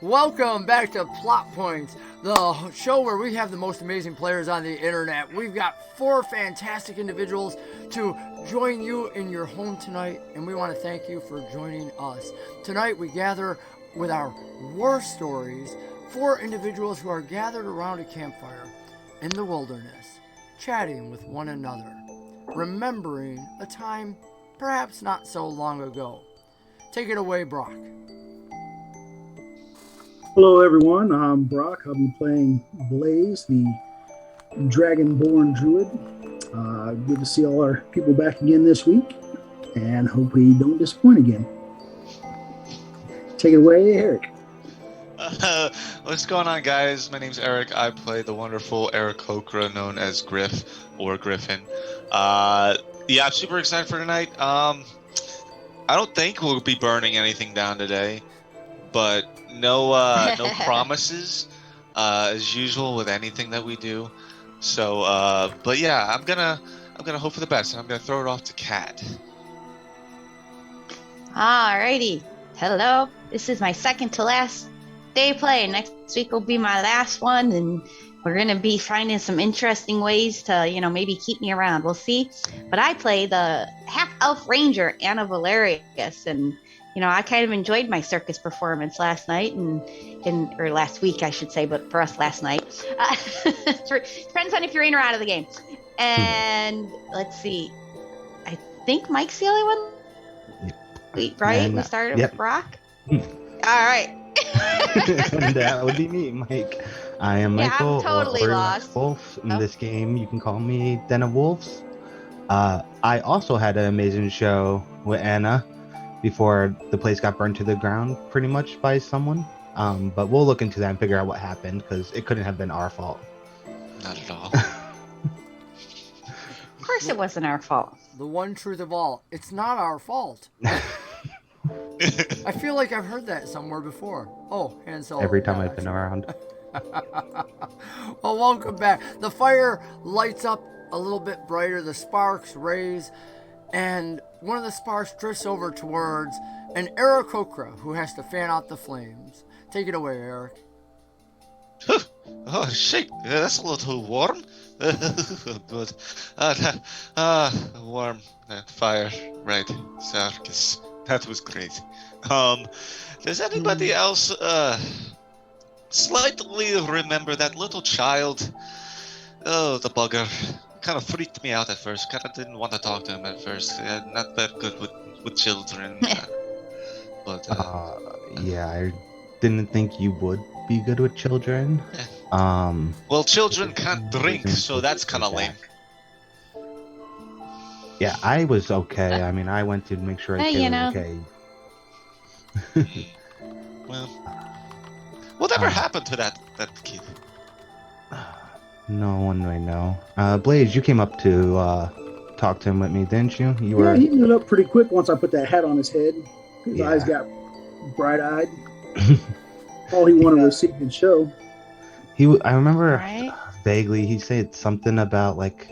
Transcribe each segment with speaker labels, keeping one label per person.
Speaker 1: Welcome back to Plot Points, the show where we have the most amazing players on the internet. We've got 4 fantastic individuals to join you in your home tonight, and we want to thank you for joining us. Tonight we gather with our war stories, 4 individuals who are gathered around a campfire in the wilderness, chatting with one another, remembering a time perhaps not so long ago. Take it away, Brock.
Speaker 2: Hello everyone, I'm Brock. I'll be playing Blayze, the Dragonborn Druid. Good to see all our people back again this week, and hope we don't disappoint again. Take it away, Eric.
Speaker 3: What's going on, guys? My name's Eric. I play the wonderful Eric Okra, known as Griff or Griffin. I'm super excited for tonight. I don't think we'll be burning anything down today, but no promises, as usual with anything that we do. So, but yeah, I'm gonna hope for the best, and I'm gonna throw it off to Kat.
Speaker 4: Alrighty. Hello. This is my second to last day play. Next week will be my last one, and we're gonna be finding some interesting ways to, maybe keep me around. We'll see. But I play the half-elf ranger Anna Valerius, and I kind of enjoyed my circus performance last night, or last week, I should say, but for us, last night. Depends on if you're in or out of the game. And let's see. I think Mike's the only one. Wait, right? We started with Brock? All right.
Speaker 5: That would be me, Mike. I am Michael,
Speaker 4: I'm totally
Speaker 5: or
Speaker 4: lost.
Speaker 5: Wolf. In this game, you can call me Den of Wolves. I also had an amazing show with Anna before the place got burned to the ground pretty much by someone. But we'll look into that and figure out what happened, because it couldn't have been our fault.
Speaker 3: Not at all.
Speaker 4: Of course it wasn't our fault.
Speaker 1: The one truth of all, it's not our fault. I feel like I've heard that somewhere before. Oh, and so
Speaker 5: Every time I've been around.
Speaker 1: Well, welcome back. The fire lights up a little bit brighter. The sparks raise, and one of the sparks drifts over towards an Eric Okra who has to fan out the flames. Take it away, Eric.
Speaker 3: Oh, shit. That's a little warm. Good. Warm. Fire. Right. Circus. That was great. Does anybody else slightly remember that little child? Oh, the bugger. Kind of freaked me out at first. Kind of didn't want to talk to him at first. Not that good with children.
Speaker 5: Yeah, I didn't think you would be good with children.
Speaker 3: Well, children can't drink, so that's kind of lame.
Speaker 5: Yeah, I was okay. I mean, I went to make sure I was okay.
Speaker 3: Well, whatever happened to that kid?
Speaker 5: No one right now. Blayze, you came up to talk to him with me, didn't you?
Speaker 2: He lit up pretty quick once I put that hat on his head. His eyes got bright-eyed. All he wanted was see and show.
Speaker 5: I remember vaguely he said something about, like,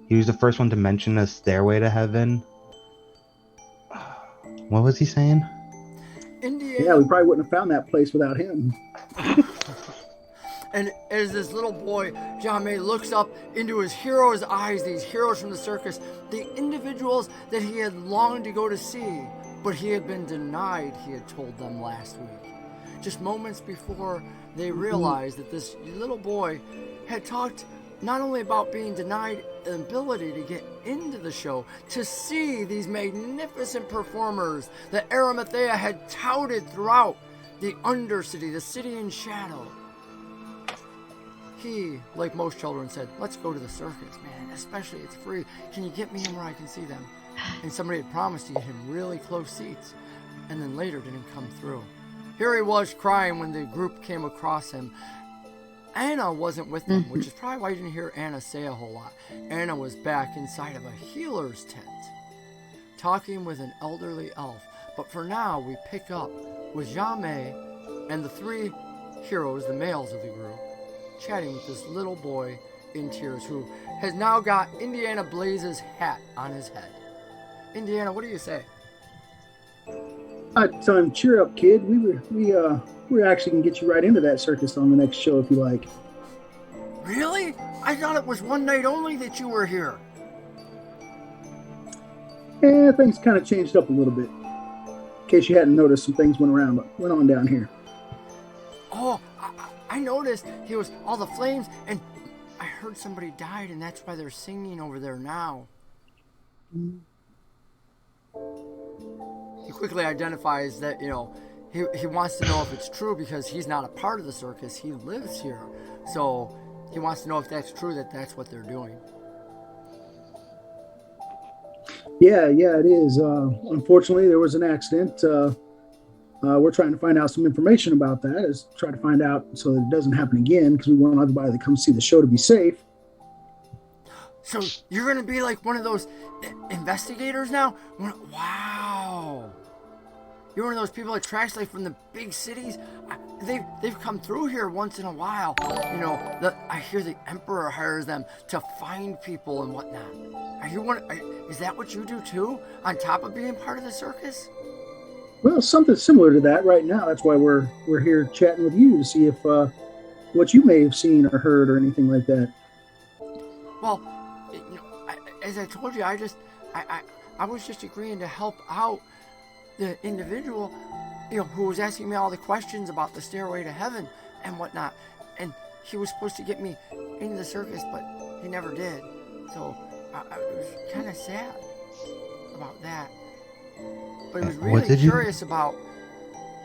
Speaker 5: he was the first one to mention a stairway to heaven. What was he saying?
Speaker 1: Indiana.
Speaker 2: Yeah, we probably wouldn't have found that place without him.
Speaker 1: And as this little boy, Jah Mei, looks up into his hero's eyes, these heroes from the circus, the individuals that he had longed to go to see, but he had been denied, he had told them last week. Just moments before they realized that this little boy had talked not only about being denied the ability to get into the show, to see these magnificent performers that Arimathea had touted throughout the Undercity, the city in shadow. He, like most children, said, let's go to the circus, man, especially it's free. Can you get me in where I can see them? And somebody had promised to get him really close seats, and then later didn't come through. Here he was crying when the group came across him. Anna wasn't with them, which is probably why you didn't hear Anna say a whole lot. Anna was back inside of a healer's tent, talking with an elderly elf. But for now, we pick up with Jah Mei and the 3 heroes, the males of the group, chatting with this little boy in tears who has now got Indiana Blayze's hat on his head. Indiana, what do you say?
Speaker 2: I tell him, cheer up, kid. We actually can get you right into that circus on the next show if you like.
Speaker 1: Really? I thought it was one night only that you were here.
Speaker 2: Things kind of changed up a little bit. In case you hadn't noticed, some things went on down here.
Speaker 1: Oh, I noticed he was all the flames, and I heard somebody died, and that's why they're singing over there now. He quickly identifies that, he wants to know if it's true because he's not a part of the circus. He lives here. So he wants to know if that's true, that's what they're doing.
Speaker 2: Yeah, it is. Unfortunately, there was an accident. We're trying to find out some information about that. Try to find out so that it doesn't happen again, because we want everybody that comes see the show to be safe.
Speaker 1: So you're going to be like one of those investigators now? Wow. You're one of those people that tracks like from the big cities. They've come through here once in a while. I hear the emperor hires them to find people and whatnot. Is that what you do too? On top of being part of the circus?
Speaker 2: Well, something similar to that right now. That's why we're here chatting with you to see if what you may have seen or heard or anything like that.
Speaker 1: Well, as I told you, I was just agreeing to help out the individual, who was asking me all the questions about the stairway to heaven and whatnot. And he was supposed to get me into the circus, but he never did. So I was kind of sad about that. But he was really curious about,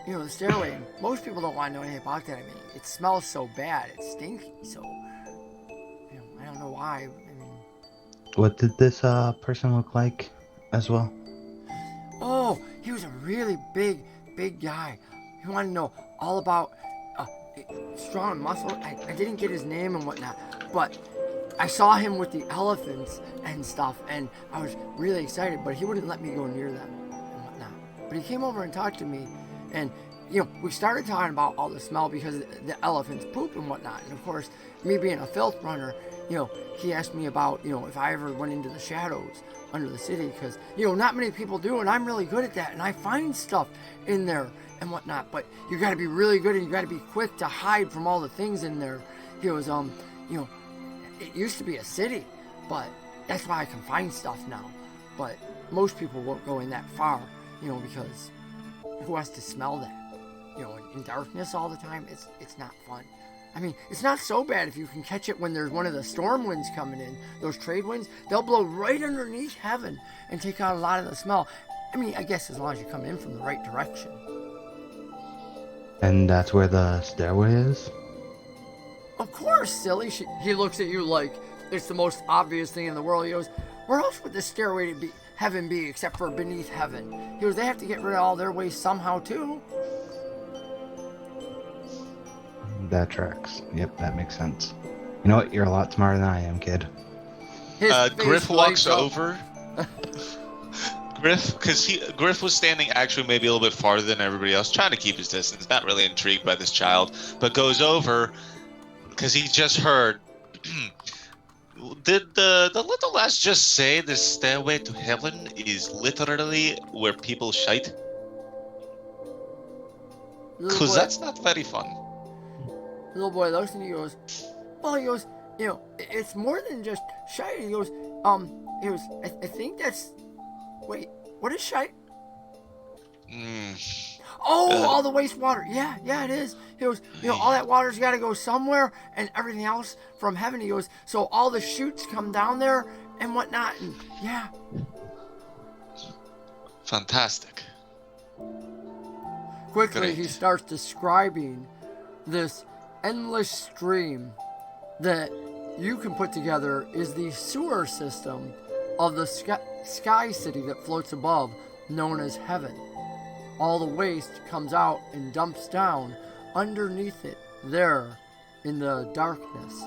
Speaker 1: the stairway. And most people don't want to know anything about that. I mean, it smells so bad. It's stinky. So, I don't know why.
Speaker 5: What did this person look like as well?
Speaker 1: Oh, he was a really big guy. He wanted to know all about strong muscle. I didn't get his name and whatnot, but I saw him with the elephants and stuff, and I was really excited, but he wouldn't let me go near them and whatnot. But he came over and talked to me, and we started talking about all the smell because the elephants poop and whatnot. And of course, me being a filth runner, he asked me about, if I ever went into the shadows under the city, because, not many people do, and I'm really good at that, and I find stuff in there and whatnot, but you got to be really good, and you got to be quick to hide from all the things in there. He was, it used to be a city, but that's why I can find stuff now, but most people won't go in that far, because who has to smell that? In darkness all the time, it's not fun. I mean, it's not so bad if you can catch it when there's one of the storm winds coming in. Those trade winds, they'll blow right underneath heaven and take out a lot of the smell. I mean, I guess as long as you come in from the right direction.
Speaker 5: And that's where the stairway is?
Speaker 1: Of course, silly. He looks at you like it's the most obvious thing in the world. He goes, where else would the stairway to heaven be except for beneath heaven? He goes, they have to get rid of all their waste somehow too.
Speaker 5: That tracks. Yep, that makes sense. You know what? You're a lot smarter than I am, kid.
Speaker 3: Griff walks over. Griff was standing actually maybe a little bit farther than everybody else, trying to keep his distance, not really intrigued by this child, but goes over because he just heard. Did the little lass just say the stairway to heaven is literally where people shite? Because that's not very fun.
Speaker 1: Little boy looks and he goes, it's more than just shite. He goes, I think that's, wait, what is shite? All the wastewater. Yeah, it is. He goes, all that water's got to go somewhere, and everything else from heaven. He goes, so all the chutes come down there and whatnot, and yeah.
Speaker 3: Fantastic.
Speaker 1: Quickly,
Speaker 3: Great.
Speaker 1: He starts describing this endless stream that you can put together is the sewer system of the sky city that floats above, known as heaven. All the waste comes out and dumps down underneath it there in the darkness.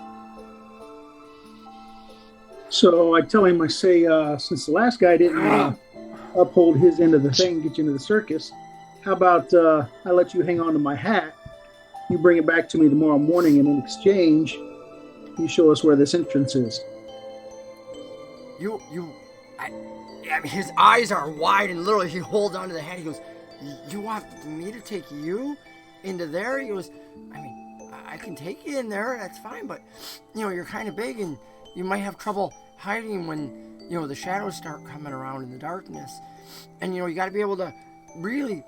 Speaker 2: So I tell him, I say, since the last guy didn't uphold his end of the thing, get you into the circus, how about I let you hang on to my hat? You bring it back to me tomorrow morning, and in exchange, you show us where this entrance is.
Speaker 1: I mean, his eyes are wide, and literally he holds onto the hat. He goes, you want me to take you into there? He goes, I mean, I can take you in there, that's fine, but, you're kind of big and you might have trouble hiding when, the shadows start coming around in the darkness. And, you got to be able to really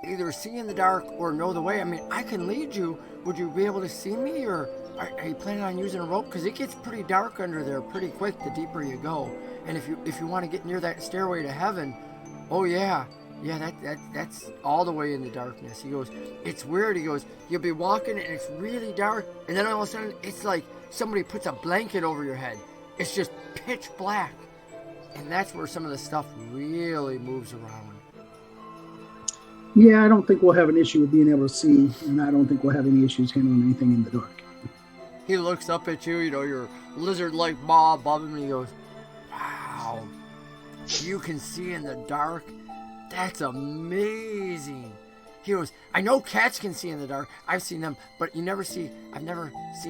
Speaker 1: either see in the dark or know the way. I mean, I can lead you. Would you be able to see me, or are you planning on using a rope? Because it gets pretty dark under there pretty quick the deeper you go. And if you want to get near that stairway to heaven, oh yeah, that's all the way in the darkness. He goes, it's weird. He goes, you'll be walking and it's really dark, and then all of a sudden it's like somebody puts a blanket over your head. It's just pitch black, and that's where some of the stuff really moves around.
Speaker 2: Yeah, I don't think we'll have an issue with being able to see, and I don't think we'll have any issues handling anything in the dark.
Speaker 1: He looks up at you, your lizard-like maw above him, and he goes, wow, you can see in the dark? That's amazing. He goes, I know cats can see in the dark. I've seen them, but I've never seen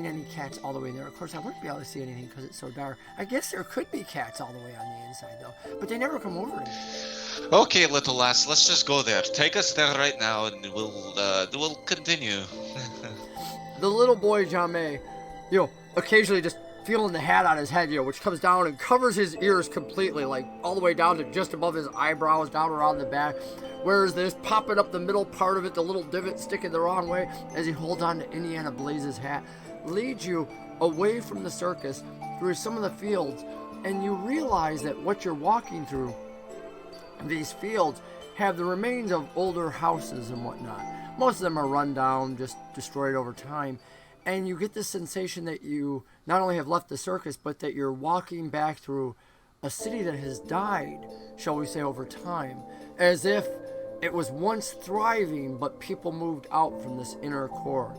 Speaker 1: any cats all the way there. Of course, I wouldn't be able to see anything because it's so dark. I guess there could be cats all the way on the inside, though, but they never come over to me.
Speaker 3: Okay, little lass, let's just go there. Take us there right now, and we'll continue.
Speaker 1: The little boy, Jah Mei, occasionally just feeling the hat on his head, which comes down and covers his ears completely, like all the way down to just above his eyebrows, down around the back. Whereas this popping up the middle part of it, the little divot sticking the wrong way, as he holds on to Indiana Blayze's hat, leads you away from the circus through some of the fields, and you realize that what you're walking through, these fields, have the remains of older houses and whatnot. Most of them are run down, just destroyed over time. And you get the sensation that you not only have left the circus, but that you're walking back through a city that has died, shall we say, over time. As if it was once thriving, but people moved out from this inner core.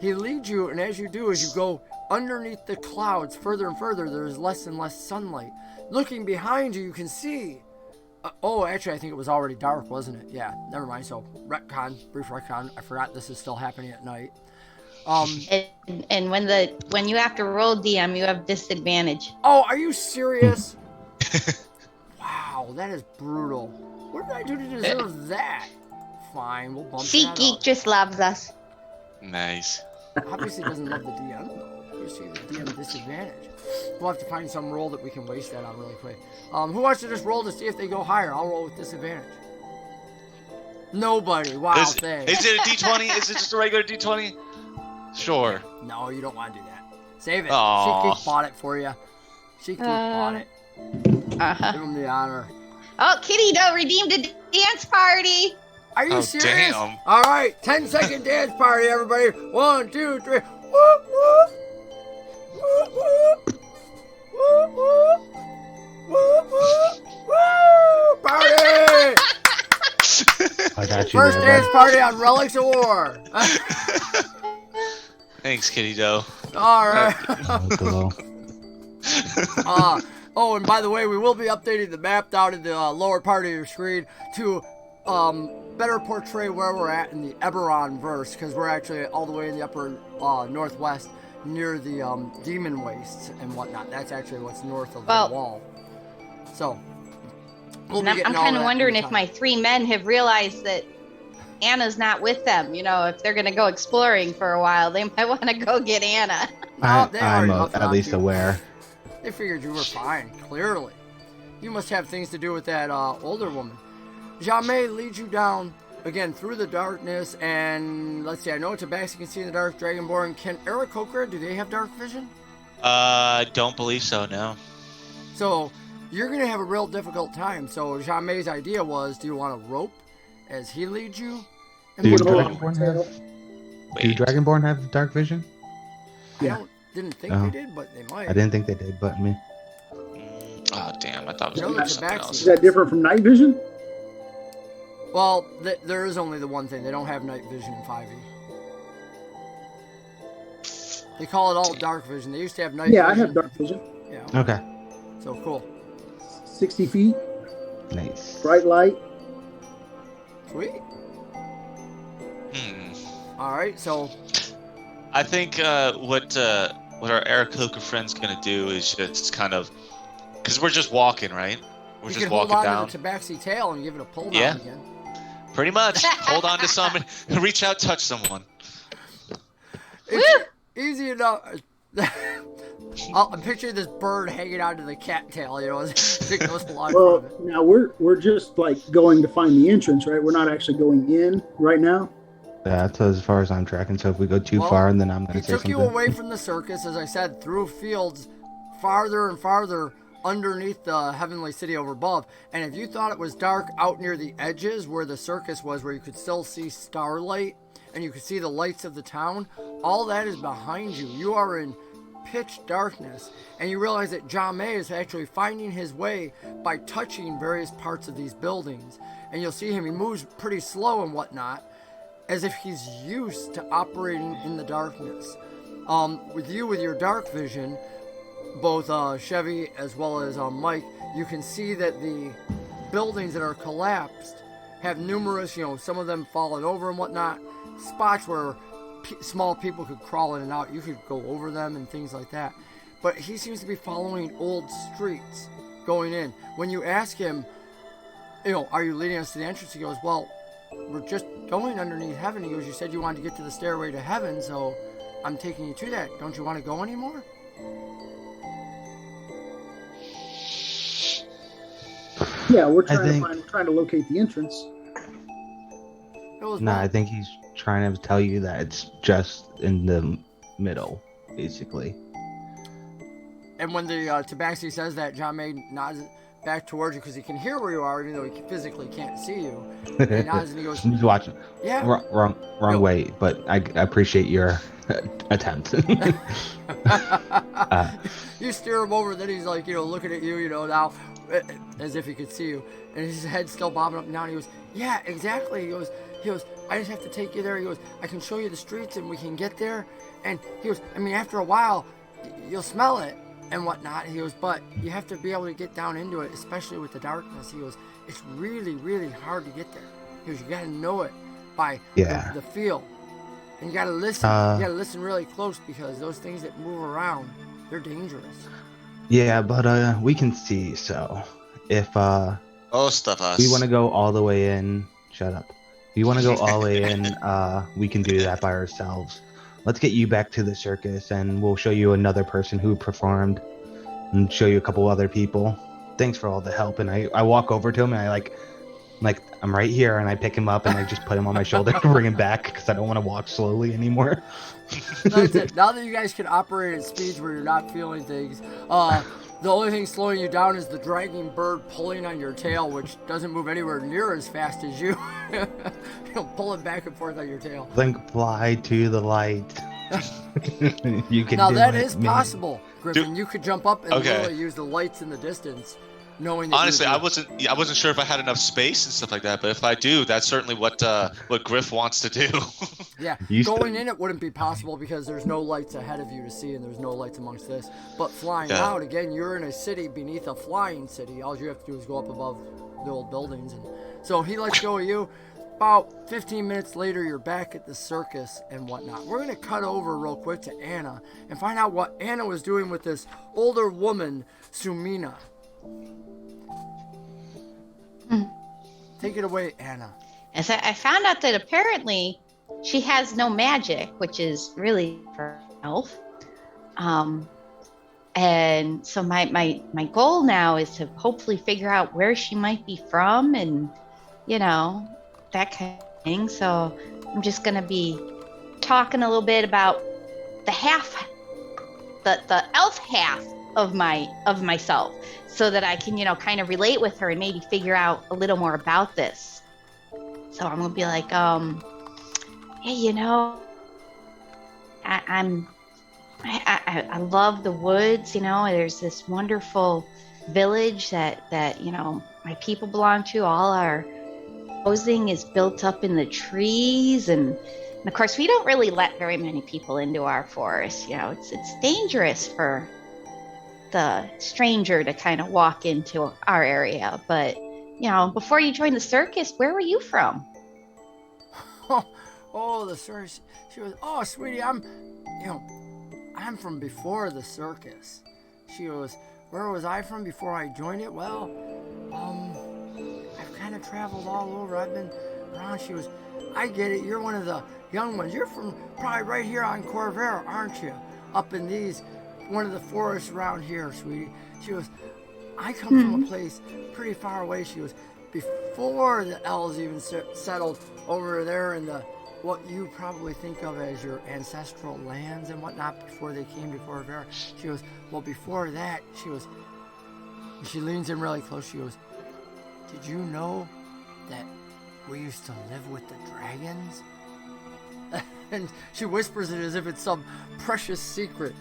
Speaker 1: He leads you, and as you go underneath the clouds further and further, there's less and less sunlight. Looking behind you, you can see... actually, I think it was already dark, wasn't it? Yeah, never mind. So, brief retcon. I forgot this is still happening at night.
Speaker 4: And when you have to roll DM, you have disadvantage.
Speaker 1: Oh, are you serious? Wow, that is brutal. What did I do to deserve that? Fine, we'll bump
Speaker 4: Seat
Speaker 1: that
Speaker 4: Geek
Speaker 1: up.
Speaker 4: just loves us.
Speaker 3: Nice.
Speaker 1: Obviously doesn't love the DM, though. You see the DM disadvantage. We'll have to find some roll that we can waste that on really quick. Who wants to just roll to see if they go higher? I'll roll with disadvantage. Nobody. Wow, thanks.
Speaker 3: Is it a D20? Is it just a regular D20? Sure.
Speaker 1: No, you don't want to do that. Save it.
Speaker 3: Aww.
Speaker 1: She bought it for you. She bought it. Give him the honor.
Speaker 4: Oh, Kitty Doe redeemed a dance party.
Speaker 1: Are you serious?
Speaker 3: Damn.
Speaker 1: All right, 10-second dance party, everybody. 1, 2, 3. Whoop, whoop. Whoop, whoop. Whoop, whoop. Whoop, whoop. Woo! Party!
Speaker 5: I got you.
Speaker 1: First
Speaker 5: there,
Speaker 1: dance party on Relics of War.
Speaker 3: Thanks, Kitty Doe.
Speaker 1: All right.
Speaker 5: bud.
Speaker 1: And by the way, we will be updating the map down in the lower part of your screen to better portray where we're at in the Eberron verse, because we're actually all the way in the upper northwest near the Demon Wastes and whatnot. That's actually what's north of the wall. So, we'll be
Speaker 4: I'm
Speaker 1: getting all
Speaker 4: kind of
Speaker 1: that
Speaker 4: wondering
Speaker 1: in
Speaker 4: if
Speaker 1: time.
Speaker 4: my 3 men have realized that Anna's not with them. If they're going to go exploring for a while, they might want to go get Anna.
Speaker 1: No, they
Speaker 5: I'm
Speaker 1: already left
Speaker 5: at
Speaker 1: without
Speaker 5: least
Speaker 1: you.
Speaker 5: aware.
Speaker 1: They figured you were fine, clearly. You must have things to do with that older woman. Jah Mei leads you down, again, through the darkness, and let's see, I know Tabaxi can see in the dark, Dragonborn. Can Aarakocra, do they have dark vision?
Speaker 3: Don't believe so, no.
Speaker 1: So, you're going to have a real difficult time. So, Jah Mei's idea was, do you want a rope as he leads you? And
Speaker 5: Do
Speaker 1: put a
Speaker 5: Dragonborn have, do
Speaker 3: Wait.
Speaker 5: Dragonborn have dark vision?
Speaker 1: didn't think
Speaker 5: Oh.
Speaker 1: they did, but they might.
Speaker 5: I didn't think they did, but me.
Speaker 3: Oh, damn, I thought it was
Speaker 1: No,
Speaker 3: gonna be
Speaker 1: it's
Speaker 3: something
Speaker 1: Tabaxi.
Speaker 3: else.
Speaker 2: Is that different from night vision?
Speaker 1: Well, there is only the one thing. They don't have night vision in 5e. They call it all dark vision. They used to have night
Speaker 2: Yeah, I
Speaker 1: vision.
Speaker 2: have dark vision.
Speaker 1: Yeah,
Speaker 5: Okay.
Speaker 1: so cool.
Speaker 2: 60 feet,
Speaker 5: Nice.
Speaker 2: bright light.
Speaker 1: Sweet.
Speaker 3: Hmm.
Speaker 1: All right, so
Speaker 3: I think what our Aarakocra friend's gonna do is just kind of, because we're just walking, right? We're
Speaker 1: You
Speaker 3: just
Speaker 1: can hold
Speaker 3: walking
Speaker 1: on
Speaker 3: down.
Speaker 1: to the Tabaxi tail and give it a pull down
Speaker 3: Yeah.
Speaker 1: again.
Speaker 3: Pretty much. Hold on to someone. Reach out, touch someone.
Speaker 1: It's easy enough. I'm picturing this bird hanging onto the cattail, you know, as it goes along in front of
Speaker 2: Well,
Speaker 1: it.
Speaker 2: now we're just like going to find the entrance, right? We're not actually going in right now.
Speaker 5: That's as far as I'm tracking. So if we go too
Speaker 1: Well,
Speaker 5: far, then I'm going
Speaker 1: He
Speaker 5: to say
Speaker 1: took
Speaker 5: something.
Speaker 1: you away from the circus, as I said, through fields farther and farther underneath the heavenly city over above. And if you thought it was dark out near the edges where the circus was, where you could still see starlight and you could see the lights of the town, all that is behind you. You are in pitch darkness, and you realize that Jah Mei is actually finding his way by touching various parts of these buildings. And you'll see him, he moves pretty slow and whatnot, as if he's used to operating in the darkness. With your dark vision, both Chevy as well as Mike, you can see that the buildings that are collapsed have numerous, some of them fallen over and whatnot, spots where small people could crawl in and out. You could go over them and things like that. But he seems to be following old streets going in. When you ask him, are you leading us to the entrance? He goes, well, we're just going underneath heaven. He goes, you said you wanted to get to the stairway to heaven, so I'm taking you to that. Don't you want to go anymore?
Speaker 2: Yeah, we're trying to locate the entrance.
Speaker 5: I think he's trying to tell you that it's just in the middle, basically.
Speaker 1: And when the Tabaxi says that, Jah Mei nods back towards you because he can hear where you are, even though he physically can't see you. He nods and he goes,
Speaker 5: He's watching.
Speaker 1: Yeah.
Speaker 5: Wrong way, but I appreciate your attempt.
Speaker 1: You steer him over, then he's like, looking at you, now, as if he could see you. And his head's still bobbing up and down. He goes, yeah, exactly. He goes, I just have to take you there. He goes, I can show you the streets and we can get there. And he goes, after a while, you'll smell it and whatnot. He goes, but you have to be able to get down into it, especially with the darkness. He goes, it's really, really hard to get there. He goes, you got to know it by the feel. And you got to listen. You got to listen really close because those things that move around, they're dangerous.
Speaker 5: Yeah, but we can see, so if
Speaker 3: stuff us.
Speaker 5: we want to go all the way in, shut up. If you want to go all the way in, we can do that by ourselves. Let's get you back to the circus, and we'll show you another person who performed, and show you a couple other people. Thanks for all the help. And I walk over to him, and I I'm right here, and I pick him up, and I just put him on my shoulder to bring him back because I don't want to walk slowly anymore.
Speaker 1: That's it. Now that you guys can operate at speeds where you're not feeling things, the only thing slowing you down is the dragging bird pulling on your tail, which doesn't move anywhere near as fast as you. Pulling back and forth on your tail.
Speaker 5: Think fly to the light. You can
Speaker 1: now
Speaker 5: do
Speaker 1: that
Speaker 5: it,
Speaker 1: is
Speaker 5: man.
Speaker 1: possible, Griffin. You could jump up and literally use the lights in the distance, knowing that.
Speaker 3: Honestly, I wasn't sure if I had enough space and stuff like that, but if I do, that's certainly what Griff wants to do.
Speaker 1: Yeah, going in it wouldn't be possible because there's no lights ahead of you to see, and there's no lights amongst this. But flying out, again, you're in a city beneath a flying city. All you have to do is go up above the old buildings. And so he lets go of you. About 15 minutes later, you're back at the circus and whatnot. We're going to cut over real quick to Anna and find out what Anna was doing with this older woman, Sumina. Take it away, Anna.
Speaker 4: As I found out that apparently she has no magic, which is really for an elf. And so my goal now is to hopefully figure out where she might be from and, that kind of thing. So I'm just going to be talking a little bit about the elf half of myself so that I can, kind of relate with her and maybe figure out a little more about this. So I'm going to be like, hey, I love the woods, there's this wonderful village that my people belong to. All our housing is built up in the trees, and of course we don't really let very many people into our forest. It's dangerous for the stranger to kind of walk into our area. But before you joined the circus, where were you from?
Speaker 1: Oh, the circus. She was, oh, sweetie, I'm from before the circus. She goes, where was I from before I joined it? Well, traveled all over. I've been around. She goes, I get it. You're one of the young ones. You're from probably right here on Corvera, aren't you? Up in one of the forests around here, sweetie. She goes, I come from a place pretty far away. She goes, before the elves even settled over there in what you probably think of as your ancestral lands and whatnot, before they came to Corvera. She goes, well, before that, she goes, she leans in really close. She goes, did you know that we used to live with the dragons? And she whispers it as if it's some precious secret.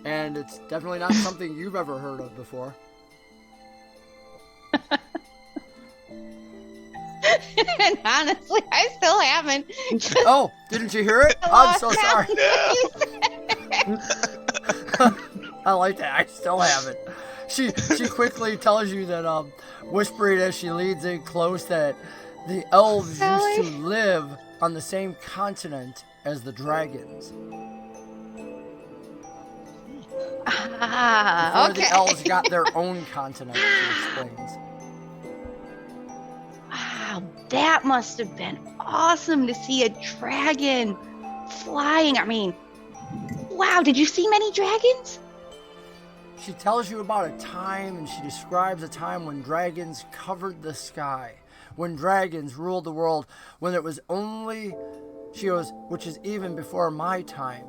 Speaker 1: And it's definitely not something you've ever heard of before.
Speaker 4: And honestly, I still haven't.
Speaker 1: Oh, didn't you hear it? I'm so sorry. I like that. I still haven't. She quickly tells you that, whispering as she leads in close, that the elves used to live on the same continent as the dragons. Before the elves got their own continent, she explains.
Speaker 4: Wow, that must have been awesome to see a dragon flying. I mean, wow, did you see many dragons?
Speaker 1: She tells you about a time, and she describes a time when dragons covered the sky, when dragons ruled the world, when it was only, she goes, which is even before my time.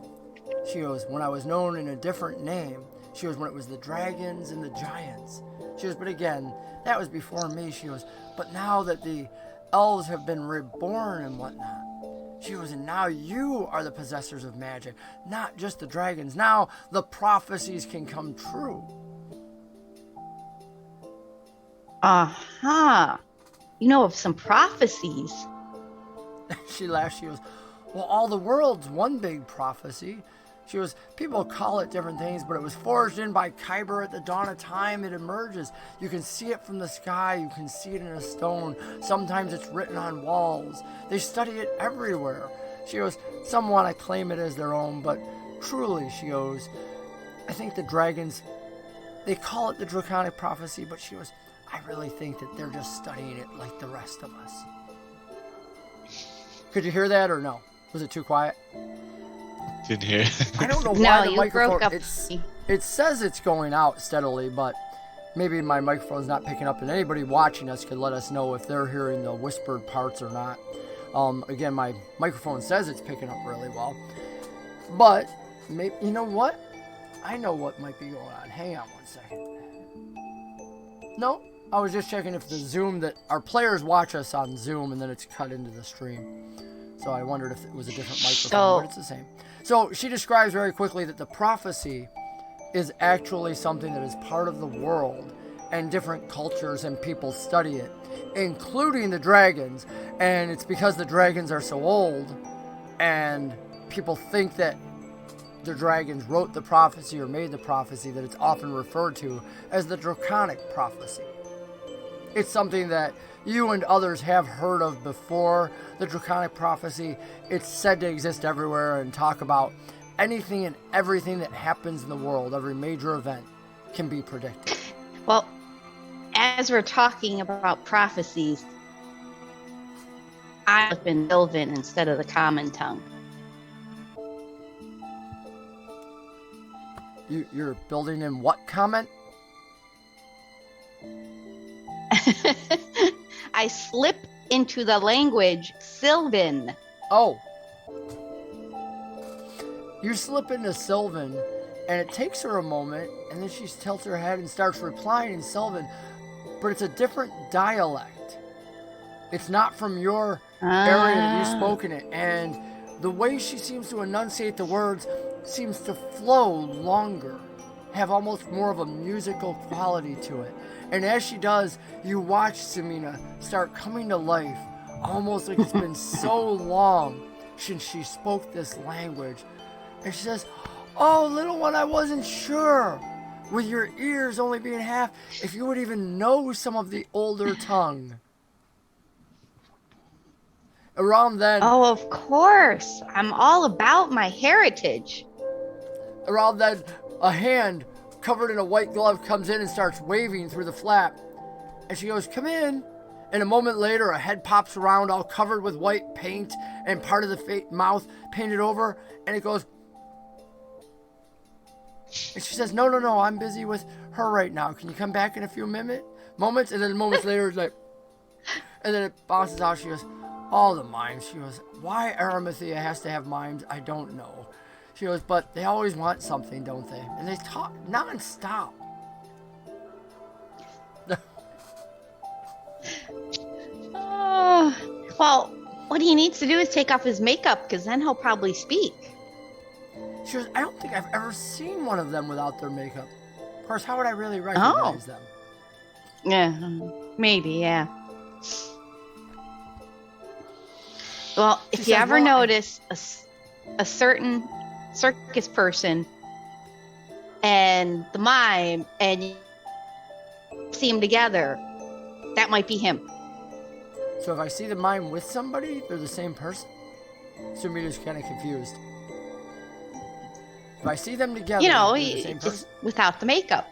Speaker 1: She goes, when I was known in a different name. She goes, when it was the dragons and the giants. She goes, but again, that was before me. She goes, but now that the elves have been reborn and whatnot. She goes, and now you are the possessors of magic, not just the dragons. Now the prophecies can come true.
Speaker 4: Uh-huh. You know of some prophecies.
Speaker 1: She laughs. She goes, well, all the world's one big prophecy. She goes, people call it different things, but it was forged in by Kyber at the dawn of time. It emerges. You can see it from the sky. You can see it in a stone. Sometimes it's written on walls. They study it everywhere. She goes, some want to claim it as their own, but truly, she goes, I think the dragons, they call it the draconic prophecy, but she goes, I really think that they're just studying it like the rest of us. Could you hear that or no? Was it too quiet?
Speaker 3: Didn't hear.
Speaker 1: I don't know why the
Speaker 4: you
Speaker 1: microphone.
Speaker 4: broke up.
Speaker 1: It says it's going out steadily, but maybe my microphone's not picking up, and anybody watching us could let us know if they're hearing the whispered parts or not. Again, my microphone says it's picking up really well, but maybe, you know what? I know what might be going on. Hang on 1 second. No, I was just checking if the Zoom that our players watch us on Zoom, and then it's cut into the stream. So I wondered if it was a different microphone, but it's the same. So she describes very quickly that the prophecy is actually something that is part of the world, and different cultures and people study it, including the dragons. And it's because the dragons are so old, and people think that the dragons wrote the prophecy or made the prophecy, that it's often referred to as the draconic prophecy. It's something that you and others have heard of before. The draconic prophecy, it's said to exist everywhere and talk about anything and everything that happens in the world. Every major event can be predicted.
Speaker 4: Well, as we're talking about prophecies, I've been Sylvan instead of the common tongue.
Speaker 1: You're building in what comment?
Speaker 4: I slip into the language Sylvan.
Speaker 1: Oh. You slip into Sylvan, and it takes her a moment, and then she tilts her head and starts replying in Sylvan, but it's a different dialect. It's not from your area that you spoke in it, and the way she seems to enunciate the words seems to flow longer, have almost more of a musical quality to it. And as she does, you watch Samina start coming to life, almost like it's been so long since she spoke this language. And she says, oh, little one, I wasn't sure, with your ears only being half, if you would even know some of the older tongue. Around then...
Speaker 4: Oh, of course. I'm all about my heritage.
Speaker 1: Around then, a hand covered in a white glove comes in and starts waving through the flap. And she goes, come in. And a moment later, a head pops around all covered with white paint and part of the mouth painted over. And it goes. And she says, no, I'm busy with her right now. Can you come back in a few moments? And then moments later, it's like. And then it bounces out. She goes, all the mimes. She goes, why Arimathea has to have mimes, I don't know. She goes, but they always want something, don't they? And they talk nonstop.
Speaker 4: Well, what he needs to do is take off his makeup, because then he'll probably speak.
Speaker 1: She goes, I don't think I've ever seen one of them without their makeup. Of course, how would I really recognize them?
Speaker 4: Yeah, maybe, yeah. Well, if you ever notice a certain circus person and the mime, and you see them together, that might be him.
Speaker 1: So if I see the mime with somebody, they're the same person? Sumina's kind of confused. If I see them together, they're the same person?
Speaker 4: Without the makeup.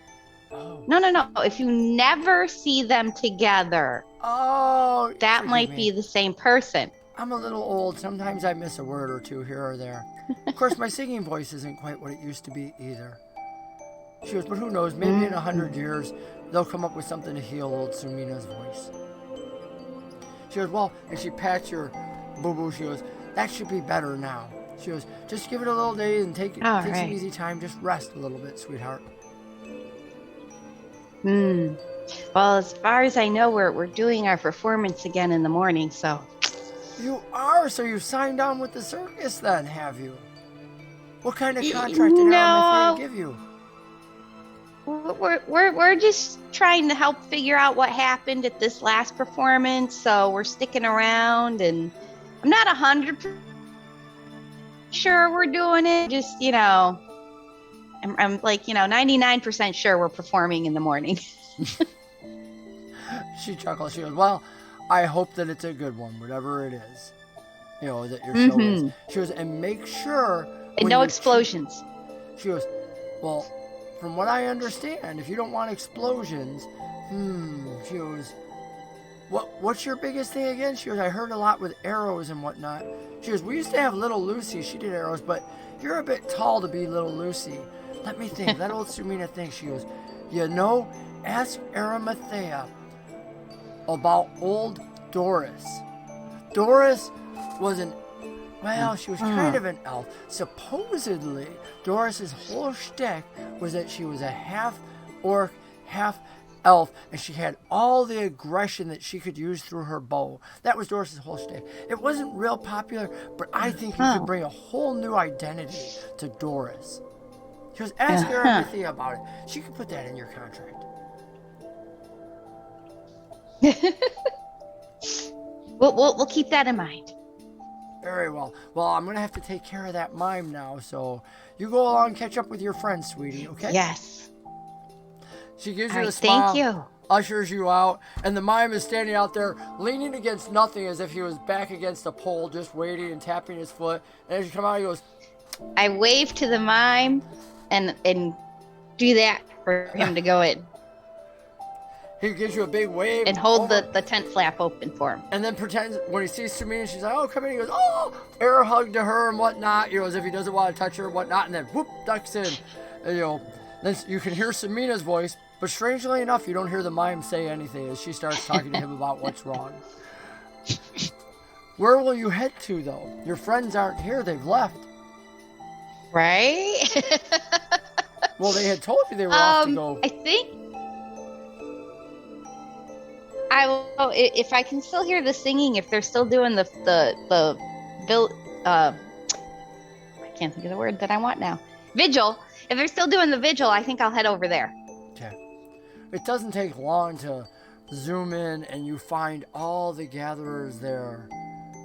Speaker 1: Oh.
Speaker 4: No. If you never see them together, that might be the same person.
Speaker 1: I'm a little old. Sometimes I miss a word or two here or there. Of course, my singing voice isn't quite what it used to be either. She goes, but who knows? Maybe in 100 years, they'll come up with something to heal old Sumina's voice. She goes, well, and she pats your boo-boo. She goes, that should be better now. She goes, just give it a little day and take some easy time. Just rest a little bit, sweetheart.
Speaker 4: Well, as far as I know, we're doing our performance again in the morning, so.
Speaker 1: You are? So you've signed on with the circus then, have you? What kind of contract did Arimathea give you?
Speaker 4: We're just trying to help figure out what happened at this last performance, so we're sticking around, and I'm not 100% sure we're doing it. Just, I'm like, 99% sure we're performing in the morning.
Speaker 1: She chuckles. She goes, well, I hope that it's a good one, whatever it is, that your show is. She goes, and make sure.
Speaker 4: And no explosions.
Speaker 1: She goes, well, from what I understand, if you don't want explosions, she goes, what's your biggest thing again? She goes, I heard a lot with arrows and whatnot. She goes, we used to have little Lucy. She did arrows, but you're a bit tall to be little Lucy. Let me think. Let old Sumina think. She goes, ask Arimathea about old Doris. Doris was she was kind of an elf. Supposedly, Doris's whole shtick was that she was a half-orc, half-elf, and she had all the aggression that she could use through her bow. That was Doris's whole shtick. It wasn't real popular, but I think you could bring a whole new identity to Doris. She goes, ask Arimathea about it. She could put that in your contract.
Speaker 4: We'll keep that in mind.
Speaker 1: Very well. Well, I'm going to have to take care of that mime now, so you go along and catch up with your friend, sweetie, okay?
Speaker 4: Yes.
Speaker 1: She gives you a smile.
Speaker 4: Thank you.
Speaker 1: Ushers you out, and the mime is standing out there leaning against nothing as if he was back against a pole, just waiting and tapping his foot. And as you come out, he goes...
Speaker 4: I wave to the mime and do that for him to go in.
Speaker 1: He gives you a big wave.
Speaker 4: And hold the tent flap open for him.
Speaker 1: And then pretends, when he sees Sumina, she's like, oh, come in. He goes, oh, air hug to her and whatnot, as if he doesn't want to touch her and whatnot, and then whoop, ducks in. And, then you can hear Sumina's voice, but strangely enough, you don't hear the mime say anything as she starts talking to him about what's wrong. Where will you head to, though? Your friends aren't here. They've left.
Speaker 4: Right?
Speaker 1: Well, they had told you they were off to go.
Speaker 4: I think I will, if I can still hear the singing, if they're still doing the I can't think of the word that I want now. Vigil. If they're still doing the vigil, I think I'll head over there.
Speaker 1: Okay. It doesn't take long to zoom in and you find all the gatherers there,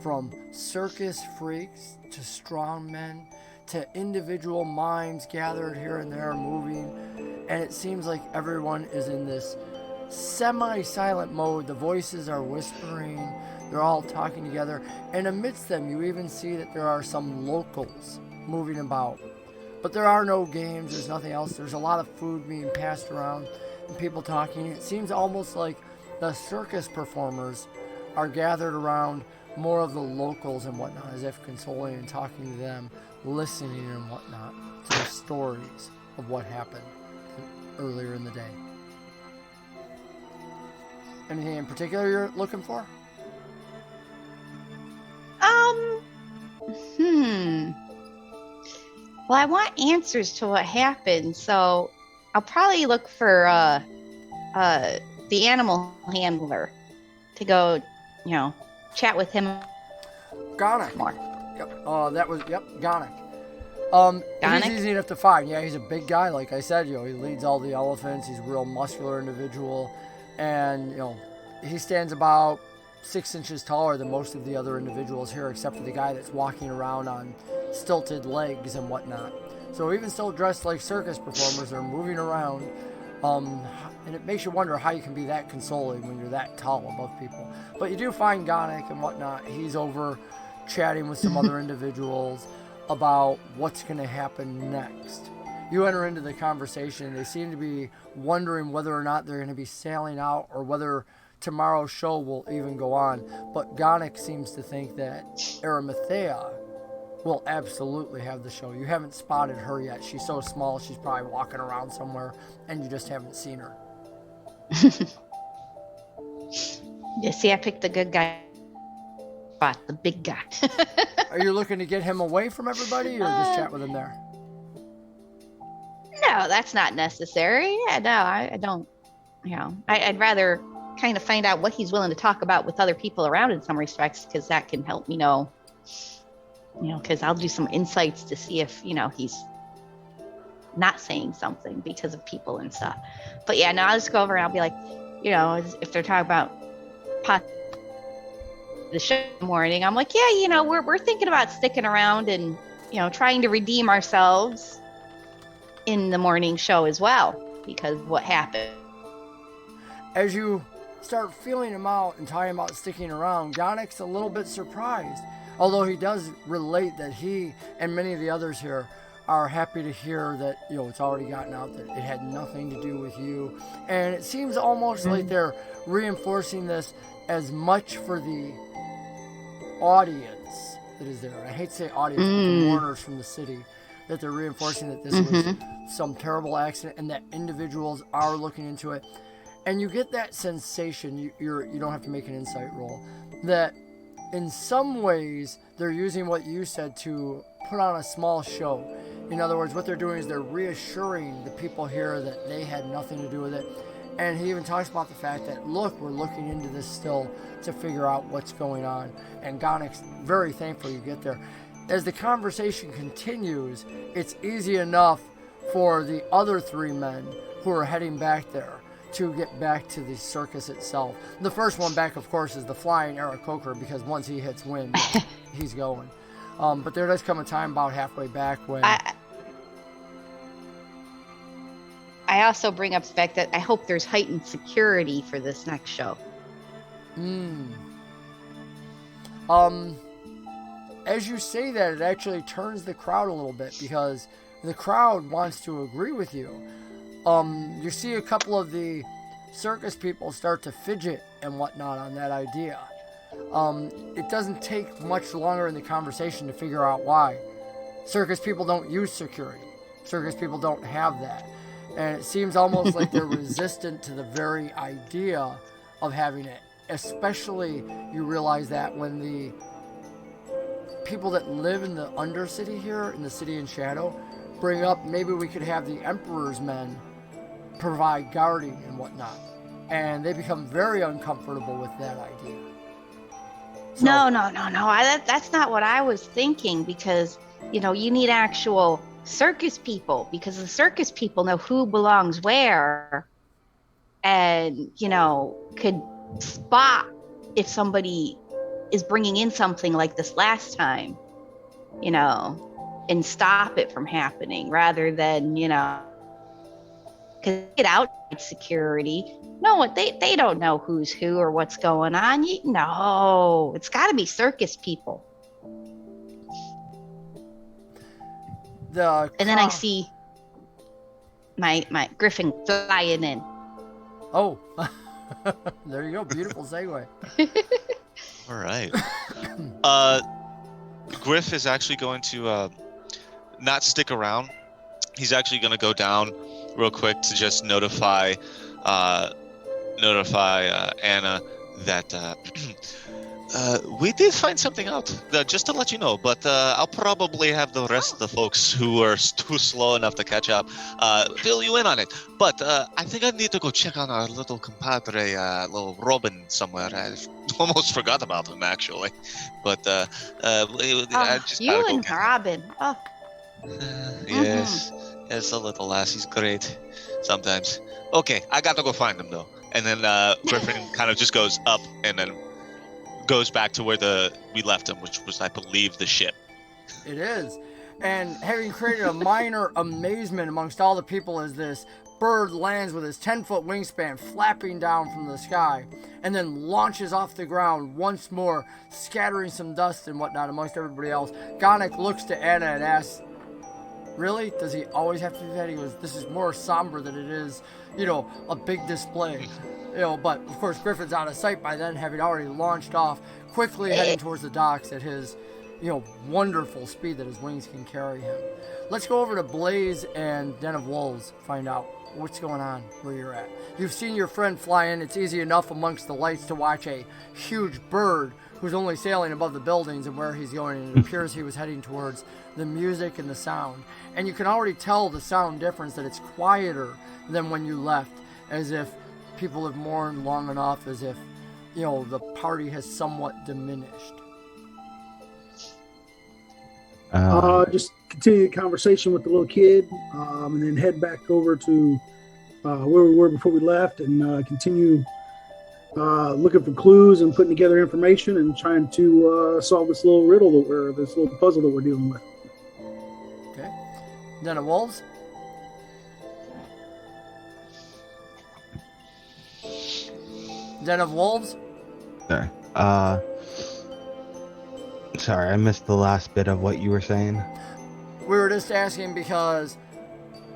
Speaker 1: from circus freaks to strongmen to individual mimes gathered here and there moving, and it seems like everyone is in this semi-silent mode. The voices are whispering, they're all talking together, and amidst them you even see that there are some locals moving about. But there are no games, there's nothing else. There's a lot of food being passed around and people talking. It seems almost like the circus performers are gathered around more of the locals and whatnot, as if consoling and talking to them, listening and whatnot to the stories of what happened earlier in the day. Anything in particular you're looking for?
Speaker 4: Well, I want answers to what happened, so I'll probably look for the animal handler to go, chat with him
Speaker 1: Garnick.
Speaker 4: more.
Speaker 1: Yep. Garnick.
Speaker 4: Garnick?
Speaker 1: He's easy enough to find. Yeah, he's a big guy, like I said. He leads all the elephants. He's a real muscular individual, and he stands about 6 inches taller than most of the other individuals here, except for the guy that's walking around on stilted legs and whatnot. So even still dressed like circus performers, they're moving around, and it makes you wonder how you can be that consoling when you're that tall above people. But you do find Garnick and whatnot. He's over chatting with some other individuals about what's going to happen next. You enter into the conversation. They seem to be wondering whether or not they're going to be sailing out or whether tomorrow's show will even go on. But Garnick seems to think that Arimathea will absolutely have the show. You haven't spotted her yet. She's so small, she's probably walking around somewhere, and you just haven't seen her.
Speaker 4: You see, I picked the good guy. The big guy.
Speaker 1: Are you looking to get him away from everybody, or just chat with him there?
Speaker 4: No, that's not necessary. Yeah, no, I don't. I'd rather kind of find out what he's willing to talk about with other people around in some respects, because that can help me know. Because I'll do some insights to see if he's not saying something because of people and stuff. But yeah, no, I'll just go over and I'll be like, if they're talking about the show in the morning, I'm like, yeah, we're thinking about sticking around and trying to redeem ourselves in the morning show as well, because what happened.
Speaker 1: As you start feeling him out and talking about sticking around, Garnick's a little bit surprised, although he does relate that he and many of the others here are happy to hear that it's already gotten out that it had nothing to do with you. And it seems almost like they're reinforcing this as much for the audience that is there. I hate to say audience, but the mourners from the city, that they're reinforcing that this was some terrible accident and that individuals are looking into it. And you get that sensation, you don't have to make an insight roll, that in some ways they're using what you said to put on a small show. In other words, what they're doing is they're reassuring the people here that they had nothing to do with it. And he even talks about the fact that, look, we're looking into this still to figure out what's going on. And Garnick's very thankful you get there. As the conversation continues, it's easy enough for the other three men who are heading back there to get back to the circus itself. The first one back, of course, is the flying Aarakocra, because once he hits wind, he's going. But there does come a time about halfway back when...
Speaker 4: I also bring up the fact that I hope there's heightened security for this next show.
Speaker 1: As you say that, it actually turns the crowd a little bit, because the crowd wants to agree with you. You see a couple of the circus people start to fidget and whatnot on that idea. It doesn't take much longer in the conversation to figure out why. Circus people don't use security. Circus people don't have that. And it seems almost like they're resistant to the very idea of having it. Especially, you realize that when the people that live in the Undercity here, in the City in Shadow, bring up maybe we could have the Emperor's men provide guarding and whatnot. And they become very uncomfortable with that idea. So,
Speaker 4: No. That's not what I was thinking, because, you need actual circus people, because the circus people know who belongs where and, could spot if somebody is bringing in something like this last time, and stop it from happening, rather than, because get outside security. No, they don't know who's who or what's going on. No, it's got to be circus people. And then I see my Griffin flying in.
Speaker 1: Oh, There you go. Beautiful segue.
Speaker 3: All right. Griff is actually going to not stick around. He's actually going to go down real quick to just notify Anna that we did find something out. Just to let you know, but I'll probably have the rest of the folks who are too slow enough to catch up fill you in on it. But I think I need to go check on our little compadre, little Robin somewhere. I almost forgot about him actually. But I just
Speaker 4: you
Speaker 3: gotta go
Speaker 4: and
Speaker 3: get him.
Speaker 4: Robin. Oh,
Speaker 3: Yes, yes, a little lassie's great sometimes. Okay, I got to go find him though. And then Griffin kind of just goes up and then goes back to where we left him, which was, I believe, the ship.
Speaker 1: It is. And having created a minor amazement amongst all the people as this bird lands with his 10-foot wingspan flapping down from the sky and then launches off the ground once more, scattering some dust and whatnot amongst everybody else. Gonik looks to Anna and asks, really? Does he always have to do that? He goes, this is more somber than it is, a big display. But of course Griffin's out of sight by then, having already launched off, quickly heading towards the docks at his, wonderful speed that his wings can carry him. Let's go over to Blayze and Den of Wolves, find out what's going on where you're at. You've seen your friend fly in. It's easy enough amongst the lights to watch a huge bird who's only sailing above the buildings and where he's going, and it appears he was heading towards the music and the sound. And you can already tell the sound difference, that it's quieter than when you left, as if people have mourned long enough, as if, the party has somewhat diminished.
Speaker 2: Just continue the conversation with the little kid, and then head back over to where we were before we left, and continue looking for clues and putting together information and trying to solve this little this little puzzle that we're dealing with.
Speaker 1: Okay. Den of Wolves? Den of Wolves?
Speaker 5: Sorry. Sorry, I missed the last bit of what you were saying.
Speaker 1: We were just asking because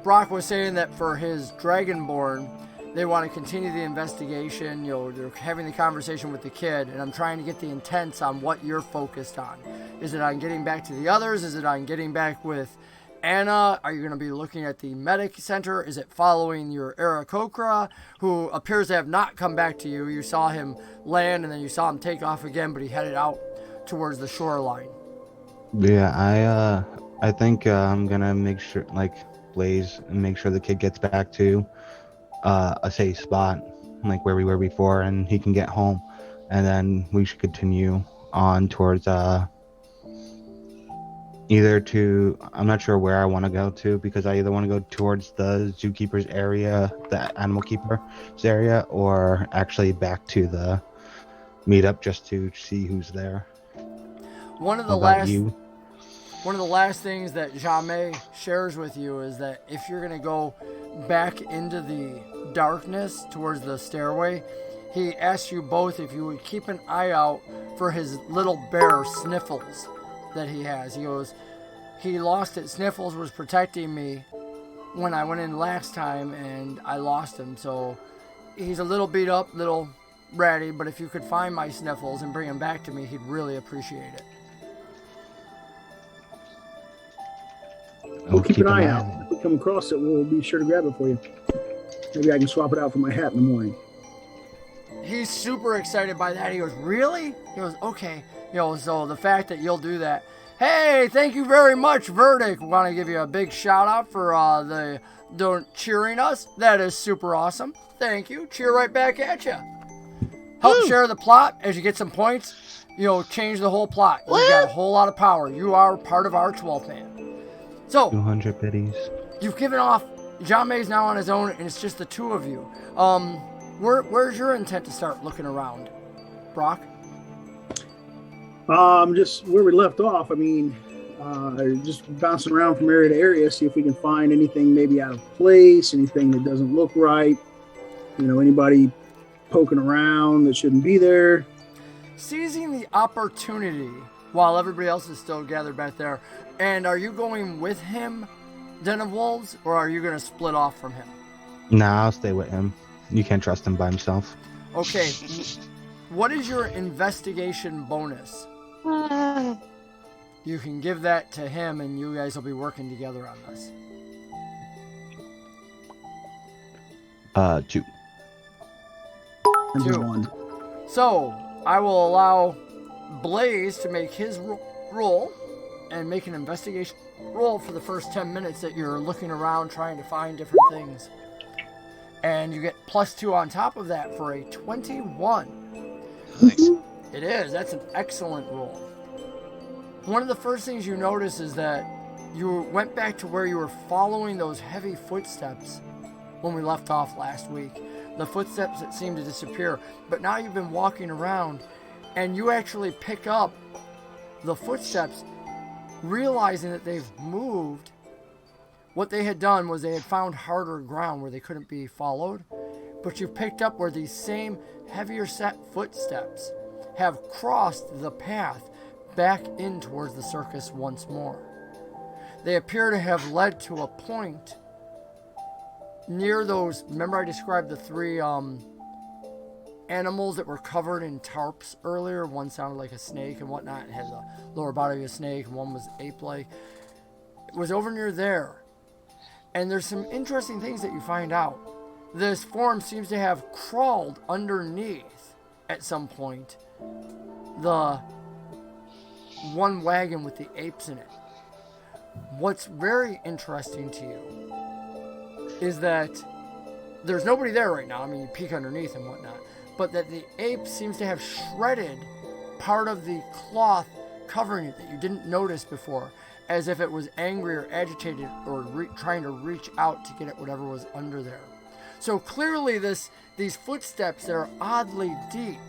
Speaker 1: Brock was saying that for his Dragonborn, they want to continue the investigation. They're having the conversation with the kid, and I'm trying to get the intents on what you're focused on. Is it on getting back to the others? Is it on getting back with Anna? Are you going to be looking at the medic center? Is it following your Aarakocra, who appears to have not come back to you? You saw him land, and then you saw him take off again, but he headed out towards the shoreline.
Speaker 5: Yeah, I think I'm gonna make sure, Blayze, and make sure the kid gets back to a safe spot, like where we were before, and he can get home, and then we should continue on towards I'm not sure where I want to go to, because I either want to go towards the zookeeper's area, the animal keeper's area, or actually back to the meetup just to see who's there.
Speaker 1: One of the last things that Jah Mei shares with you is that if you're going to go back into the darkness towards the stairway, he asks you both if you would keep an eye out for his little bear, Sniffles, that he has. He goes, he lost it. Sniffles was protecting me when I went in last time, and I lost him. So he's a little beat up, little ratty, but if you could find my Sniffles and bring him back to me, he'd really appreciate it.
Speaker 2: We'll keep an eye out. If we come across it, we'll be sure to grab it for you. Maybe I can swap it out for my hat in the morning.
Speaker 1: He's super excited by that. He goes, really? He goes, okay. So the fact that you'll do that. Hey, thank you very much, Verdict. We want to give you a big shout out for the cheering us. That is super awesome. Thank you. Cheer right back at you. Help share the plot as you get some points. Change the whole plot. You got a whole lot of power. You are part of our 12th man. So
Speaker 5: 200 biddies.
Speaker 1: You've given off. Jah Mei's now on his own, and it's just the two of you. Where's your intent to start looking around, Brock?
Speaker 2: Just where we left off. I mean, just bouncing around from area to area, see if we can find anything maybe out of place, anything that doesn't look right. Anybody poking around that shouldn't be there.
Speaker 1: Seizing the opportunity while everybody else is still gathered back there. And are you going with him, Den of Wolves, or are you going to split off from him?
Speaker 5: Nah, I'll stay with him. You can't trust him by himself.
Speaker 1: Okay. What is your investigation bonus? You can give that to him, and you guys will be working together on this.
Speaker 5: 2.
Speaker 2: And
Speaker 1: 2.
Speaker 2: 1.
Speaker 1: So, I will allow Blayze to make his roll and make an investigation roll for the first 10 minutes that you're looking around trying to find different things. And you get +2 on top of that for a 21.
Speaker 3: Nice.
Speaker 1: It is. That's an excellent roll. One of the first things you notice is that you went back to where you were following those heavy footsteps when we left off last week. The footsteps that seemed to disappear. But now you've been walking around and you actually pick up the footsteps, realizing that they've moved. What they had done was they had found harder ground where they couldn't be followed. But you picked up where these same heavier set footsteps have crossed the path back in towards the circus once more. They appear to have led to a point near those. Remember I described the 3 animals that were covered in tarps earlier? One sounded like a snake and whatnot. It had the lower body of a snake, and one was ape-like. It was over near there. And there's some interesting things that you find out. This form seems to have crawled underneath at some point the one wagon with the apes in it. What's very interesting to you is that there's nobody there right now. I mean, you peek underneath and whatnot. But that the ape seems to have shredded part of the cloth covering it that you didn't notice before, as if it was angry or agitated or trying to reach out to get at whatever was under there. So clearly these footsteps that are oddly deep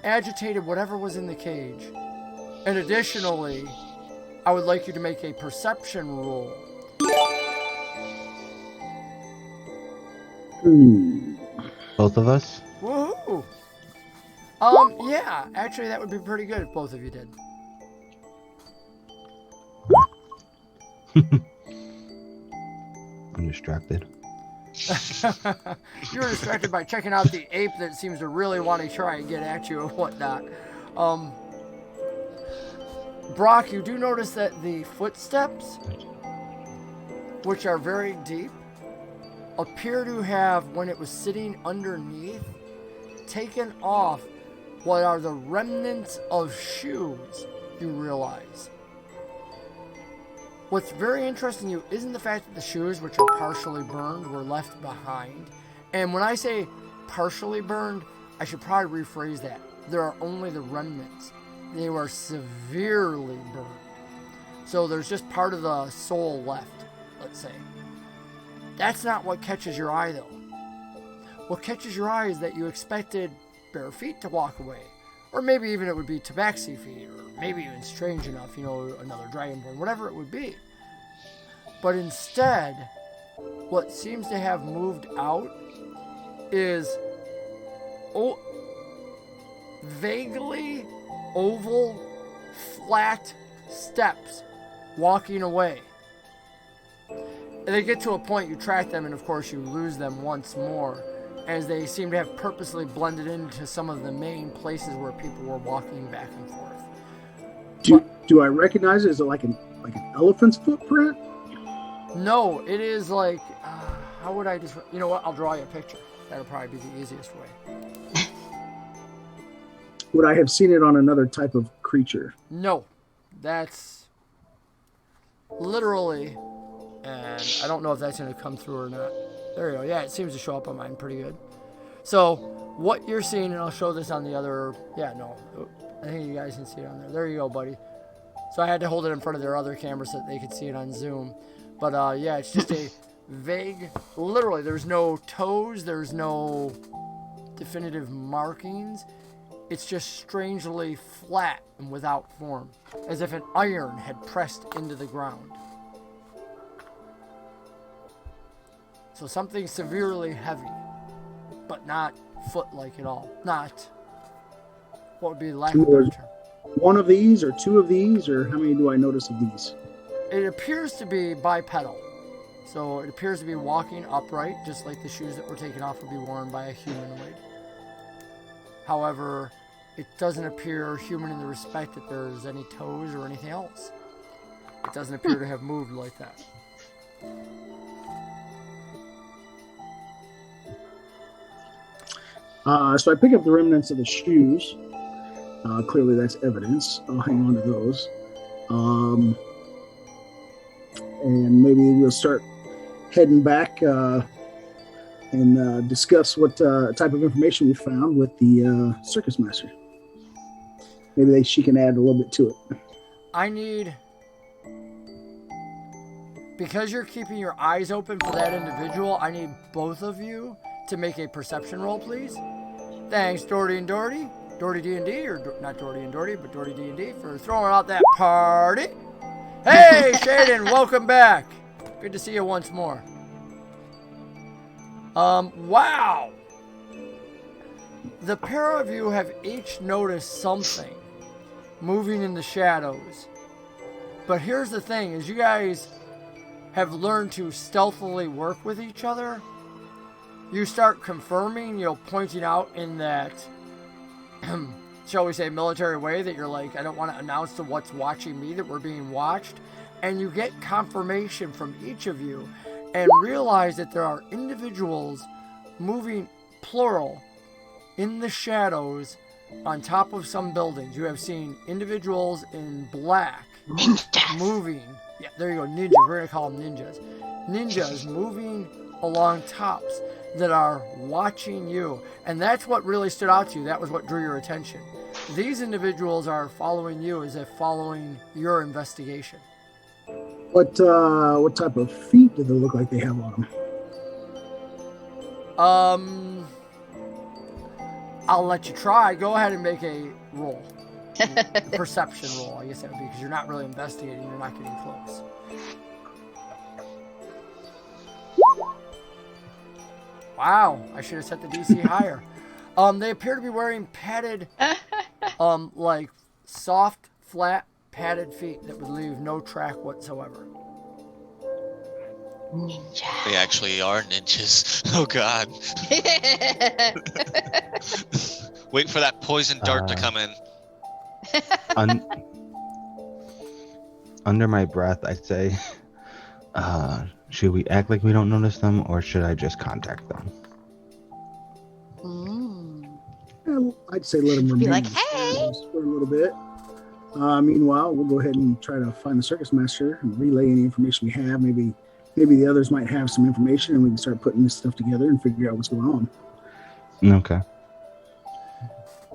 Speaker 1: agitated whatever was in the cage. And additionally, I would like you to make a perception roll.
Speaker 5: Both of us?
Speaker 1: Woohoo! Yeah, actually that would be pretty good if both of you did.
Speaker 5: I'm distracted.
Speaker 1: You were distracted by checking out the ape that seems to really want to try and get at you and whatnot. Brock, you do notice that the footsteps, which are very deep, appear to have, when it was sitting underneath, taken off what are the remnants of shoes, you realize. What's very interesting to you isn't the fact that the shoes, which are partially burned, were left behind. And when I say partially burned, I should probably rephrase that. There are only the remnants. They were severely burned. So there's just part of the sole left, let's say. That's not what catches your eye, though. What catches your eye is that you expected bare feet to walk away. Or maybe even it would be Tabaxi feet, or maybe even strange enough, another dragonborn, whatever it would be. But instead, what seems to have moved out is vaguely oval, flat steps walking away. And they get to a point, you track them, and of course you lose them once more, as they seem to have purposely blended into some of the main places where people were walking back and forth.
Speaker 2: Do I recognize it? Is it like an elephant's footprint?
Speaker 1: No, it is like, how would I just, you know what, I'll draw you a picture. That'll probably be the easiest way.
Speaker 2: Would I have seen it on another type of creature?
Speaker 1: No, that's literally, and I don't know if that's going to come through or not. There you go. Yeah, it seems to show up on mine pretty good. So, what you're seeing, and I'll show this on the other, I think you guys can see it on there. There you go, buddy. So I had to hold it in front of their other camera so that they could see it on Zoom. But it's just a vague, literally, there's no toes, there's no definitive markings. It's just strangely flat and without form, as if an iron had pressed into the ground. So something severely heavy, but not foot-like at all. Not, what would be the lack of a better term?
Speaker 2: One of these, or two of these, or how many do I notice of these?
Speaker 1: It appears to be bipedal. So it appears to be walking upright, just like the shoes that were taken off would be worn by a humanoid. However, it doesn't appear human in the respect that there's any toes or anything else. It doesn't appear to have moved like that.
Speaker 2: So I pick up the remnants of the shoes. Clearly that's evidence. I'll hang on to those. And maybe we'll start heading back and discuss what type of information we found with the circus master. Maybe she can add a little bit to it.
Speaker 1: I need... Because you're keeping your eyes open for that individual, I need both of you to make a perception roll, please. Thanks, Doherty and Doherty. Doherty D&D, or not Doherty and Doherty, but Doherty D&D for throwing out that party. Hey, Shaden, welcome back. Good to see you once more. Wow. The pair of you have each noticed something moving in the shadows. But here's the thing, is you guys have learned to stealthily work with each other. You start confirming, pointing out in that, shall we say, military way that you're like, I don't want to announce to what's watching me that we're being watched. And you get confirmation from each of you and realize that there are individuals moving, plural, in the shadows on top of some buildings. You have seen individuals in black moving. Yeah, there you go, ninjas. We're going to call them ninjas. Ninjas moving along tops that are watching you. And that's what really stood out to you. That was what drew your attention. These individuals are following you as if following your investigation.
Speaker 2: What type of feet do they look like they have on them?
Speaker 1: I'll let you try. Go ahead and make a roll. A perception roll, I guess that would be, because you're not really investigating. You're not getting close. Wow, I should have set the DC higher. They appear to be wearing padded, like soft, flat, padded feet that would leave no track whatsoever.
Speaker 4: Ninja.
Speaker 3: They actually are ninjas. Oh god. Wait for that poison dart to come in.
Speaker 5: Under my breath, I say, should we act like we don't notice them, or should I just contact them?
Speaker 2: I'd say let them remain
Speaker 4: like,
Speaker 2: in the
Speaker 4: hey!
Speaker 2: shadows for a little bit. Meanwhile, we'll go ahead and try to find the circus master and relay any information we have. Maybe the others might have some information, and we can start putting this stuff together and figure out what's going on.
Speaker 5: Okay.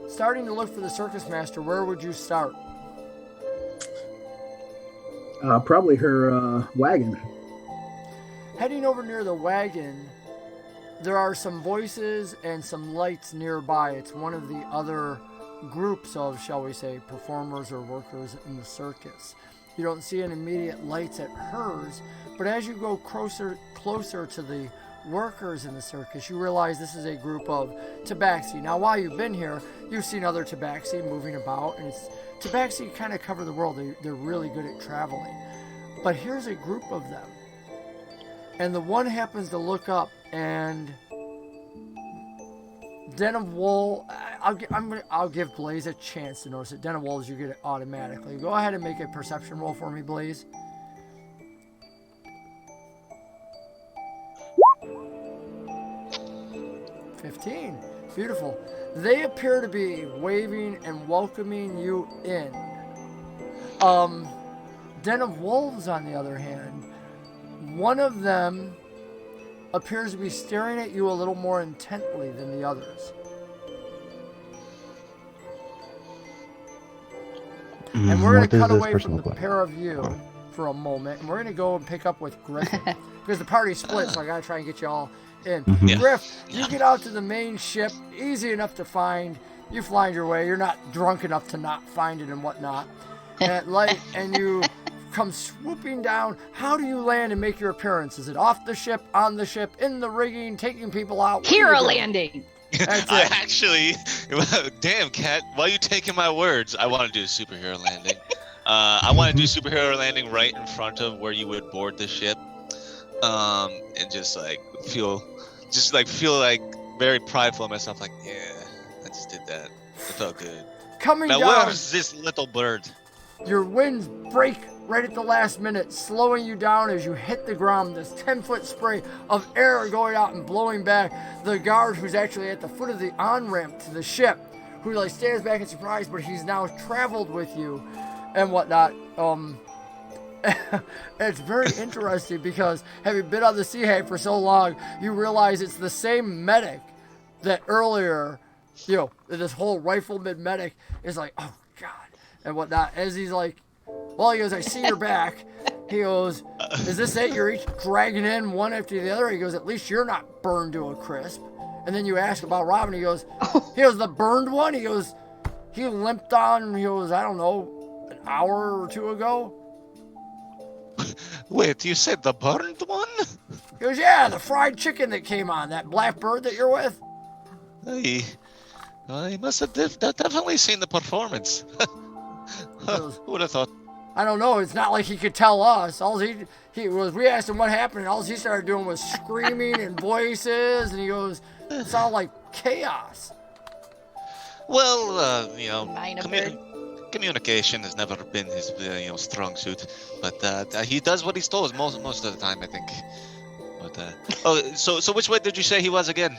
Speaker 1: Starting to look for the circus master, where would you start?
Speaker 2: Probably her wagon.
Speaker 1: Heading over near the wagon, there are some voices and some lights nearby. It's one of the other groups of, shall we say, performers or workers in the circus. You don't see any immediate lights at hers, but as you go closer to the workers in the circus, you realize this is a group of Tabaxi. Now, while you've been here, you've seen other Tabaxi moving about, and Tabaxi kind of cover the world. They're really good at traveling. But here's a group of them. And the one happens to look up, and Den of Wolves, I'll give Blayze a chance to notice it. Den of Wolves, you get it automatically. Go ahead and make a perception roll for me, Blayze. $15. Beautiful. They appear to be waving and welcoming you in. Den of Wolves, on the other hand, one of them appears to be staring at you a little more intently than the others. And we're going to cut away from the pair of you for a moment, and we're going to go and pick up with Griffin. Because the party's split, so I got to try and get you all in.
Speaker 3: Yeah.
Speaker 1: Griff, you get out to the main ship, easy enough to find. You find your way. You're not drunk enough to not find it and whatnot. And you come swooping down. How do you land and make your appearance? Is it off the ship, on the ship, in the rigging, taking people out?
Speaker 4: Hero landing.
Speaker 1: That's
Speaker 3: I
Speaker 1: it.
Speaker 3: actually, damn, Kat, why are you taking my words? I want to do a superhero landing. I want to do superhero landing right in front of where you would board the ship. and just like feel like very prideful of myself. Like, yeah, I just did that. It felt good.
Speaker 1: Coming
Speaker 3: Now,
Speaker 1: down,
Speaker 3: where's this little bird?
Speaker 1: your winds break right at the last minute, slowing you down as you hit the ground. This 10-foot spray of air going out and blowing back. The guard who's actually at the foot of the on-ramp to the ship, who like stands back in surprise, but he's now traveled with you and whatnot. It's very interesting because having been on the Sea Hag for so long, you realize it's the same medic that earlier, this whole rifleman medic is like, oh God, and whatnot. As he's like, well, he goes, I see your back. He goes, is this it? You're each dragging in one after the other? He goes, at least you're not burned to a crisp. And then you ask about Robin. He goes, the burned one? He goes, he limped on, he goes, I don't know, an hour or two ago.
Speaker 3: Wait, you said the burned one?
Speaker 1: He goes, yeah, the fried chicken that came on, that black bird that you're with.
Speaker 3: He must have definitely seen the performance.
Speaker 1: Goes,
Speaker 3: Who would have thought?
Speaker 1: I don't know. It's not like he could tell us. All he was. We asked him what happened, and all he started doing was screaming and voices. And he goes, "It sounded like chaos."
Speaker 3: Well, communication has never been his strong suit, but he does what he's told most of the time, I think. But so which way did you say he was again?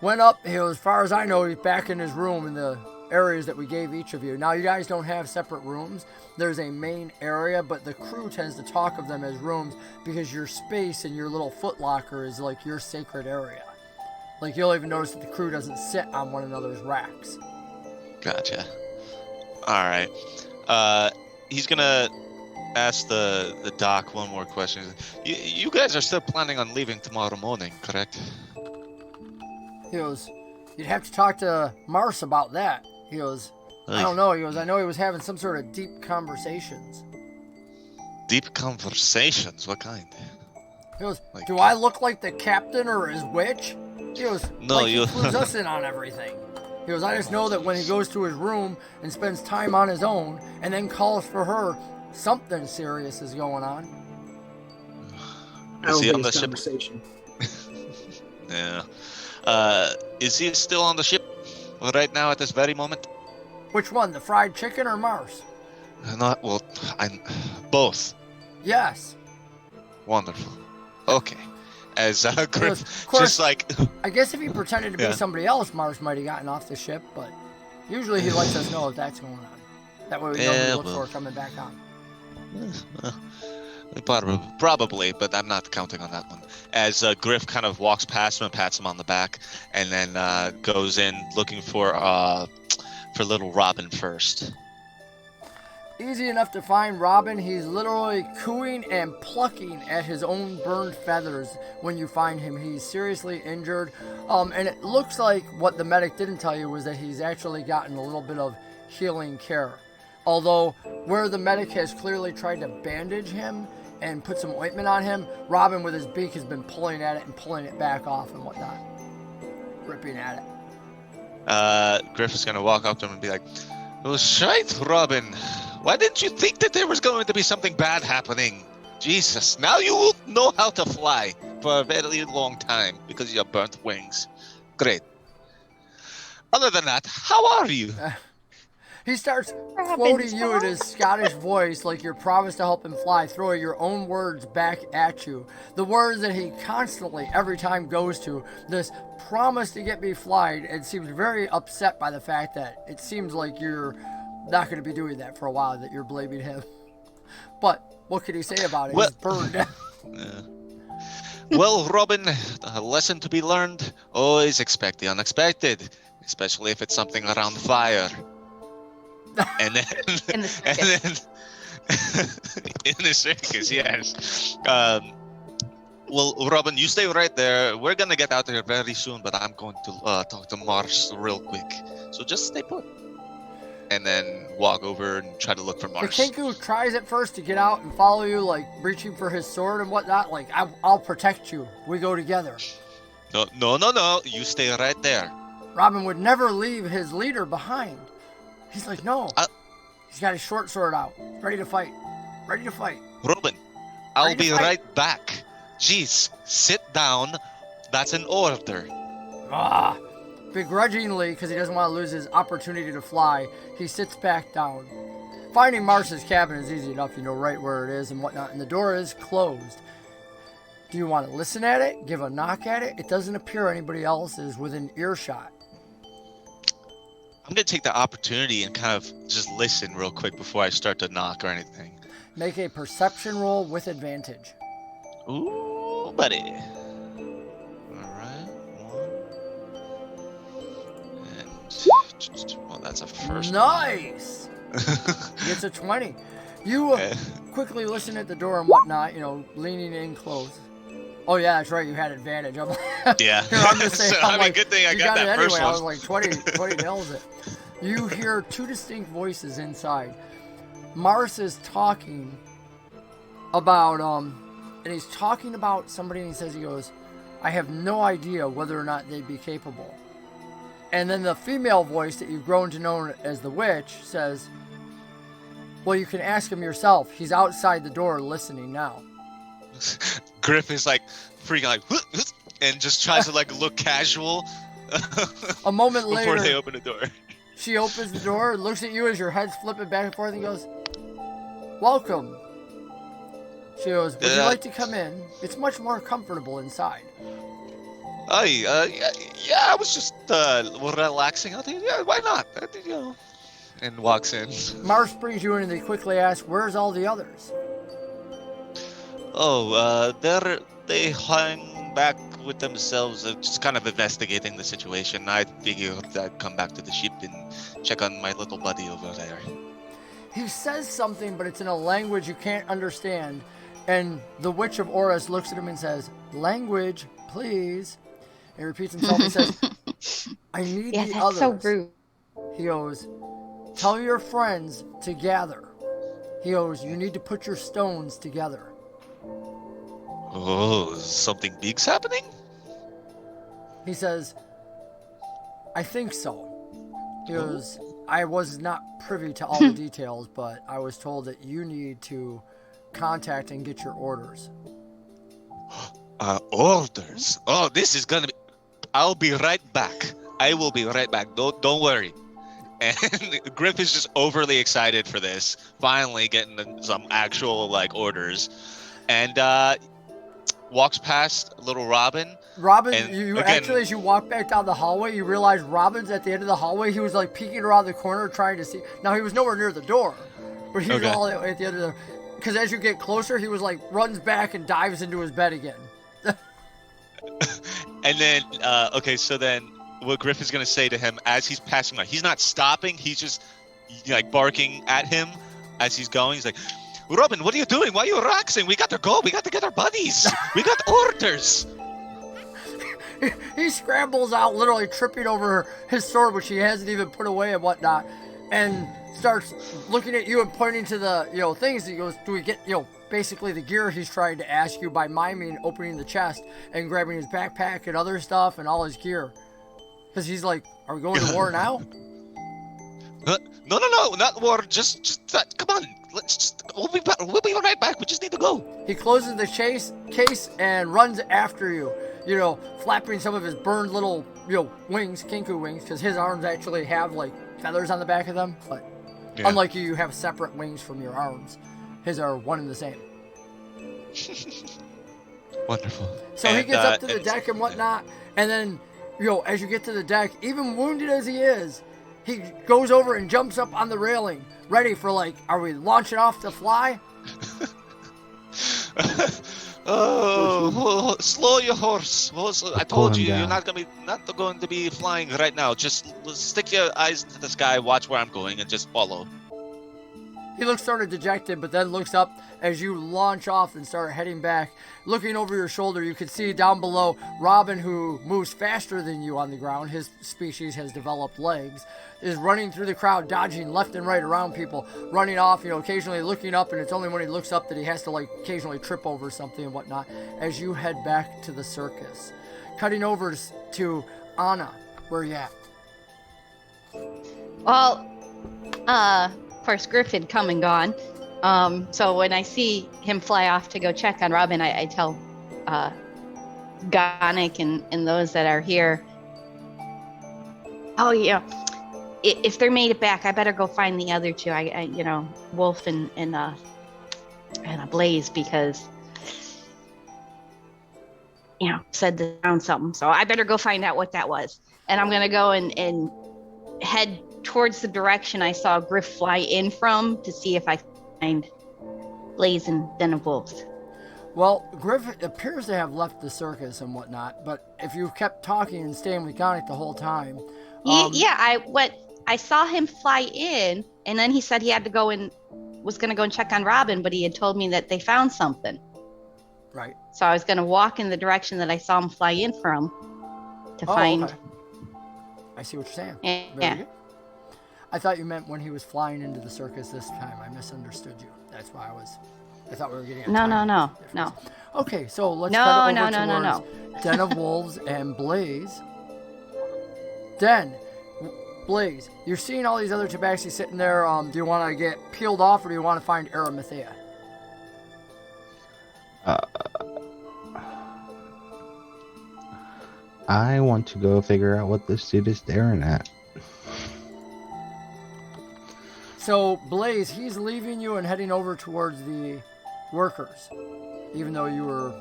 Speaker 1: Went up. As far as I know, he's back in his room in the areas that we gave each of you. Now, you guys don't have separate rooms. There's a main area, but the crew tends to talk of them as rooms because your space and your little footlocker is like your sacred area. Like, you'll even notice that the crew doesn't sit on one another's racks.
Speaker 3: Gotcha. All right. He's gonna ask the doc one more question. You guys are still planning on leaving tomorrow morning, correct?
Speaker 1: He goes, you'd have to talk to Mars about that. He goes, I don't know. He goes, I know he was having some sort of deep conversations.
Speaker 3: Deep conversations? What kind?
Speaker 1: He goes, do I look like the captain or his witch? He goes,
Speaker 3: no,
Speaker 1: he clues us in on everything. He goes, I just know that when he goes to his room and spends time on his own and then calls for her, something serious is going on.
Speaker 3: Is he on the ship?
Speaker 2: Conversation.
Speaker 3: Yeah. Is he still on the ship right now at this very moment?
Speaker 1: Which one, the fried chicken or Mars?
Speaker 3: Both.
Speaker 1: Yes.
Speaker 3: Wonderful. Okay. As Griff,
Speaker 1: of course,
Speaker 3: just like...
Speaker 1: I guess if he pretended to be somebody else, Mars might have gotten off the ship, but usually he lets us know if that's going on. That way we know who to look for coming back on.
Speaker 3: Probably, but I'm not counting on that one. As Griff kind of walks past him and pats him on the back, and then goes in looking for little Robin first.
Speaker 1: Easy enough to find Robin. He's literally cooing and plucking at his own burned feathers when you find him. He's seriously injured. And it looks like what the medic didn't tell you was that he's actually gotten a little bit of healing care. Although where the medic has clearly tried to bandage him and put some ointment on him, Robin with his beak has been pulling at it and pulling it back off and whatnot. Ripping at it.
Speaker 3: Griff is going to walk up to him and be like, "Oh, shite, Robin. Why didn't you think that there was going to be something bad happening? Jesus, now you will know how to fly for a very long time because of your burnt wings. Great. Other than that, how are you?"
Speaker 1: He starts quoting you in his Scottish voice like you're promised to help him fly, throwing your own words back at you. The words that he constantly, every time goes to, this promise to get me flied, and seems very upset by the fact that it seems like you're not going to be doing that for a while, that you're blaming him. But what can he say about it? He's burned.
Speaker 3: Well, Robin, a lesson to be learned, always expect the unexpected, especially if it's something around fire. And then,
Speaker 4: In the circus.
Speaker 3: In the circus, yes. Well, Robin, you stay right there. We're gonna get out of here very soon, but I'm going to talk to Mars real quick. So just stay put. And then walk over and try to look for
Speaker 1: The
Speaker 3: Mars.
Speaker 1: Kinku tries at first to get out and follow you, like reaching for his sword and whatnot. Like, I'll protect you. We go together.
Speaker 3: No. You stay right there.
Speaker 1: Robin would never leave his leader behind. He's like, no. He's got his short sword out. Ready to fight. Ready to fight.
Speaker 3: Robin, I'll be right back. Jeez, sit down. That's an order.
Speaker 1: Ah! Begrudgingly, because he doesn't want to lose his opportunity to fly, he sits back down. Finding Mars's cabin is easy enough, you know right where it is and whatnot, and the door is closed. Do you want to listen at it? Give a knock at it? It doesn't appear anybody else is within earshot.
Speaker 3: I'm going to take the opportunity and kind of just listen real quick before I start to knock or anything.
Speaker 1: Make a perception roll with advantage.
Speaker 3: Ooh, buddy. Alright, 1. And, well, that's a first.
Speaker 1: Nice! Gets a 20. You
Speaker 3: Okay.
Speaker 1: quickly listen at the door and whatnot, you know, leaning in close. Oh yeah, that's right, you had advantage. I'm
Speaker 3: Yeah.
Speaker 1: Here, I'm just saying,
Speaker 3: So,
Speaker 1: I'm
Speaker 3: I mean,
Speaker 1: like,
Speaker 3: good thing I
Speaker 1: you
Speaker 3: got
Speaker 1: it
Speaker 3: that
Speaker 1: anyway.
Speaker 3: first
Speaker 1: I was
Speaker 3: one.
Speaker 1: like, 20 nails it. You hear two distinct voices inside. Mars is talking about, and he's talking about somebody, and he goes, I have no idea whether or not they'd be capable. And then the female voice that you've grown to know as the witch says, well, you can ask him yourself. He's outside the door listening now.
Speaker 3: Griffin's like freaking like, and just tries to like look casual.
Speaker 1: A moment
Speaker 3: before
Speaker 1: later,
Speaker 3: they open the door.
Speaker 1: she opens the door, looks at you as your head's flipping back and forth, and goes, welcome. She goes, would you like to come in? It's much more comfortable inside.
Speaker 3: Yeah, I was just relaxing. I think, yeah, why not? You know, and walks in.
Speaker 1: Mars brings you in, and they quickly ask, where's all the others?
Speaker 3: Oh, they hung back with themselves, just kind of investigating the situation. I figured I'd come back to the ship and check on my little buddy over there.
Speaker 1: He says something, but it's in a language you can't understand. And the Witch of Oris looks at him and says, language, please. He repeats himself and says, I need
Speaker 4: Yeah,
Speaker 1: the
Speaker 4: that's
Speaker 1: others.
Speaker 4: so rude.
Speaker 1: He goes, tell your friends to gather. He goes, you need to put your stones together.
Speaker 3: Oh, something big's happening?
Speaker 1: He says, I think so. He goes, I was not privy to all the details, but I was told that you need to contact and get your orders.
Speaker 3: Orders? Oh, this is gonna be... I'll be right back. I will be right back. Don't worry. And Griff is just overly excited for this. Finally getting some actual, like, orders. And, walks past little Robin.
Speaker 1: Robin,
Speaker 3: And
Speaker 1: you
Speaker 3: again-
Speaker 1: actually, as you walk back down the hallway, you realize Robin's at the end of the hallway. He was like peeking around the corner trying to see. Now, he was nowhere near the door, but he was
Speaker 3: Okay.
Speaker 1: all at the end of the... Because as you get closer, he was like, runs back and dives into his bed again.
Speaker 3: And then, okay, so then what Griff is going to say to him as he's passing by, he's not stopping, he's just, like, barking at him as he's going. He's like, Robin, what are you doing? Why are you relaxing? We got to go. We got to get our buddies. We got orders.
Speaker 1: He scrambles out, literally tripping over his sword, which he hasn't even put away and whatnot, and starts looking at you and pointing to the, you know, things. He goes, do we get, you know, basically the gear he's trying to ask you by miming opening the chest and grabbing his backpack and other stuff and all his gear. Because he's like, are we going to war now?
Speaker 3: No, not war. Just come on. We'll be right back. We just need to go.
Speaker 1: He closes the case and runs after you, you know, flapping some of his burned little, you know, wings, kinku wings, because his arms actually have, like, feathers on the back of them, but
Speaker 3: Yeah.
Speaker 1: unlike you have separate wings from your arms. His are one and the same.
Speaker 3: Wonderful.
Speaker 1: So he gets up to the deck and whatnot, and then, you know, as you get to the deck, even wounded as he is, he goes over and jumps up on the railing, ready for, like, are we launching off to fly?
Speaker 3: Oh, slow your horse. I
Speaker 5: Pull
Speaker 3: told
Speaker 5: him
Speaker 3: you, you're
Speaker 5: down.
Speaker 3: not going to be flying right now. Just stick your eyes to the sky, watch where I'm going, and just follow.
Speaker 1: He looks sort of dejected, but then looks up as you launch off and start heading back. Looking over your shoulder, you can see down below Robin, who moves faster than you on the ground. His species has developed legs. Is running through the crowd, dodging left and right around people, running off, you know, occasionally looking up, and it's only when he looks up that he has to, like, occasionally trip over something and whatnot as you head back to the circus. Cutting over to Anna. Where you at?
Speaker 4: Well, of course, Griffin come and gone. So when I see him fly off to go check on Robin, I tell Gonic and those that are here. Oh yeah, if they made it back, I better go find the other two. I Wolf and a Blayze, because said they found something. So I better go find out what that was. And I'm gonna go and head towards the direction I saw Griff fly in from to see if I find Blayze and Den of Wolves.
Speaker 1: Well, Griff appears to have left the circus and whatnot, but if you kept talking and staying with Gonic the whole time...
Speaker 4: I saw him fly in, and then he said he had to go and was going to go and check on Robin, but he had told me that they found something.
Speaker 1: Right.
Speaker 4: So I was going to walk in the direction that I saw him fly in from to find...
Speaker 1: Okay. I see what you're saying.
Speaker 4: Yeah.
Speaker 1: Very good. I thought you meant when he was flying into the circus this time. I misunderstood you. That's why I thought we were getting a
Speaker 4: No.
Speaker 1: Okay, so let's
Speaker 4: No,
Speaker 1: cut it
Speaker 4: no,
Speaker 1: over
Speaker 4: no, no,
Speaker 1: towards Den of Wolves and Blayze. Den, Blayze, you're seeing all these other Tabaxi sitting there. Do you want to get peeled off, or do you want to find Arimathea?
Speaker 5: I want to go figure out what this dude is staring at.
Speaker 1: So, Blayze, he's leaving you and heading over towards the workers, even though you were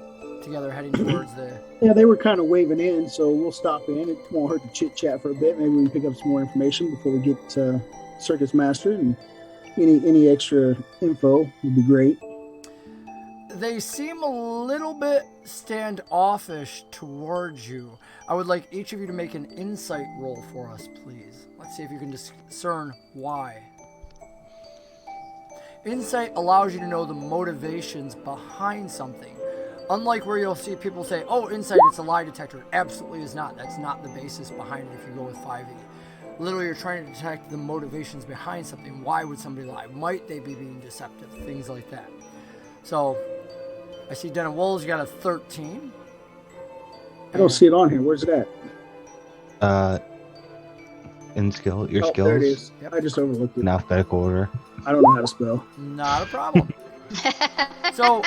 Speaker 1: together heading towards the...
Speaker 2: Yeah, they were kind of waving in, so we'll stop in. It won't hurt to chit-chat for a bit. Maybe we can pick up some more information before we get to Circus Master, and any extra info would be great.
Speaker 1: They seem a little bit standoffish towards you. I would like each of you to make an insight roll for us, please. Let's see if you can discern why. Insight allows you to know the motivations behind something. Unlike where you'll see people say, oh, insight, it's a lie detector. It absolutely is not. That's not the basis behind it if you go with 5e. Literally, you're trying to detect the motivations behind something. Why would somebody lie? Might they be being deceptive? Things like that. So, I see Den of Wolves, you got a 13.
Speaker 2: I don't see it on here. Where's it at?
Speaker 5: In your skills.
Speaker 2: There it is. Yep. I just overlooked it.
Speaker 5: In alphabetical order.
Speaker 2: I don't know how to spell.
Speaker 1: Not a problem. So,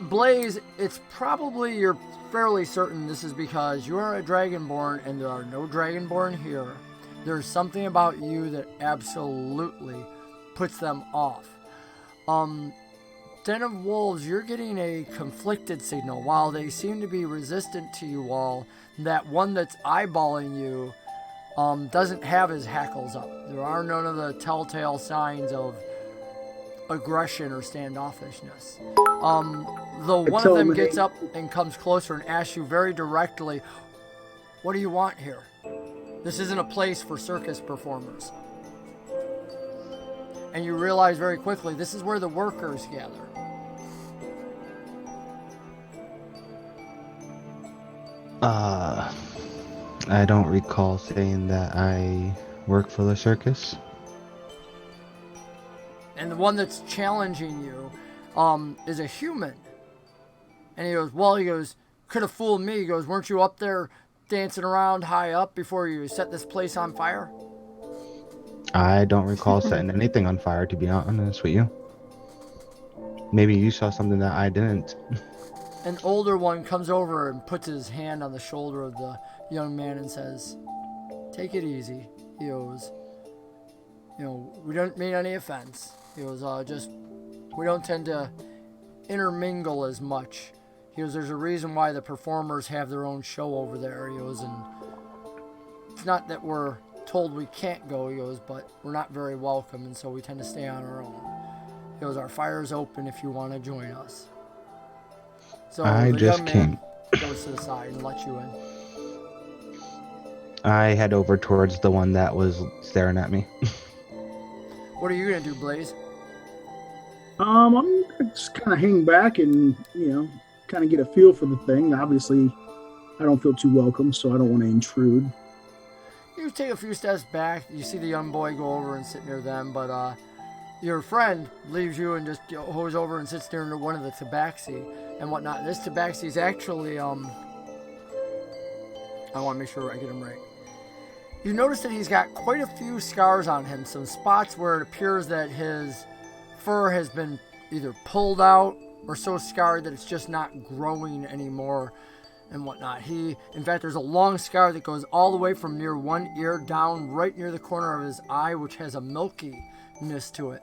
Speaker 1: Blayze, it's probably, you're fairly certain this is because you are a Dragonborn and there are no Dragonborn here. There's something about you that absolutely puts them off. Den of Wolves, you're getting a conflicted signal. While they seem to be resistant to you all, that one that's eyeballing you doesn't have his hackles up. There are none of the telltale signs of aggression or standoffishness. Though one of them gets up and comes closer and asks you very directly, what do you want here? This isn't a place for circus performers. And you realize very quickly, this is where the workers gather.
Speaker 5: I don't recall saying that I work for the circus.
Speaker 1: And the one that's challenging you is a human. And he goes, could have fooled me. He goes, weren't you up there dancing around high up before you set this place on fire?
Speaker 5: I don't recall setting anything on fire, to be honest with you. Maybe you saw something that I didn't.
Speaker 1: An older one comes over and puts his hand on the shoulder of the young man and says, take it easy. He goes, we don't mean any offense. He goes, we don't tend to intermingle as much. He goes, there's a reason why the performers have their own show over there. He goes, and it's not that we're told we can't go, he goes, but we're not very welcome, and so we tend to stay on our own. He goes, our fire's open if you want to join us. So
Speaker 5: I
Speaker 1: the
Speaker 5: just
Speaker 1: young man goes to the side and lets you in.
Speaker 5: I head over towards the one that was staring at me.
Speaker 1: What are you going to do, Blayze?
Speaker 2: I'm gonna just kind of hang back and, kind of get a feel for the thing. Obviously, I don't feel too welcome, so I don't want to intrude.
Speaker 1: You take a few steps back. You see the young boy go over and sit near them, but your friend leaves you and just goes over and sits near one of the Tabaxi and whatnot. This Tabaxi is actually, I want to make sure I get him right. You notice that he's got quite a few scars on him, some spots where it appears that his fur has been either pulled out or so scarred that it's just not growing anymore and whatnot. In fact, there's a long scar that goes all the way from near one ear down right near the corner of his eye, which has a milkiness to it.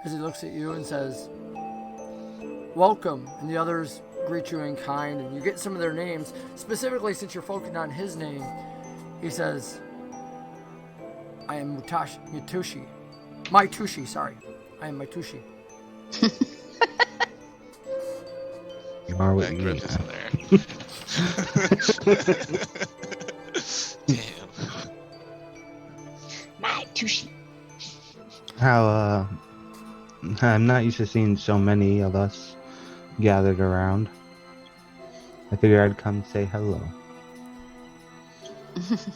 Speaker 1: As he looks at you and says, welcome, and the others greet you in kind, and you get some of their names. Specifically, since you're focused on his name, he says, I am Maitushi. I am Maitushi.
Speaker 5: You are what
Speaker 3: That
Speaker 5: you
Speaker 3: Griff
Speaker 5: eat.
Speaker 3: is in there. Damn.
Speaker 4: My tushy.
Speaker 5: How, I'm not used to seeing so many of us gathered around. I figured I'd come say hello.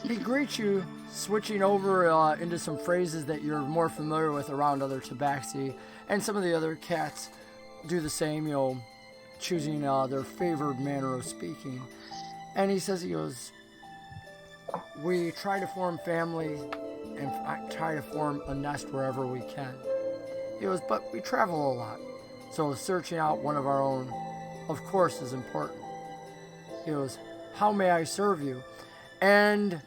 Speaker 1: He greets you, switching over into some phrases that you're more familiar with around other Tabaxi, and some of the other cats do the same, choosing their favored manner of speaking. And he goes, we try to form family and try to form a nest wherever we can. He goes, but we travel a lot, so searching out one of our own, of course, is important. He goes, how may I serve you? And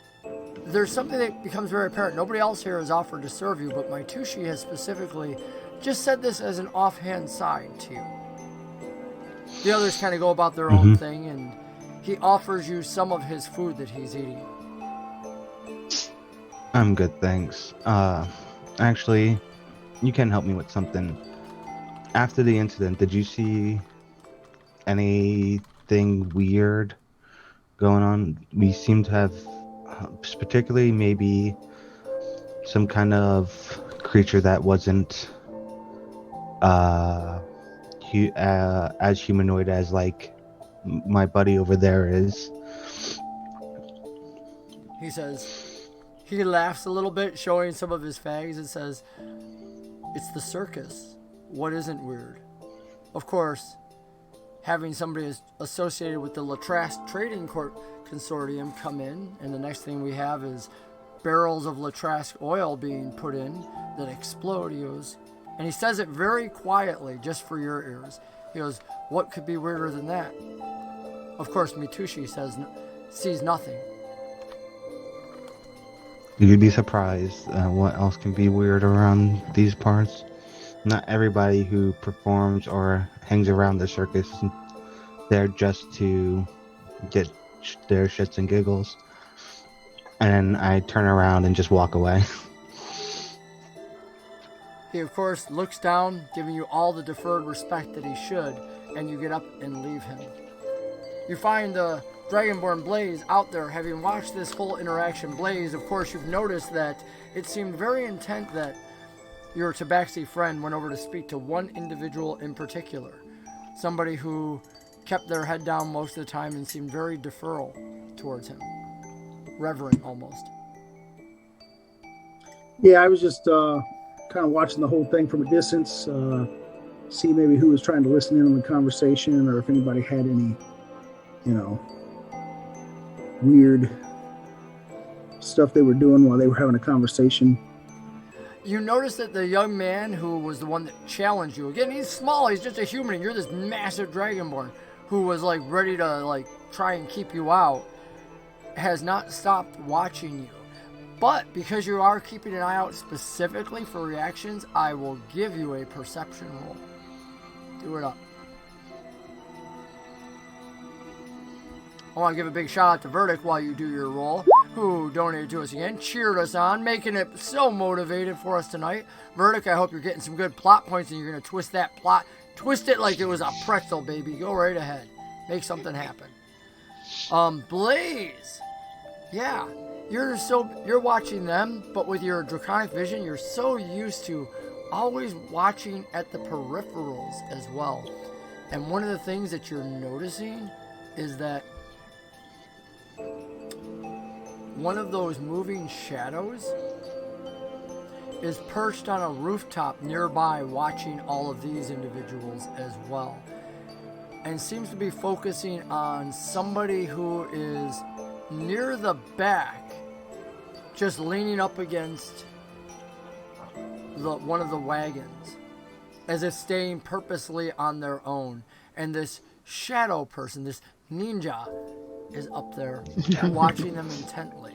Speaker 1: there's something that becomes very apparent. Nobody else here has offered to serve you, but Maitushi has specifically just said this as an offhand side to you. The others kind of go about their own thing, and he offers you some of his food that he's eating.
Speaker 5: I'm good, thanks. Actually, you can help me with something. After the incident, did you see anything weird going on? We seem to have, particularly maybe some kind of creature that wasn't as humanoid as like my buddy over there is.
Speaker 1: He says, he laughs a little bit, showing some of his fangs, and says, it's the circus. What isn't weird? Of course, having somebody associated with the LaTraska Trading Consortium come in, and the next thing we have is barrels of LaTraska oil being put in that explode. He goes, and he says it very quietly, just for your ears. He goes, what could be weirder than that? Of course, Maitushi sees nothing.
Speaker 5: You'd be surprised what else can be weird around these parts. Not everybody who performs or hangs around the circus is there just to get their shits and giggles. And I turn around and just walk away.
Speaker 1: He, of course, looks down, giving you all the deferred respect that he should, and you get up and leave him. You find the Dragonborn Blayze out there, having watched this whole interaction. Blayze, of course, you've noticed that it seemed very intent that your Tabaxi friend went over to speak to one individual in particular. Somebody who kept their head down most of the time and seemed very deferral towards him. Reverent, almost.
Speaker 2: Yeah, I was just kind of watching the whole thing from a distance, see maybe who was trying to listen in on the conversation, or if anybody had any, weird stuff they were doing while they were having a conversation.
Speaker 1: You notice that the young man who was the one that challenged you, again, he's small, he's just a human, and you're this massive Dragonborn who was ready to try and keep you out, has not stopped watching you. But because you are keeping an eye out specifically for reactions, I will give you a perception roll. Do it up. I want to give a big shout out to Verdict while you do your roll, who donated to us again, cheered us on, making it so motivated for us tonight. Verdict, I hope you're getting some good plot points and you're going to twist that plot. Twist it like it was a pretzel, baby. Go right ahead. Make something happen. Blayze. Yeah, you're watching them, but with your draconic vision, you're so used to always watching at the peripherals as well. And one of the things that you're noticing is that one of those moving shadows is perched on a rooftop nearby watching all of these individuals as well, and seems to be focusing on somebody who is near the back, just leaning up against one of the wagons. as if staying purposely on their own. And this shadow person, this ninja, is up there watching them intently.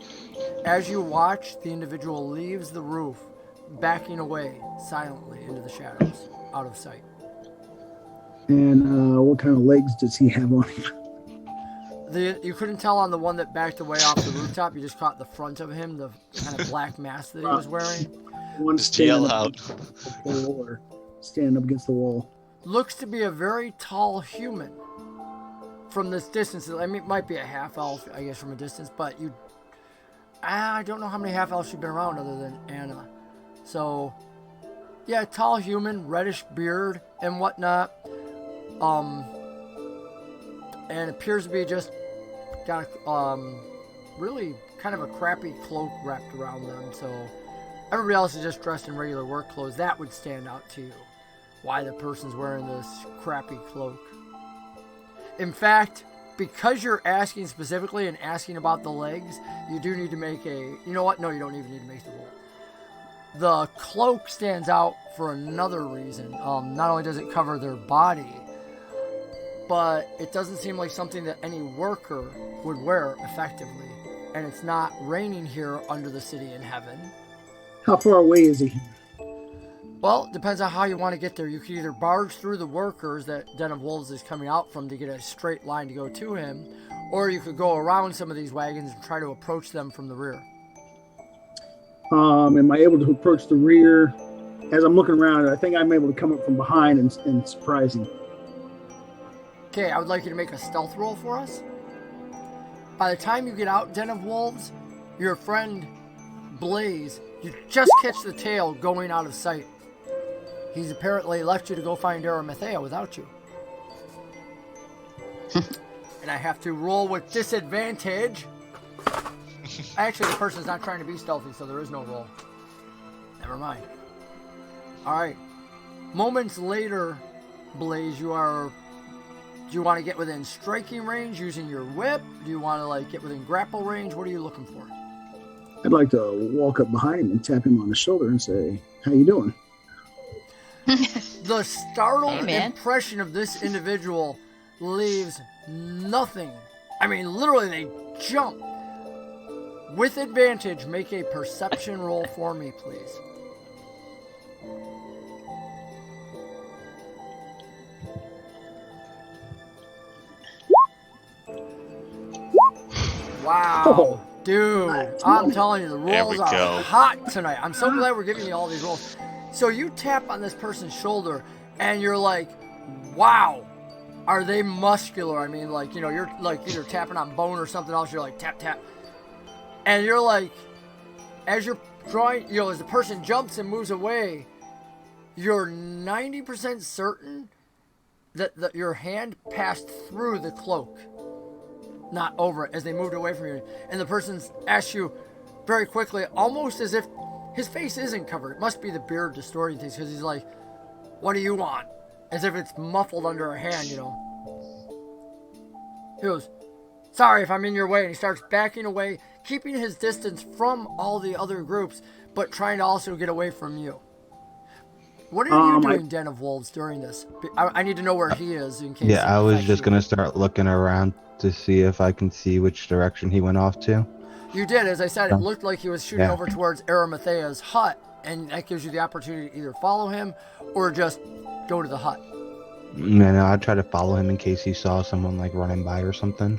Speaker 1: As you watch, the individual leaves the roof, backing away silently into the shadows, out of sight.
Speaker 2: And what kind of legs does he have on him?
Speaker 1: You couldn't tell on the one that backed away off the rooftop. You just caught the front of him, the kind of black mask that he was wearing.
Speaker 2: One
Speaker 3: Just yell out.
Speaker 2: Or stand up against the wall.
Speaker 1: Looks to be a very tall human. From this distance, I mean, it might be a half elf, I guess, from a distance, but I don't know how many half elves you've been around other than Anna. So, yeah, tall human, reddish beard and whatnot. And appears to be just got really kind of a crappy cloak wrapped around them. So everybody else is just dressed in regular work clothes. That would stand out to you. Why the person's wearing this crappy cloak. In fact, because you're asking specifically and asking about the legs, you do need to make you know what? No, you don't even need to make the roll. The cloak stands out for another reason. Not only does it cover their body, but it doesn't seem like something that any worker would wear effectively. And it's not raining here under the city in heaven.
Speaker 2: How far away is he?
Speaker 1: Well, it depends on how you want to get there. You can either barge through the workers that Den of Wolves is coming out from to get a straight line to go to him, or you could go around some of these wagons and try to approach them from the rear.
Speaker 2: Am I able to approach the rear? As I'm looking around, I think I'm able to come up from behind and surprise him.
Speaker 1: Okay, I would like you to make a stealth roll for us. By the time you get out, Den of Wolves, your friend Blayze, you just catch the tail going out of sight. He's apparently left you to go find Arimathea without you. And I have to roll with disadvantage. Actually, the person's not trying to be stealthy, so there is no roll. Never mind. Alright. Moments later, Blayze, do you want to get within striking range using your whip? Do you want to get within grapple range? What are you looking for?
Speaker 2: I'd like to walk up behind him and tap him on the shoulder and say, "How you doing?"
Speaker 1: The startled
Speaker 4: Hey,
Speaker 1: impression of this individual leaves nothing. I mean, literally, they jump. With advantage, make a perception roll for me, please. Wow.
Speaker 2: Oh.
Speaker 1: Dude, I'm telling you, the rolls are
Speaker 3: go.
Speaker 1: hot tonight. I'm so glad we're giving you all these rolls. So you tap on this person's shoulder, and you're like, wow, are they muscular? I mean, you're either tapping on bone or something else. You're like, tap, tap. And you're like, as you're drawing, as the person jumps and moves away, you're 90% certain that your hand passed through the cloak, not over it, as they moved away from you. And the person asks you very quickly, almost as if his face isn't covered. It must be the beard distorting things, because he's like, what do you want? As if it's muffled under a hand, He goes, sorry if I'm in your way. And he starts backing away, keeping his distance from all the other groups, but trying to also get away from you. What are you doing, Den of Wolves, during this? I need to know where he is in case.
Speaker 5: Yeah, I was just going to start looking around to see if I can see which direction he went off to.
Speaker 1: You did. As I said, it looked like he was shooting over towards Arimathea's hut, and that gives you the opportunity to either follow him or just go to the hut.
Speaker 5: And I'd try to follow him in case he saw someone running by or something.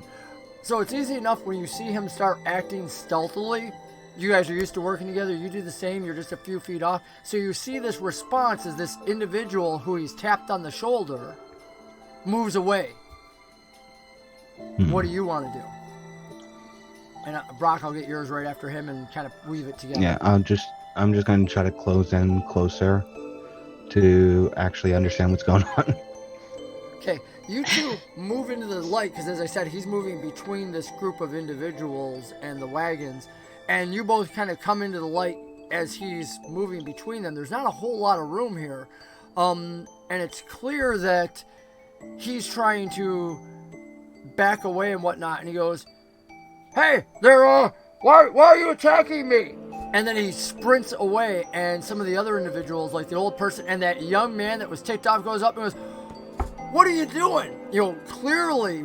Speaker 1: So it's easy enough when you see him start acting stealthily. You guys are used to working together. You do the same. You're just a few feet off. So you see this response as this individual who he's tapped on the shoulder moves away. What do you want to do? And Brock, I'll get yours right after him and kind of weave it together.
Speaker 5: Yeah, I'm just going to try to close in closer to actually understand what's going on.
Speaker 1: Okay, you two move into the light, because as I said, he's moving between this group of individuals and the wagons, and you both kind of come into the light as he's moving between them. There's not a whole lot of room here, and it's clear that he's trying to back away and whatnot, and he goes, hey, why are you attacking me? And then he sprints away, and some of the other individuals, like the old person and that young man that was ticked off, goes up and goes, "What are you doing?" Clearly,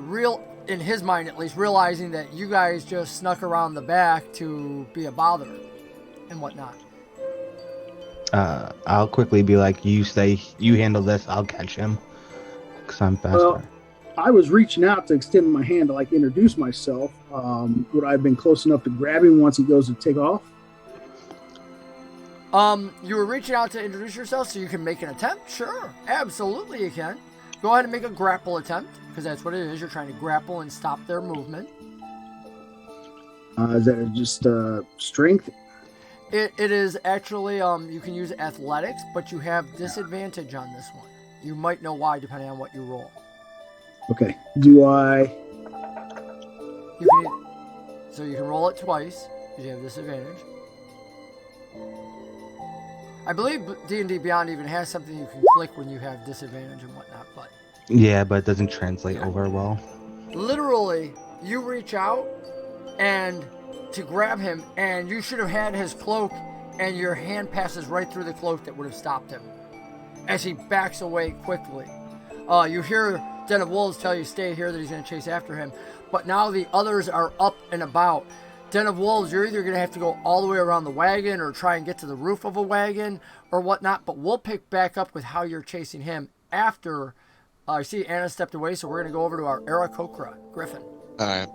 Speaker 1: in his mind at least, realizing that you guys just snuck around the back to be a bother and whatnot.
Speaker 5: I'll quickly be like, you handle this, I'll catch him, because I'm faster.
Speaker 2: Well, I was reaching out to extend my hand to introduce myself. Would I have been close enough to grab him once he goes to take off?
Speaker 1: You were reaching out to introduce yourself so you can make an attempt? Sure, absolutely you can. Go ahead and make a grapple attempt, because that's what it is. You're trying to grapple and stop their movement.
Speaker 2: Is that just strength?
Speaker 1: It is actually, you can use athletics, but you have disadvantage on this one. You might know why, depending on what you roll.
Speaker 2: Okay. Do I...
Speaker 1: So you can roll it twice, because you have disadvantage. I believe D&D Beyond even has something you can click when you have disadvantage and whatnot, but...
Speaker 5: Yeah, but it doesn't translate over well.
Speaker 1: Literally, you reach out and to grab him, and you should have had his cloak, and your hand passes right through the cloak that would have stopped him as he backs away quickly. You hear Den of Wolves tell you stay here, that he's going to chase after him, but now the others are up and about. Den of Wolves, you're either going to have to go all the way around the wagon or try and get to the roof of a wagon or whatnot, but we'll pick back up with how you're chasing him after. I see Anna stepped away, so we're going to go over to our Aarakocra, Griffin.
Speaker 3: All right.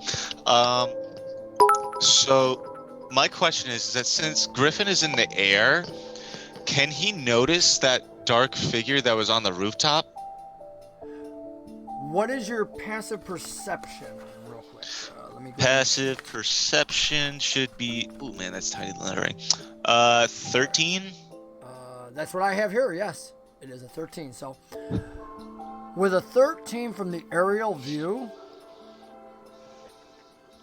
Speaker 3: So my question is that since Griffin is in the air, can he notice that dark figure that was on the rooftop?
Speaker 1: What is your passive perception, real quick? Let me go
Speaker 3: Passive perception should be... Oh man, that's tiny lettering. 13?
Speaker 1: That's what I have here, yes. It is a 13, so... With a 13 from the aerial view,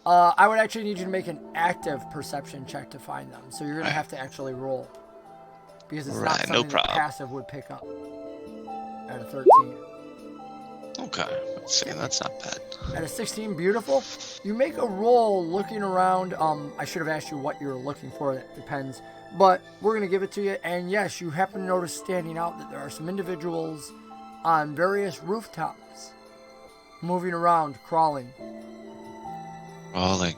Speaker 1: I would actually need you to make an active perception check to find them. So you're going to have to actually roll. Because it's not something that passive would pick up at a 13.
Speaker 3: Okay, let's see, that's not bad.
Speaker 1: At a 16, beautiful. You make a roll looking around. I should have asked you what you're looking for. That depends. But we're going to give it to you. And yes, you happen to notice standing out that there are some individuals on various rooftops, moving around, crawling.
Speaker 3: Crawling.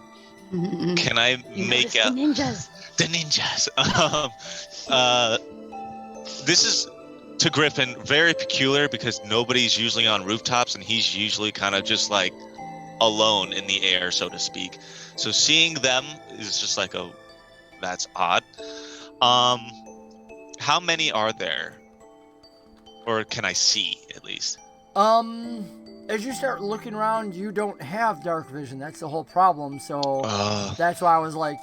Speaker 3: Can I make
Speaker 4: the ninjas?
Speaker 3: The ninjas. This is, to Griffin, very peculiar because nobody's usually on rooftops and he's usually kind of just like alone in the air, so to speak. So seeing them is just like that's odd. How many are there? Or can I see, at least?
Speaker 1: As you start looking around, you don't have dark vision. That's the whole problem. So that's why I was like,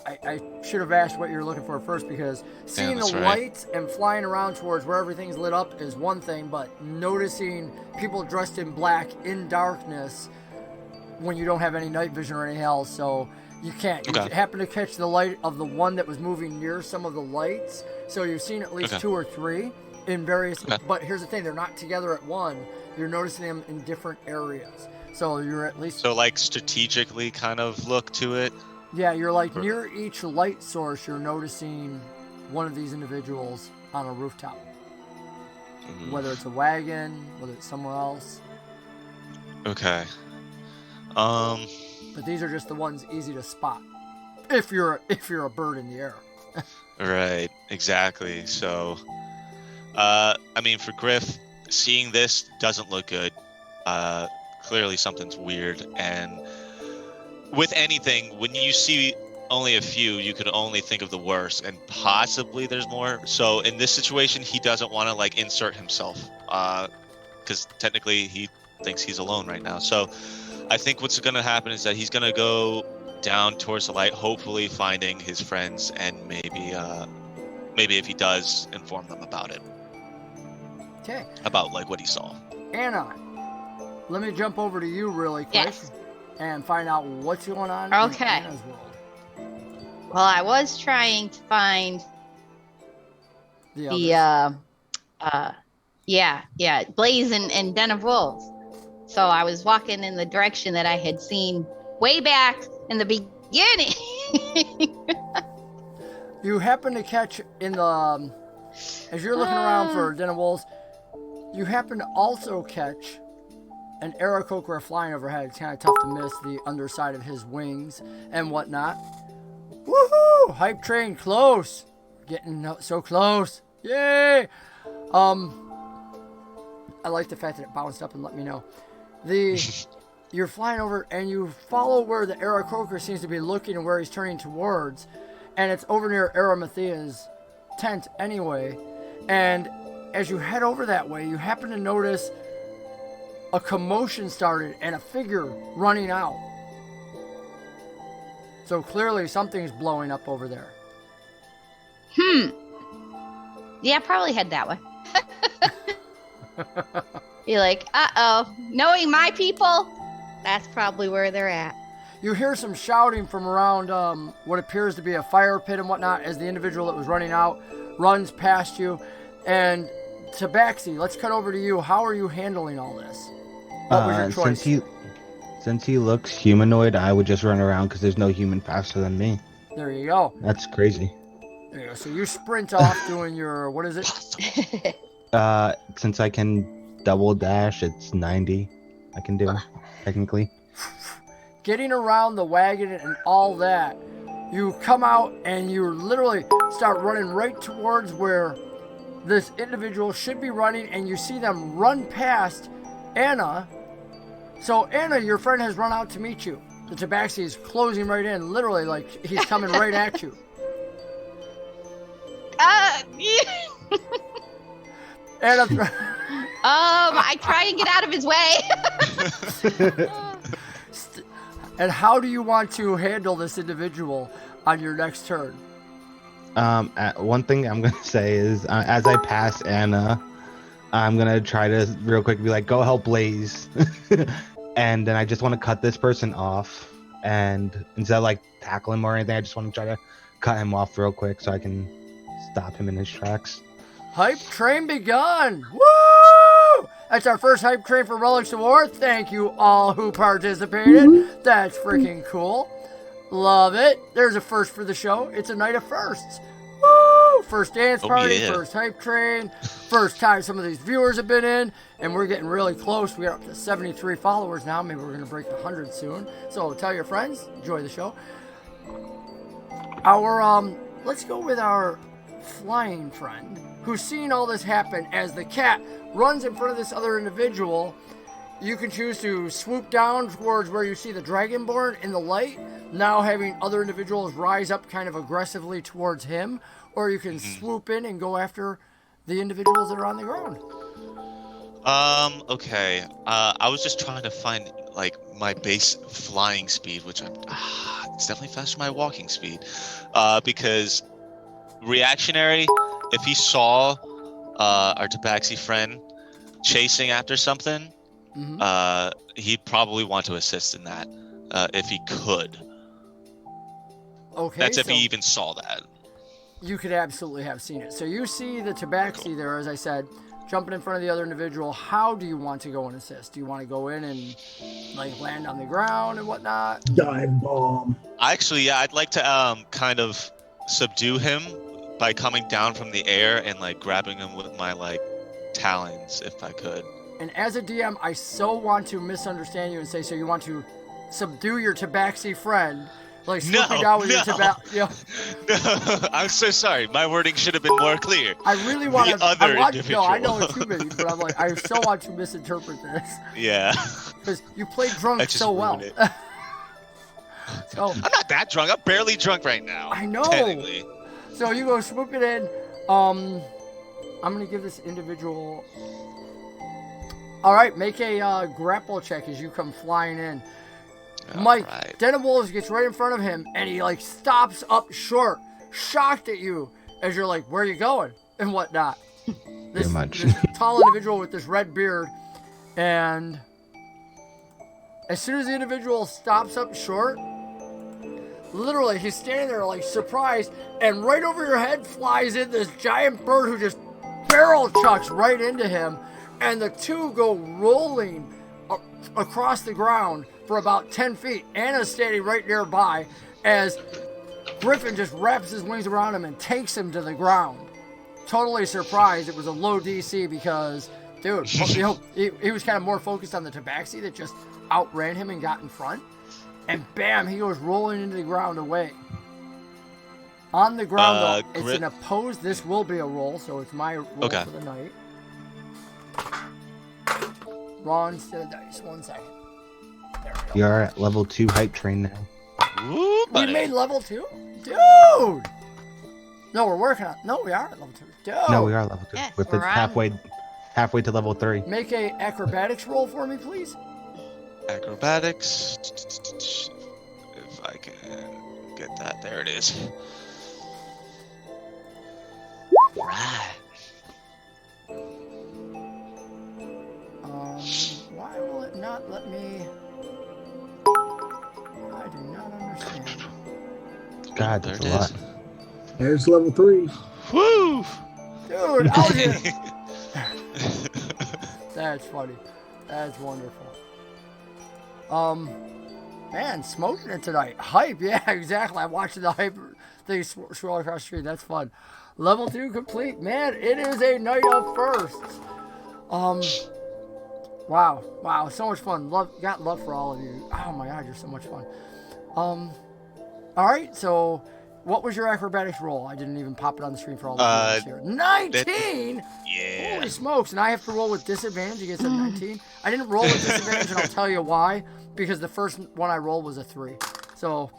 Speaker 1: I should have asked what you're looking for first, because seeing the lights and flying around towards where everything's lit up is one thing, but noticing people dressed in black in darkness when you don't have any night vision or anything else, so you can't. You happen to catch the light of the one that was moving near some of the lights, so you've seen at least 2 or 3 in various, but here's the thing, they're not together at one. You're noticing them in different areas, so you're at least... So
Speaker 3: like strategically kind of look to it?
Speaker 1: Yeah, you're like near each light source, you're noticing one of these individuals on a rooftop. Mm-hmm. Whether it's a wagon, whether it's somewhere else.
Speaker 3: Okay.
Speaker 1: But these are just the ones easy to spot. If you're a bird in the air.
Speaker 3: Right, exactly. So, I mean, for Griff, seeing this doesn't look good. Clearly something's weird, and with anything, when you see only a few, you could only think of the worst, and possibly there's more. So in this situation, he doesn't want to like insert himself, because technically he thinks he's alone right now. So I think what's going to happen is that he's going to go down towards the light, hopefully finding his friends, and maybe if he does, inform them about it.
Speaker 1: Okay.
Speaker 3: About like what he saw.
Speaker 1: Anna, let me jump over to you really quick.
Speaker 4: Yes.
Speaker 1: And find out what's going on in Anna's world.
Speaker 4: Well, I was trying to find Blayze and Den of Wolves. So I was walking in the direction that I had seen way back in the beginning.
Speaker 1: You happen to catch in the as you're looking around for Den of Wolves, you happen to also catch an Aarakocra flying overhead. It's kind of tough to miss the underside of his wings and whatnot. Woohoo! Hype train close. Getting so close. Yay! I like the fact that it bounced up and let me know. You're flying over and you follow where the Aarakocra seems to be looking and where he's turning towards. And it's over near Arimathea's tent anyway. And as you head over that way, you happen to notice a commotion started and a figure running out. So clearly something's blowing up over there.
Speaker 4: Yeah, probably head that way. Be like, uh-oh. Knowing my people, that's probably where they're at.
Speaker 1: You hear some shouting from around what appears to be a fire pit and whatnot as the individual that was running out runs past you. And Tabaxi, let's cut over to you. How are you handling all this? What was your choice?
Speaker 5: Since he looks humanoid, I would just run around because there's no human faster than me.
Speaker 1: There you go.
Speaker 5: That's crazy.
Speaker 1: There you go. So you sprint off doing your, what is it?
Speaker 5: Since I can double dash, it's 90. I can do, technically.
Speaker 1: Getting around the wagon and all that, you come out and you literally start running right towards where this individual should be running, and you see them run past Anna. So Anna, your friend, has run out to meet you. The Tabaxi is closing right in, literally like he's coming right at you. Anna,
Speaker 4: I try and get out of his way.
Speaker 1: And how do you want to handle this individual on your next turn?
Speaker 5: One thing I'm gonna say is, as I pass Anna, I'm gonna try to real quick be like, "Go help Blayze," and then I just want to cut this person off, and instead of like tackle him or anything, I just want to try to cut him off real quick so I can stop him in his tracks.
Speaker 1: Hype train begun! Woo! That's our first hype train for Relics of War. Thank you all who participated. That's freaking cool. Love it. There's a first for the show. It's a night of firsts. Woo! First dance party, first hype train, first time some of these viewers have been in, and we're getting really close. We're up to 73 followers now. Maybe we're going to break 100 soon. So tell your friends. Enjoy the show. Let's go with our flying friend who's seeing all this happen as the cat runs in front of this other individual. You can choose to swoop down towards where you see the Dragonborn in the light, now having other individuals rise up kind of aggressively towards him, or you can swoop in and go after the individuals that are on the ground.
Speaker 3: Okay. I was just trying to find like my base flying speed, which it's definitely faster than my walking speed. Because reactionary, if he saw our Tabaxi friend chasing after something, he'd probably want to assist in that if he could.
Speaker 1: Okay,
Speaker 3: that's if he even saw that.
Speaker 1: You could absolutely have seen it. So you see the Tabaxi there, as I said, jumping in front of the other individual. How do you want to go and assist? Do you want to go in and like land on the ground and whatnot?
Speaker 2: Dive bomb.
Speaker 3: Actually, yeah, I'd like to kind of subdue him by coming down from the air and like grabbing him with my like talons, if I could.
Speaker 1: And as a DM, I so want to misunderstand you and say, so you want to subdue your Tabaxi friend, like swooping down with your Tabaxi.
Speaker 3: No, I'm so sorry. My wording should have been more clear.
Speaker 1: I really want to.
Speaker 3: No,
Speaker 1: I know it's too many, but I'm like, I so want to misinterpret this.
Speaker 3: Yeah.
Speaker 1: Because you played drunk so well.
Speaker 3: So, I'm not that drunk. I'm barely drunk right now.
Speaker 1: I know.
Speaker 3: Technically.
Speaker 1: So you go swoop it in. I'm gonna give this individual. All right, make a grapple check as you come flying in. Mike, right. Den of Wolves gets right in front of him, and he like stops up short, shocked at you as you're like, "Where are you going?" and whatnot. This tall individual with this red beard, and as soon as the individual stops up short, literally he's standing there like surprised, and right over your head flies in this giant bird who just barrel chucks right into him, and the two go rolling across the ground for about 10 feet. Anna's standing right nearby as Griffin just wraps his wings around him and takes him to the ground. Totally surprised it was a low DC because, dude, you know, he was kind of more focused on the Tabaxi that just outran him and got in front. And bam, he goes rolling into the ground away. On the ground, though, it's an opposed. This will be a roll, so it's my roll for the night. Wrong set of dice. 1 second. There we go.
Speaker 5: You're at level 2 hype train now.
Speaker 3: Ooh,
Speaker 1: We made level 2? Dude! No, we're working on. No, we are at level 2. Dude!
Speaker 5: No, we are level 2.
Speaker 4: Yes,
Speaker 5: With
Speaker 4: we're
Speaker 5: it's
Speaker 4: on.
Speaker 5: halfway to level 3.
Speaker 1: Make a acrobatics roll for me, please.
Speaker 3: Acrobatics. If I can get that. There it is. Right.
Speaker 1: Why will it not let me? I do not understand.
Speaker 5: God,
Speaker 3: There
Speaker 5: that's
Speaker 3: it
Speaker 5: a lot.
Speaker 3: is.
Speaker 2: There's level 3.
Speaker 3: Woo!
Speaker 1: Dude, I was gonna... That's funny. That's wonderful. Man, smoking it tonight. Hype, yeah, exactly. I'm watching the hype thing scroll across the screen. That's fun. Level 2 complete. Man, it is a night of firsts. Wow, so much fun. Got love for all of you. Oh my god, you're so much fun. All right, so what was your acrobatics roll? I didn't even pop it on the screen for all the viewers here. 19?
Speaker 3: Yeah.
Speaker 1: Holy smokes, and I have to roll with disadvantage against a 19? I didn't roll with disadvantage, and I'll tell you why. Because the first one I rolled was a 3. So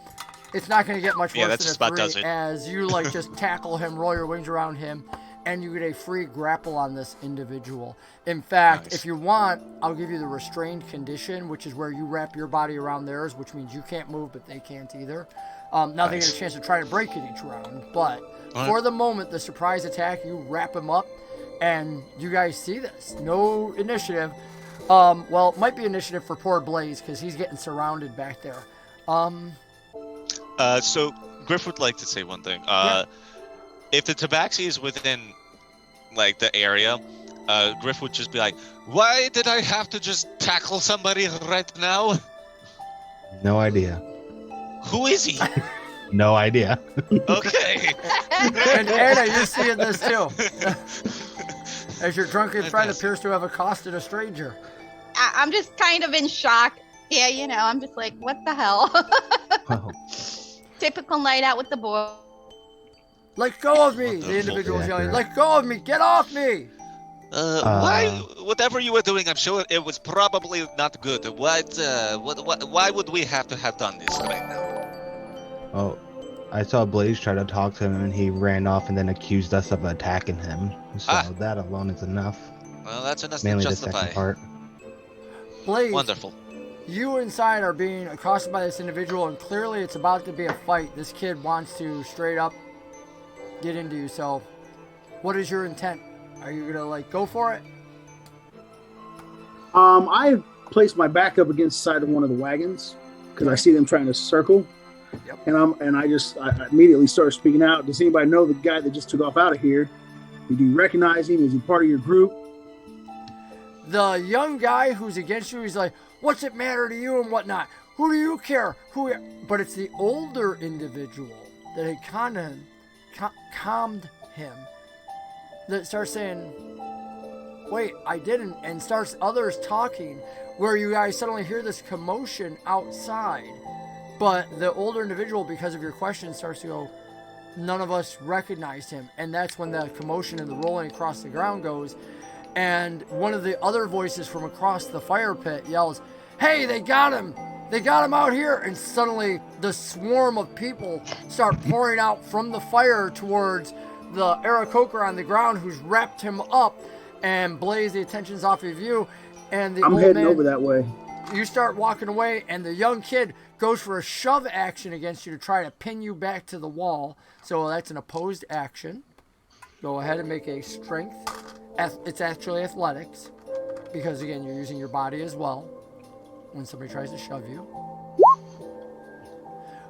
Speaker 1: it's not going to get much worse
Speaker 3: that's
Speaker 1: than a
Speaker 3: about does
Speaker 1: 3
Speaker 3: it.
Speaker 1: as you like just tackle him, roll your wings around him, and you get a free grapple on this individual. In fact,
Speaker 3: Nice.
Speaker 1: if you want, I'll give you the restrained condition, which is where you wrap your body around theirs, which means you can't move, but they can't either. Now they get a chance to try to break it each round, but for the moment, the surprise attack, you wrap him up, and you guys see this. No initiative. Well, it might be initiative for poor Blayze, because he's getting surrounded back there.
Speaker 3: So Griff would like to say one thing.
Speaker 1: Yeah.
Speaker 3: If the Tabaxi is within, like, the area, Griff would just be like, "Why did I have to just tackle somebody right now?
Speaker 5: No idea.
Speaker 3: Who is he?"
Speaker 5: No idea.
Speaker 3: Okay.
Speaker 1: And Anna, you're seeing this too. As your drunken friend appears to have accosted a stranger.
Speaker 4: I'm just kind of in shock. Yeah, you know, I'm just like, what the hell?
Speaker 5: Oh,
Speaker 4: Typical night out with the boy.
Speaker 1: Let go of me!
Speaker 3: What the
Speaker 1: The individual is
Speaker 5: fuck?
Speaker 1: yelling, let go of me! Get off me!
Speaker 3: Why? Whatever you were doing, I'm sure it was probably not good. Why would we have to have done this right now?
Speaker 5: oh, I saw Blaze try to talk to him and he ran off and then accused us of attacking him. So that alone is enough.
Speaker 3: Well, that's enough to
Speaker 5: Mainly the
Speaker 3: justify.
Speaker 5: second part.
Speaker 1: Blayze,
Speaker 3: Wonderful.
Speaker 1: you inside are being accosted by this individual, and clearly it's about to be a fight. This kid wants to straight up get into you, so what is your intent? Are you gonna, like, go for it?
Speaker 2: I placed my back up against the side of one of the wagons because I see them trying to circle.
Speaker 1: Yep.
Speaker 2: And I immediately started speaking out. Does anybody know the guy that just took off out of here? Do you recognize him? Is he part of your group?
Speaker 1: The young guy who's against you, he's like, what's it matter to you and whatnot? Who do you care? But it's the older individual that had kind of calmed him that starts saying, wait, I didn't, and starts others talking, where you guys suddenly hear this commotion outside. But the older individual, because of your question, starts to go, none of us recognized him. And that's when the commotion and the rolling across the ground goes. And one of the other voices from across the fire pit yells, hey, they got him! They got him out here! And suddenly the swarm of people start pouring out from the fire towards the Aarakocra on the ground, who's wrapped him up. And Blayze, the attention's off of you. And the
Speaker 2: I'm
Speaker 1: old
Speaker 2: heading
Speaker 1: man,
Speaker 2: over that way.
Speaker 1: you start walking away, and the young kid goes for a shove action against you to try to pin you back to the wall. So that's an opposed action. Go ahead and make a strength. It's actually athletics, because again, you're using your body as well when somebody tries to shove you.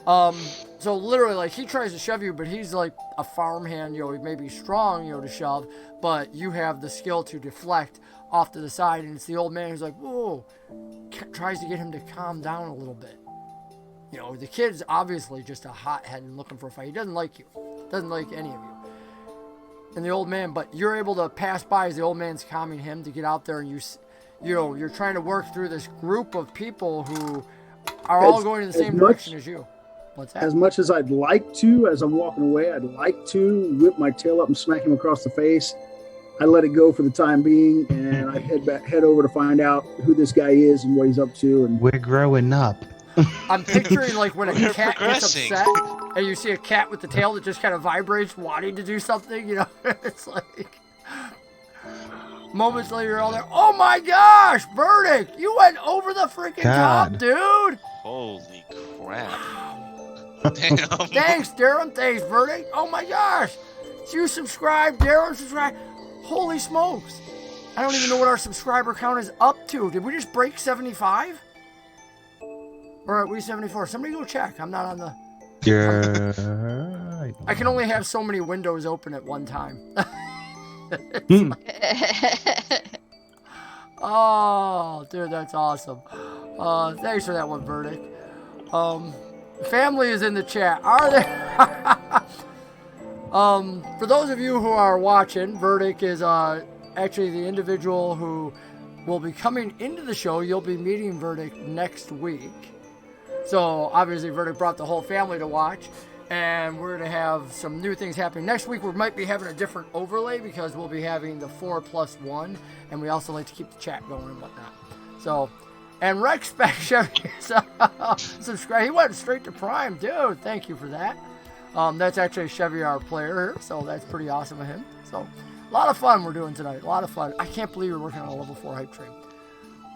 Speaker 1: So literally, like, he tries to shove you, but he's like a farmhand, you know, he may be strong, you know, to shove, but you have the skill to deflect off to the side, and it's the old man who's like, whoa, tries to get him to calm down a little bit. You know, the kid's obviously just a hothead and looking for a fight. He doesn't like you. Doesn't like any of you. And the old man, but you're able to pass by as the old man's calming him to get out there, and you're trying to work through this group of people who are all going in the same direction as you. What's that?
Speaker 2: As much as I'd like to, as I'm walking away, I'd like to whip my tail up and smack him across the face. I let it go for the time being, and I head over to find out who this guy is and what he's up to. And
Speaker 5: We're growing up.
Speaker 1: I'm picturing like when a
Speaker 3: We're
Speaker 1: cat gets
Speaker 3: progressing.
Speaker 1: upset and you see a cat with the tail that just kind of vibrates wanting to do something, you know. It's like moments later you're all there, oh my gosh, Verdict, you went over the freaking top,
Speaker 5: God.
Speaker 1: dude.
Speaker 3: Holy crap. Damn.
Speaker 1: Thanks, Darren. Thanks, Verdict. Oh my gosh. You subscribe, Darren subscribe. Holy smokes. I don't even know what our subscriber count is up to. Did we just break 75? Or are we 74? Somebody go check. I'm not on the... I can only have so many windows open at one time. Oh, dude, that's awesome. Thanks for that one, Verdict. Family is in the chat. Are they? For those of you who are watching, Verdict is actually the individual who will be coming into the show. You'll be meeting Verdict next week. So obviously Verdict brought the whole family to watch, and we're going to have some new things happening. Next week we might be having a different overlay because we'll be having the 4+1, and we also like to keep the chat going and whatnot. So, and Rex Spec subscribe. He went straight to Prime, dude. Thank you for that. That's actually Chevy, our player, so that's pretty awesome of him. So, a lot of fun we're doing tonight. A lot of fun. I can't believe we're working on a level 4 hype train.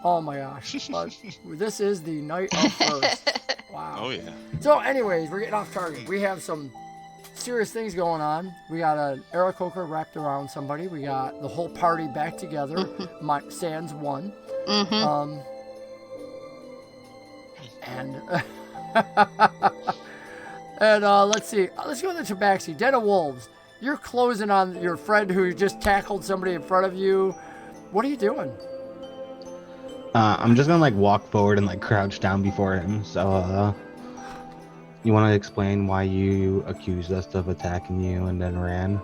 Speaker 1: Oh my gosh. But this is the night of first. Wow.
Speaker 3: Oh, yeah.
Speaker 1: So, anyways, we're getting off target. We have some serious things going on. We got an Aarakocra wrapped around somebody. We got the whole party back together. Sans won.
Speaker 4: Mm-hmm.
Speaker 1: And let's see. Let's go to the Tabaxi. Den of Wolves. You're closing on your friend who just tackled somebody in front of you. What are you doing?
Speaker 5: I'm just gonna like walk forward and like crouch down before him. So, you want to explain why you accused us of attacking you and then ran?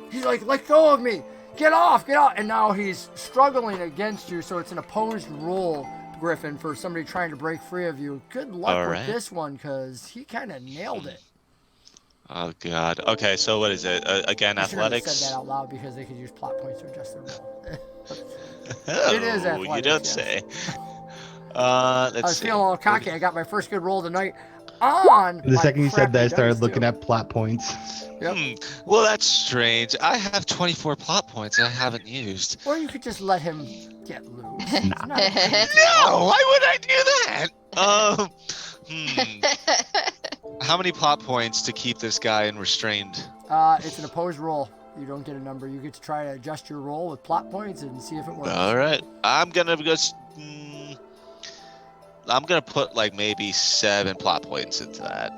Speaker 1: He's like, let go of me. Get off, get off. And now he's struggling against you, so it's an opposed roll, Griffin, for somebody trying to break free of you. Good luck
Speaker 3: All
Speaker 1: with
Speaker 3: right.
Speaker 1: this one, because he kind of nailed it.
Speaker 3: Oh, God. Okay, so what is it? Again,
Speaker 1: I shouldn't have
Speaker 3: athletics?
Speaker 1: said that out loud because they could use plot points to adjust their roll.
Speaker 3: Oh,
Speaker 1: It is athletics,
Speaker 3: you don't
Speaker 1: yes.
Speaker 3: say.
Speaker 1: I
Speaker 3: Let's
Speaker 1: was
Speaker 3: see.
Speaker 1: feeling a little cocky. I got my first good roll tonight on
Speaker 5: The
Speaker 1: my
Speaker 5: second you said that, I
Speaker 1: crappy
Speaker 5: started
Speaker 1: dice,
Speaker 5: looking
Speaker 1: too.
Speaker 5: at plot points.
Speaker 1: Yep.
Speaker 3: Well, that's strange. I have 24 plot points I haven't used.
Speaker 1: Or you could just let him get loose.
Speaker 5: Nah.
Speaker 1: It's not a big deal.
Speaker 3: No, why would I do that? How many plot points to keep this guy in restrained?
Speaker 1: It's an opposed roll. You don't get a number. You get to try to adjust your roll with plot points and see if it works.
Speaker 3: All right, I'm gonna go. I'm gonna put like maybe 7 plot points into that.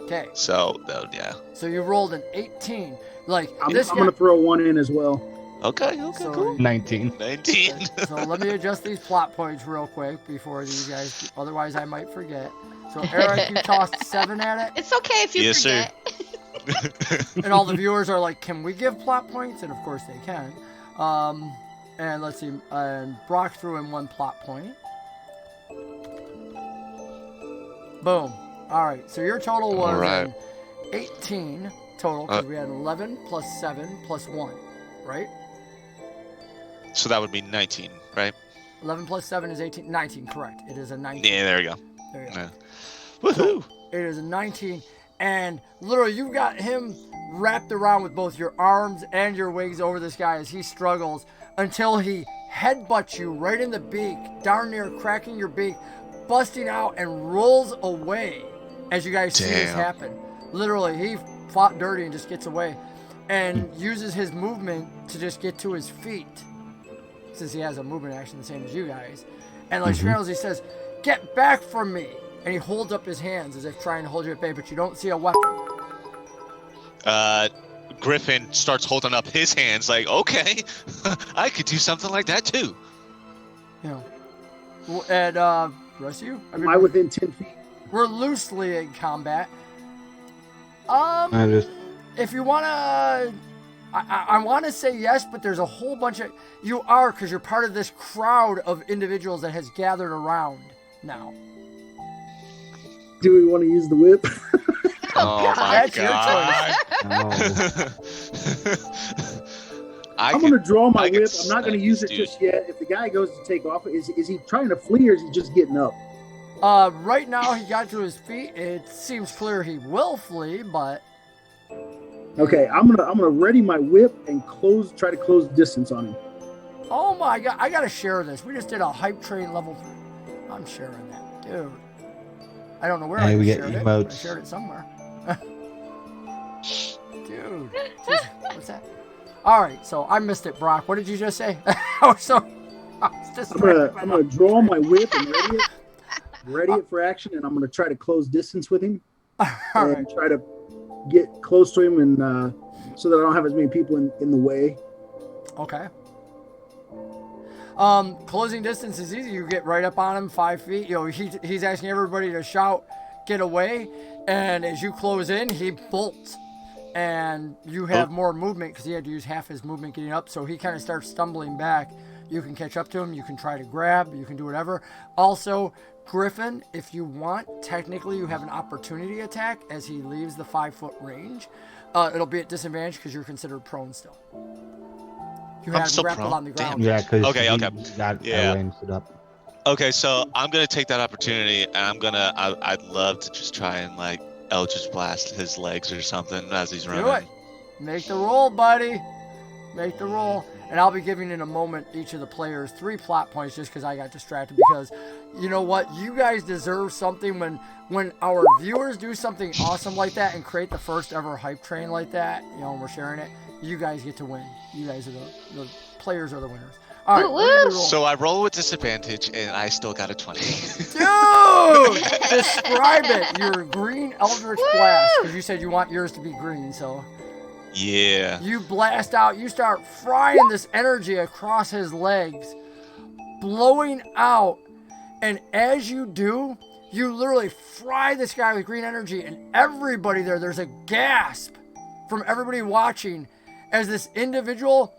Speaker 1: Okay.
Speaker 3: So yeah.
Speaker 1: So you rolled an 18. Like
Speaker 2: I'm
Speaker 1: this
Speaker 2: going to throw one in as well.
Speaker 3: Okay.
Speaker 1: So-
Speaker 3: Cool.
Speaker 5: 19.
Speaker 3: 19.
Speaker 1: So let me adjust these plot points real quick before these guys. Otherwise, I might forget. So Eric, you tossed 7 at it,
Speaker 4: It's okay if you
Speaker 3: Yes, sir.
Speaker 4: forget.
Speaker 1: and all the viewers are like, "Can we give plot points?" And of course they can. And let's see. And Brock threw in 1 plot point. Boom. All right. So your total was
Speaker 3: All right.
Speaker 1: an 18 total because we had 11 plus 7 plus 1, right?
Speaker 3: So that would be 19, right?
Speaker 1: 11 plus 7 is 18. 19, correct. It is a 19.
Speaker 3: Yeah, there we go.
Speaker 1: There you go.
Speaker 3: Yeah. Woohoo!
Speaker 1: It is a 19, and literally you've got him wrapped around with both your arms and your wings over this guy as he struggles until he headbutts you right in the beak, darn near cracking your beak, busting out and rolls away as you guys see this
Speaker 3: Damn.
Speaker 1: happen. Literally, he fought dirty and just gets away and uses his movement to just get to his feet, since he has a movement action the same as you guys. And like Sniffles, he says, "Get back from me!" And he holds up his hands as if trying to hold you at bay, but you don't see a weapon.
Speaker 3: Griffin starts holding up his hands like, okay, I could do something like that too.
Speaker 1: You know. And rest of you?
Speaker 2: Am I within 10 feet?
Speaker 1: We're loosely in combat.
Speaker 5: I just
Speaker 1: If you wanna, I want to say yes, but there's a whole bunch of you are because you're part of this crowd of individuals that has gathered around now.
Speaker 2: Do we want to use the whip?
Speaker 3: Oh my
Speaker 1: That's your
Speaker 3: god.
Speaker 2: I'm going to draw my
Speaker 3: I can
Speaker 2: whip. I'm not going to use it
Speaker 3: dude.
Speaker 2: just yet. If the guy goes to take off, is he trying to flee or is he just getting up?
Speaker 1: Right now he got to his feet. It seems clear he will flee, but
Speaker 2: Okay, I'm gonna ready my whip and try to close distance on him.
Speaker 1: oh my god, I gotta share this. We just did a hype train level 3. I'm sharing that, dude. I don't know where
Speaker 5: Hey,
Speaker 1: I
Speaker 5: we
Speaker 1: shared
Speaker 5: get
Speaker 1: it. But I
Speaker 5: emotes.
Speaker 1: shared it somewhere. Dude, what's that? All right, so I missed it, Brock. What did you just say? I was distracted.
Speaker 2: I'm gonna draw my whip and ready it for action, and I'm gonna try to close distance with him
Speaker 1: All
Speaker 2: and
Speaker 1: right.
Speaker 2: try to get close to him, and so that I don't have as many people in the way.
Speaker 1: Okay. Closing distance is easy. You get right up on him, 5 feet. You know, he's asking everybody to shout, "Get away!" And as you close in, he bolts, and you have more movement because he had to use half his movement getting up. So he kind of starts stumbling back. You can catch up to him. You can try to grab. You can do whatever. Also, Griffin, if you want, technically you have an opportunity attack as he leaves the 5-foot range. It'll be at disadvantage because you're considered prone still. You
Speaker 3: I'm
Speaker 1: have
Speaker 3: still
Speaker 1: grappled
Speaker 3: prone?
Speaker 1: on the ground.
Speaker 5: yeah, because
Speaker 3: Okay,
Speaker 5: he
Speaker 3: okay.
Speaker 5: got
Speaker 3: Yeah.
Speaker 5: ranged it up.
Speaker 3: Okay, so I'm gonna take that opportunity, and I'd love to just try and like Eldritch Blast his legs or something as he's
Speaker 1: Do
Speaker 3: running.
Speaker 1: it. Make the roll, buddy. Make the roll. And I'll be giving in a moment each of the players 3 plot points just because I got distracted. Because you know what? You guys deserve something when our viewers do something awesome like that and create the first ever hype train like that, you know, and we're sharing it. You guys get to win. You guys are the players are the winners. All right,
Speaker 4: Woo,
Speaker 1: what did we
Speaker 4: woo.
Speaker 1: roll?
Speaker 3: So I roll with disadvantage, and I still got a 20.
Speaker 1: Dude, describe it. Your green Eldritch Blast, because you said you want yours to be green, so.
Speaker 3: Yeah.
Speaker 1: You blast out, you start frying this energy across his legs, blowing out, and as you do, you literally fry this guy with green energy, and everybody there's a gasp from everybody watching as this individual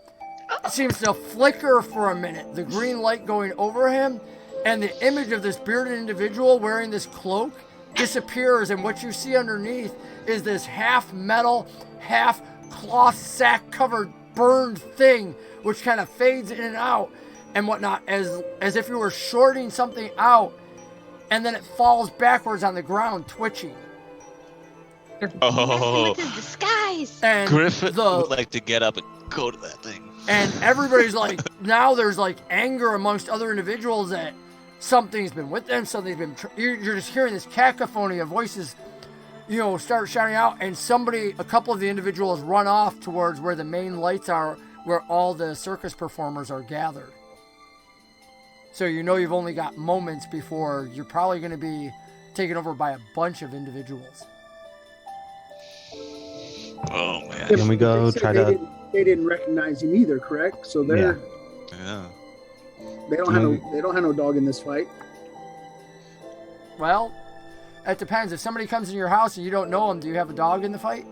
Speaker 1: seems to flicker for a minute, the green light going over him, and the image of this bearded individual wearing this cloak disappears, and what you see underneath is this half metal, half cloth sack covered burned thing which kind of fades in and out and whatnot as if you were shorting something out, and then it falls backwards on the ground twitching.
Speaker 3: Oh,
Speaker 4: With his disguise.
Speaker 1: And
Speaker 3: Griffin would like to get up and go to that thing.
Speaker 1: and everybody's like, now there's like anger amongst other individuals that something's been with them, something's been you're just hearing this cacophony of voices, you know, start shouting out, and a couple of the individuals run off towards where the main lights are, where all the circus performers are gathered. So you know you've only got moments before you're probably going to be taken over by a bunch of individuals.
Speaker 3: Oh man.
Speaker 5: Can we go
Speaker 2: They said
Speaker 5: try
Speaker 2: they
Speaker 5: to?
Speaker 2: They didn't recognize him either, correct? So they're
Speaker 3: Yeah.
Speaker 2: they don't have no dog in this fight.
Speaker 1: Well, it depends. If somebody comes in your house and you don't know them, do you have a dog in the fight?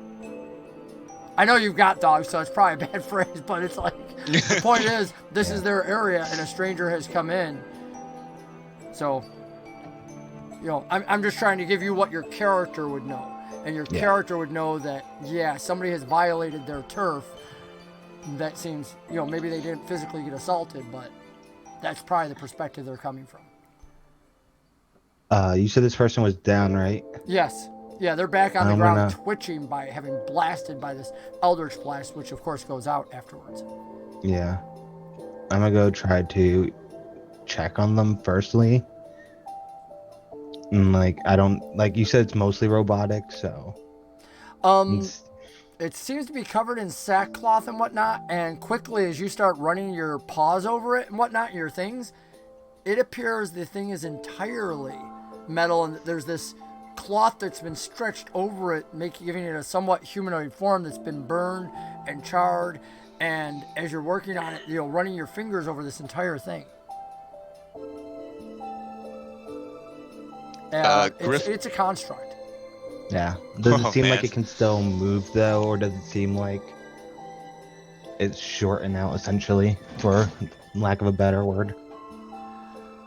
Speaker 1: I know you've got dogs, so it's probably a bad phrase, but it's like, the point is, this is their area and a stranger has come in. So, you know, I'm just trying to give you what your character would know. And your character would know that, yeah, somebody has violated their turf. That seems, you know, maybe they didn't physically get assaulted, but that's probably the perspective they're coming from.
Speaker 5: You said this person was down, right?
Speaker 1: Yes. Yeah, they're back on the
Speaker 5: I'm
Speaker 1: ground
Speaker 5: gonna-
Speaker 1: twitching by having blasted by this Eldritch Blast, which of course goes out afterwards.
Speaker 5: Yeah. I'm gonna go try to check on them firstly. And I don't like you said it's mostly robotic, so
Speaker 1: It seems to be covered in sackcloth and whatnot, and quickly as you start running your paws over it and whatnot, your things, it appears the thing is entirely metal, and there's this cloth that's been stretched over it, giving it a somewhat humanoid form that's been burned and charred, and as you're working on it, you know, running your fingers over this entire thing. It's a construct.
Speaker 5: Yeah. Does it seem
Speaker 3: man.
Speaker 5: like it can still move though, or does it seem like it's shortened out essentially, for lack of a better word?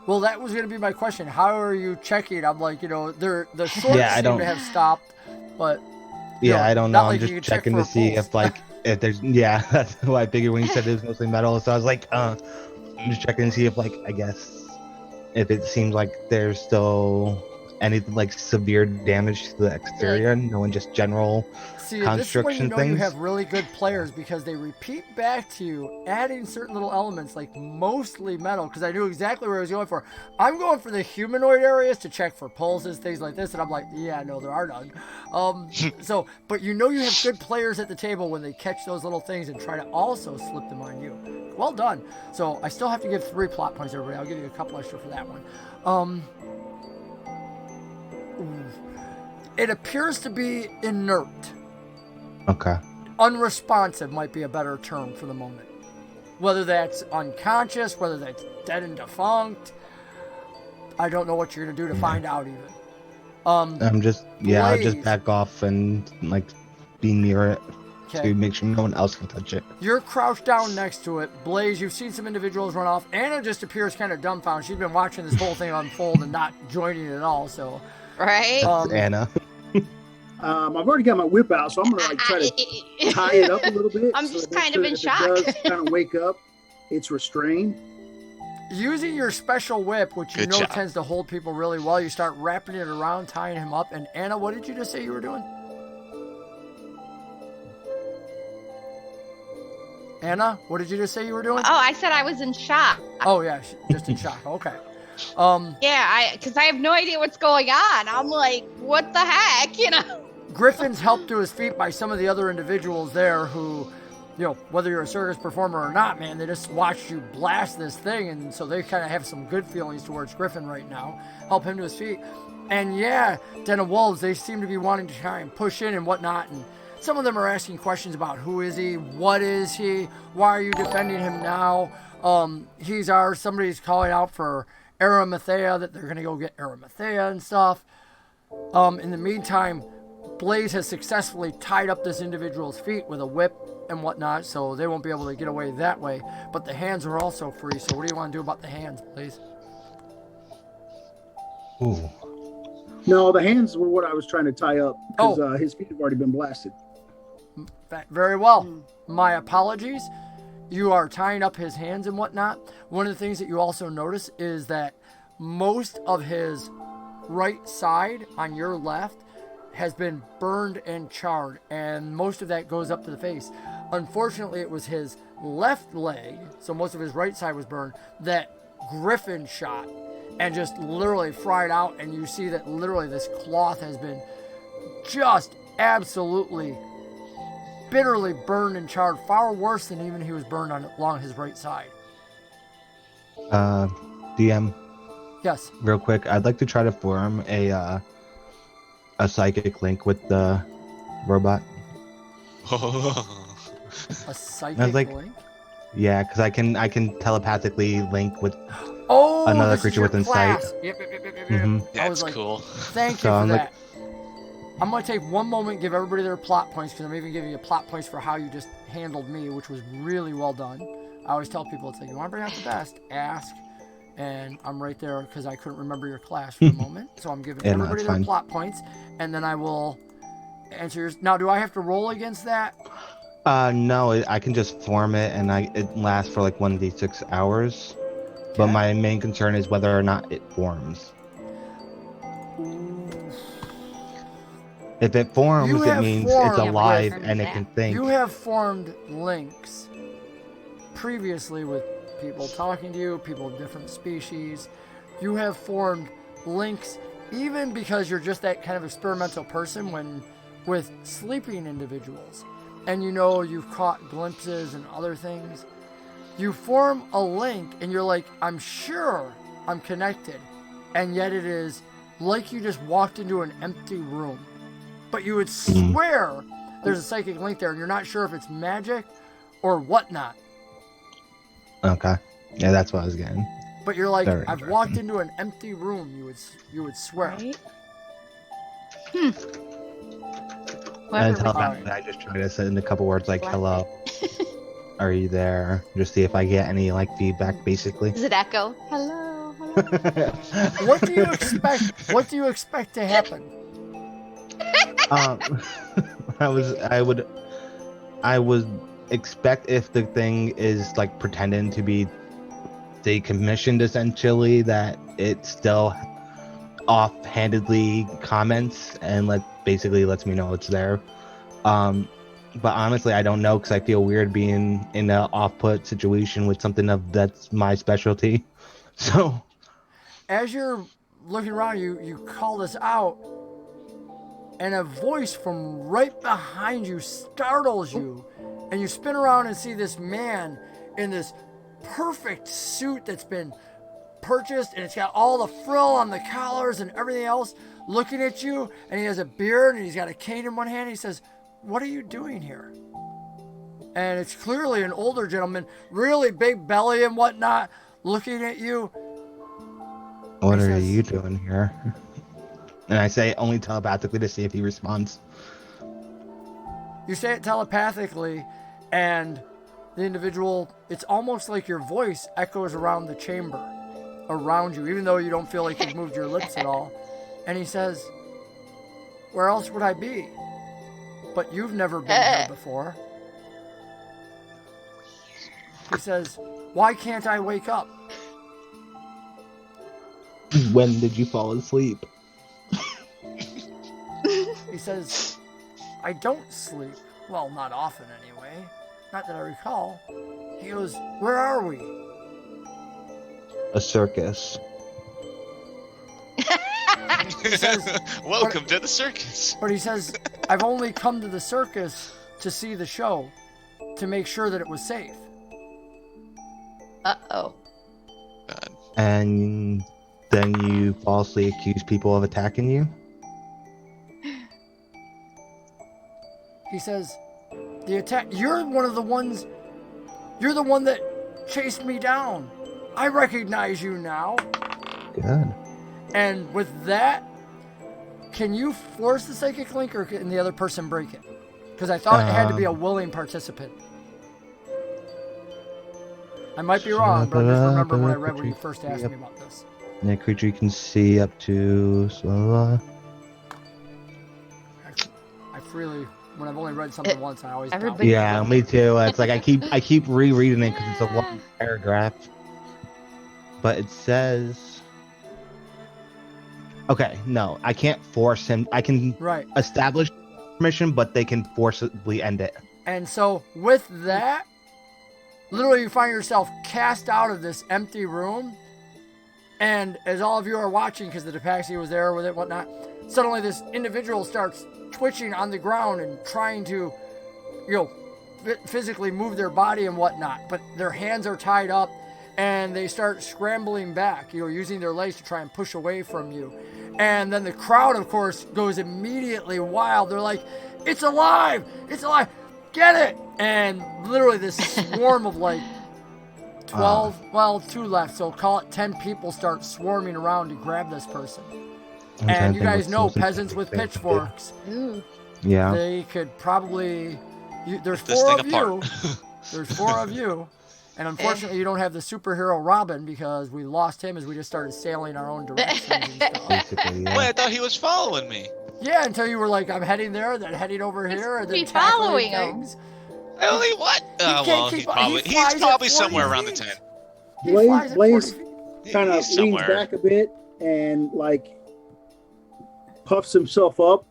Speaker 1: Well, that was going to be my question. How are you checking? I'm like, the shorts seem to have stopped, but
Speaker 5: I don't know. I'm
Speaker 1: like
Speaker 5: just checking to see if there's that's why I figured when you said it was mostly metal. So I was like, I'm just checking to see if I guess if it seems like there's still any like severe damage to the exterior, no, and just general construction
Speaker 1: this is when
Speaker 5: things.
Speaker 1: You have really good players because they repeat back to you, adding certain little elements like mostly metal. Because I knew exactly where I was going for. I'm going for the humanoid areas to check for pulses, things like this, and I'm like, yeah, no, there are none. But you have good players at the table when they catch those little things and try to also slip them on you. Well done. So I still have to give 3 plot points, everybody. I'll give you a couple extra for that one. It appears to be inert.
Speaker 5: Okay.
Speaker 1: Unresponsive might be a better term for the moment. Whether that's unconscious, whether that's dead and defunct, I don't know what you're going to do to find out even.
Speaker 5: I'll just back off and be near it to make sure no one else can touch it.
Speaker 1: You're crouched down next to it. Blayze, you've seen some individuals run off. Anna just appears kind of dumbfounded. She's been watching this whole thing unfold and not joining it at all, so...
Speaker 4: Right?
Speaker 5: That's Anna.
Speaker 2: I've already got my whip out, so I'm going to try to tie it up a little bit.
Speaker 4: I'm just kind of in shock.
Speaker 2: It does kind of wake up. It's restrained.
Speaker 1: Using your special whip, which
Speaker 3: Good job.
Speaker 1: tends to hold people really well, you start wrapping it around, tying him up. And Anna, what did you just say you were doing? Anna, what did you just say you were doing?
Speaker 4: Oh, I said I was in shock.
Speaker 1: Oh, yeah, just in shock. Okay.
Speaker 4: Yeah, because I have no idea what's going on. I'm like, what the heck,
Speaker 1: Griffin's helped to his feet by some of the other individuals there who, whether you're a circus performer or not, man, they just watched you blast this thing, and so they kind of have some good feelings towards Griffin right now. Help him to his feet. And yeah, Den of Wolves, they seem to be wanting to try and push in and whatnot, and some of them are asking questions about who is he, what is he, why are you defending him now? Somebody's calling out for Arimathea, that they're going to go get Arimathea and stuff. In the meantime, Blayze has successfully tied up this individual's feet with a whip and whatnot, so they won't be able to get away that way. But the hands are also free, so what do you want to do about the hands, Blayze?
Speaker 5: Ooh.
Speaker 2: No, the hands were what I was trying to tie up because his feet have already been blasted.
Speaker 1: Very well. My apologies. You are tying up his hands and whatnot. One of the things that you also notice is that most of his right side on your left has been burned and charred, and most of that goes up to the face. Unfortunately, it was his left leg, so most of his right side was burned, that Griffin shot and just literally fried out, and you see that literally this cloth has been just absolutely bitterly burned and charred, far worse than even he was burned along his right side.
Speaker 5: DM.
Speaker 1: Yes.
Speaker 5: Real quick, I'd like to try to form a psychic link with the robot.
Speaker 1: A psychic link?
Speaker 5: Yeah, because I can telepathically link with another creature within sight.
Speaker 1: Yep.
Speaker 5: Mm-hmm.
Speaker 3: That's cool.
Speaker 1: Thank you for that. I'm going to take one moment, give everybody their plot points, because I'm even giving you plot points for how you just handled me, which was really well done. I always tell people, it's like, you want to bring out the best, ask. And I'm right there because I couldn't remember your class for a moment. So I'm giving everybody their plot points, and then I will answer yours. Now, do I have to roll against that?
Speaker 5: No, I can just form it, and it lasts for 1d6 hours. Okay. But my main concern is whether or not it forms. If it forms, it means it's alive and it can think.
Speaker 1: You have formed links previously with people talking to you, people of different species. You have formed links even because you're just that kind of experimental person with sleeping individuals. And you've caught glimpses and other things. You form a link and you're like, I'm sure I'm connected. And yet it is like you just walked into an empty room. But you would swear there's a psychic link there, and you're not sure if it's magic or whatnot.
Speaker 5: Okay. Yeah, that's what I was getting.
Speaker 1: but you're like,
Speaker 5: Very
Speaker 1: I've walked into an empty room. You would swear.
Speaker 4: Right?
Speaker 5: And
Speaker 4: Whoever
Speaker 5: tell
Speaker 4: would-
Speaker 5: that I just try to send in a couple words like hello. Are you there? Just see if I get any like feedback, basically.
Speaker 4: Does it echo? Hello. Hello.
Speaker 1: What do you expect? What do you expect to happen?
Speaker 5: I would expect if the thing is like pretending to be decommissioned, essentially, that it still offhandedly comments and basically lets me know it's there. But honestly, I don't know because I feel weird being in an off-put situation with something that's my specialty. So,
Speaker 1: As you're looking around, you call this out, and a voice from right behind you startles you, and you spin around and see this man in this perfect suit that's been purchased, and it's got all the frill on the collars and everything else, looking at you, and he has a beard, and he's got a cane in one hand. He says, "What are you doing here?" And it's clearly an older gentleman, really big belly and whatnot, looking at you.
Speaker 5: what
Speaker 1: He
Speaker 5: are
Speaker 1: says-
Speaker 5: you doing here? And I say only telepathically to see if he responds.
Speaker 1: You say it telepathically, and the individual, it's almost like your voice echoes around the chamber, around you, even though you don't feel like you've moved your lips at all. And he says, "Where else would I be? But you've never been here before." He says, "Why can't I wake up?"
Speaker 5: When did you fall asleep?
Speaker 1: He says, "I don't sleep. Well, not often anyway. Not that I recall." He goes, "Where are we?"
Speaker 5: A circus.
Speaker 1: He says,
Speaker 3: Welcome to the circus.
Speaker 1: but he says, "I've only come to the circus to see the show, to make sure that it was safe."
Speaker 4: Uh-oh.
Speaker 3: God.
Speaker 5: And then you falsely accuse people of attacking you?
Speaker 1: He says, "The attack, you're one of the ones, you're the one that chased me down. I recognize you now."
Speaker 5: Good.
Speaker 1: And with that, can you force the psychic link, or can the other person break it? Because I thought it had to be a willing participant. I might be wrong, but I just remember when I read when you first asked me about this.
Speaker 5: And a creature you can see up to...
Speaker 1: I freely, when I've only read something once, I always doubt
Speaker 4: everybody-
Speaker 1: it.
Speaker 5: Yeah, me too. It's like I keep rereading it because it's a long paragraph. But it says... Okay, no, I can't force him. I can
Speaker 1: Right.
Speaker 5: establish permission, but they can forcibly end it.
Speaker 1: And so with that, literally you find yourself cast out of this empty room. And as all of you are watching, because the Tabaxi was there with it, whatnot, suddenly this individual starts twitching on the ground and trying to, physically move their body and whatnot. But their hands are tied up, and they start scrambling back, using their legs to try and push away from you. And then the crowd, of course, goes immediately wild. They're like, "It's alive! It's alive! Get it!" And literally this swarm of 12, 2 left, so call it 10 people start swarming around to grab this person. And you guys know peasants with pitchforks.
Speaker 4: Ooh.
Speaker 5: Yeah.
Speaker 1: They could probably... there's
Speaker 3: This
Speaker 1: 4
Speaker 3: thing
Speaker 1: of you.
Speaker 3: apart.
Speaker 1: There's 4 of you. And unfortunately, you don't have the superhero Robin because we lost him as we just started sailing our own directions and stuff.
Speaker 5: Basically, yeah.
Speaker 3: Wait, I thought he was following me.
Speaker 1: Yeah, until you were like, "I'm heading there, then heading over here, and then
Speaker 4: be
Speaker 1: tackling
Speaker 4: following him.
Speaker 1: things."
Speaker 3: I only what?
Speaker 1: can't
Speaker 3: Well,
Speaker 1: keep
Speaker 3: he's
Speaker 1: up.
Speaker 3: probably
Speaker 1: He flies
Speaker 3: he's
Speaker 1: at
Speaker 3: probably
Speaker 1: 40
Speaker 3: somewhere around the
Speaker 1: feet.
Speaker 3: 10.
Speaker 1: He flies at 40
Speaker 2: Blayze
Speaker 1: feet.
Speaker 2: kind of
Speaker 3: He's
Speaker 2: leans
Speaker 3: somewhere.
Speaker 2: back a bit and puffs himself up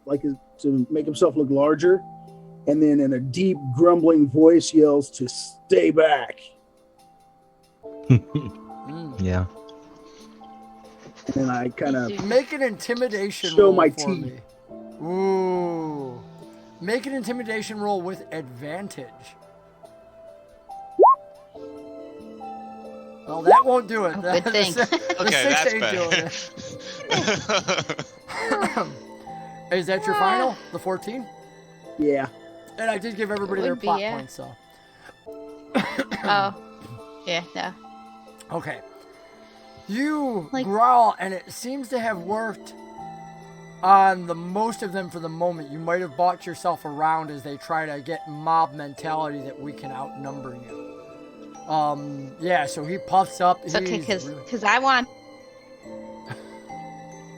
Speaker 2: to make himself look larger, and then in a deep grumbling voice yells to stay back.
Speaker 5: Yeah.
Speaker 2: And then I kind of
Speaker 1: Make an intimidation
Speaker 2: Show
Speaker 1: roll
Speaker 2: my
Speaker 1: for
Speaker 2: teeth.
Speaker 1: me. Ooh. Make an intimidation roll with advantage. Well, that won't do it.
Speaker 4: Oh, good thing.
Speaker 1: The
Speaker 3: Okay,
Speaker 1: 6
Speaker 3: that's
Speaker 1: ain't doing
Speaker 3: better.
Speaker 1: it. Is that your final? The 14?
Speaker 2: yeah.
Speaker 1: And I did give everybody
Speaker 4: It
Speaker 1: their
Speaker 4: would be,
Speaker 1: plot
Speaker 4: yeah.
Speaker 1: points, so.
Speaker 4: Oh. Yeah, no.
Speaker 1: Okay. You
Speaker 4: Like-
Speaker 1: growl, and it seems to have worked on the most of them for the moment. You might have bought yourself around as they try to get mob mentality that we can outnumber you. Yeah, so he puffs up.
Speaker 4: It's okay,
Speaker 1: He's
Speaker 4: because I want.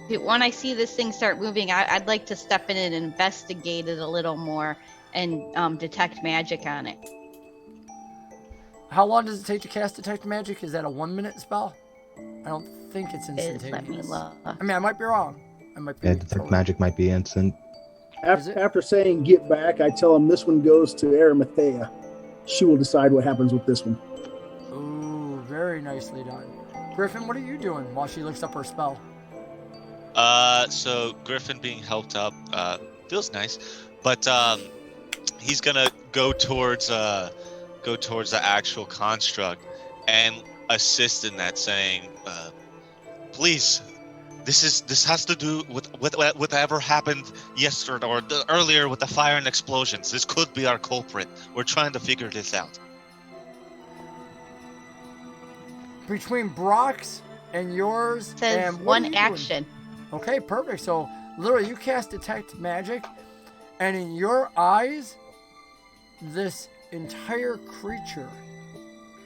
Speaker 4: When I see this thing start moving, I'd like to step in and investigate it a little more and detect magic on it.
Speaker 1: How long does it take to cast Detect Magic? Is that a 1 minute spell? I don't think it's instantaneous.
Speaker 4: Let me look.
Speaker 1: I mean, I might be wrong. I might be.
Speaker 5: Yeah, detect magic might be instant.
Speaker 1: Is it?
Speaker 2: After saying get back, I tell him this one goes to Arimathea. She will decide what happens with this one.
Speaker 1: Ooh, very nicely done. Griffin, what are you doing while she looks up her spell?
Speaker 3: So Griffin being helped up feels nice, but he's gonna go towards the actual construct and assist in that, saying, "Please, this has to do with whatever happened yesterday or earlier with the fire and explosions. This could be our culprit. We're trying to figure this out."
Speaker 1: Between Brock's and yours,
Speaker 4: Says
Speaker 1: and what are
Speaker 4: one
Speaker 1: you doing?
Speaker 4: action.
Speaker 1: Okay, perfect. So literally, you cast Detect Magic, and in your eyes, this entire creature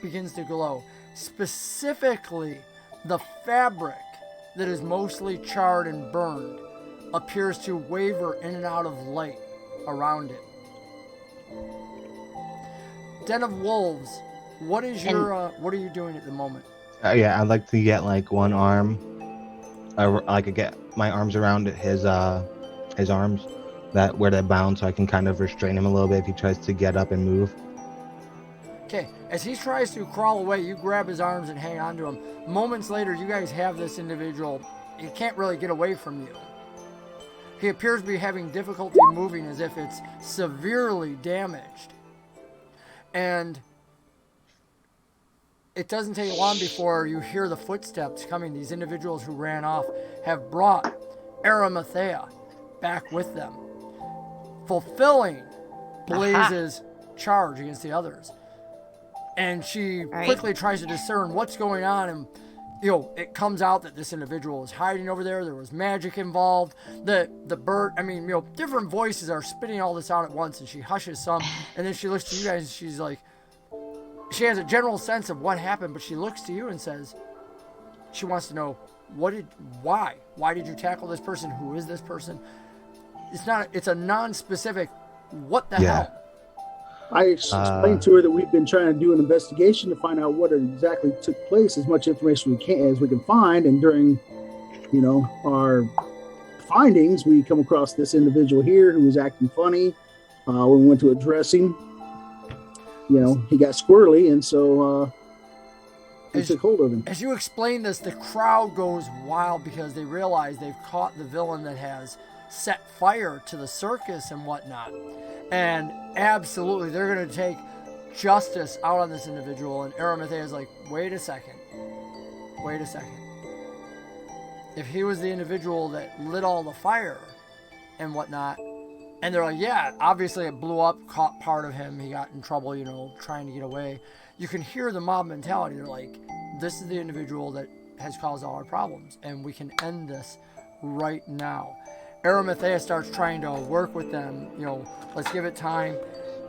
Speaker 1: begins to glow. Specifically, the fabric that is mostly charred and burned appears to waver in and out of light around it. Den of Wolves, what is your what are you doing at the moment?
Speaker 5: Yeah, I'd like to get like one arm. I could get my arms around his arms, that where they're bound, so I can kind of restrain him a little bit if he tries to get up and move.
Speaker 1: Okay, as he tries to crawl away, you grab his arms and hang on to him. Moments later, you guys have this individual. He can't really get away from you. He appears to be having difficulty moving as if it's severely damaged. And it doesn't take long before you hear the footsteps coming. These individuals who ran off have brought Arimathea back with them, fulfilling Blayze's charge against the others. And she quickly tries to discern what's going on, and it comes out that this individual is hiding over there. There was magic involved. The bird, different voices are spitting all this out at once, and she hushes some, and then she looks to you guys, and she's like, she has a general sense of what happened, but she looks to you and says, she wants to know, why did you tackle this person? Who is this person? It's a non-specific, what the hell?
Speaker 2: I explained to her that we've been trying to do an investigation to find out what exactly took place, as much information as we can find, and during, our findings, we come across this individual here who was acting funny. When we went to address him, he got squirrely, and so we took hold of him.
Speaker 1: As you explain this, the crowd goes wild because they realize they've caught the villain that has set fire to the circus and whatnot. And absolutely, they're going to take justice out on this individual. And Arimathea is like, wait a second. If he was the individual that lit all the fire and whatnot, and they're like, yeah, obviously it blew up, caught part of him, he got in trouble, trying to get away. You can hear the mob mentality. They're like, this is the individual that has caused all our problems, and we can end this right now. Arimathea starts trying to work with them, let's give it time.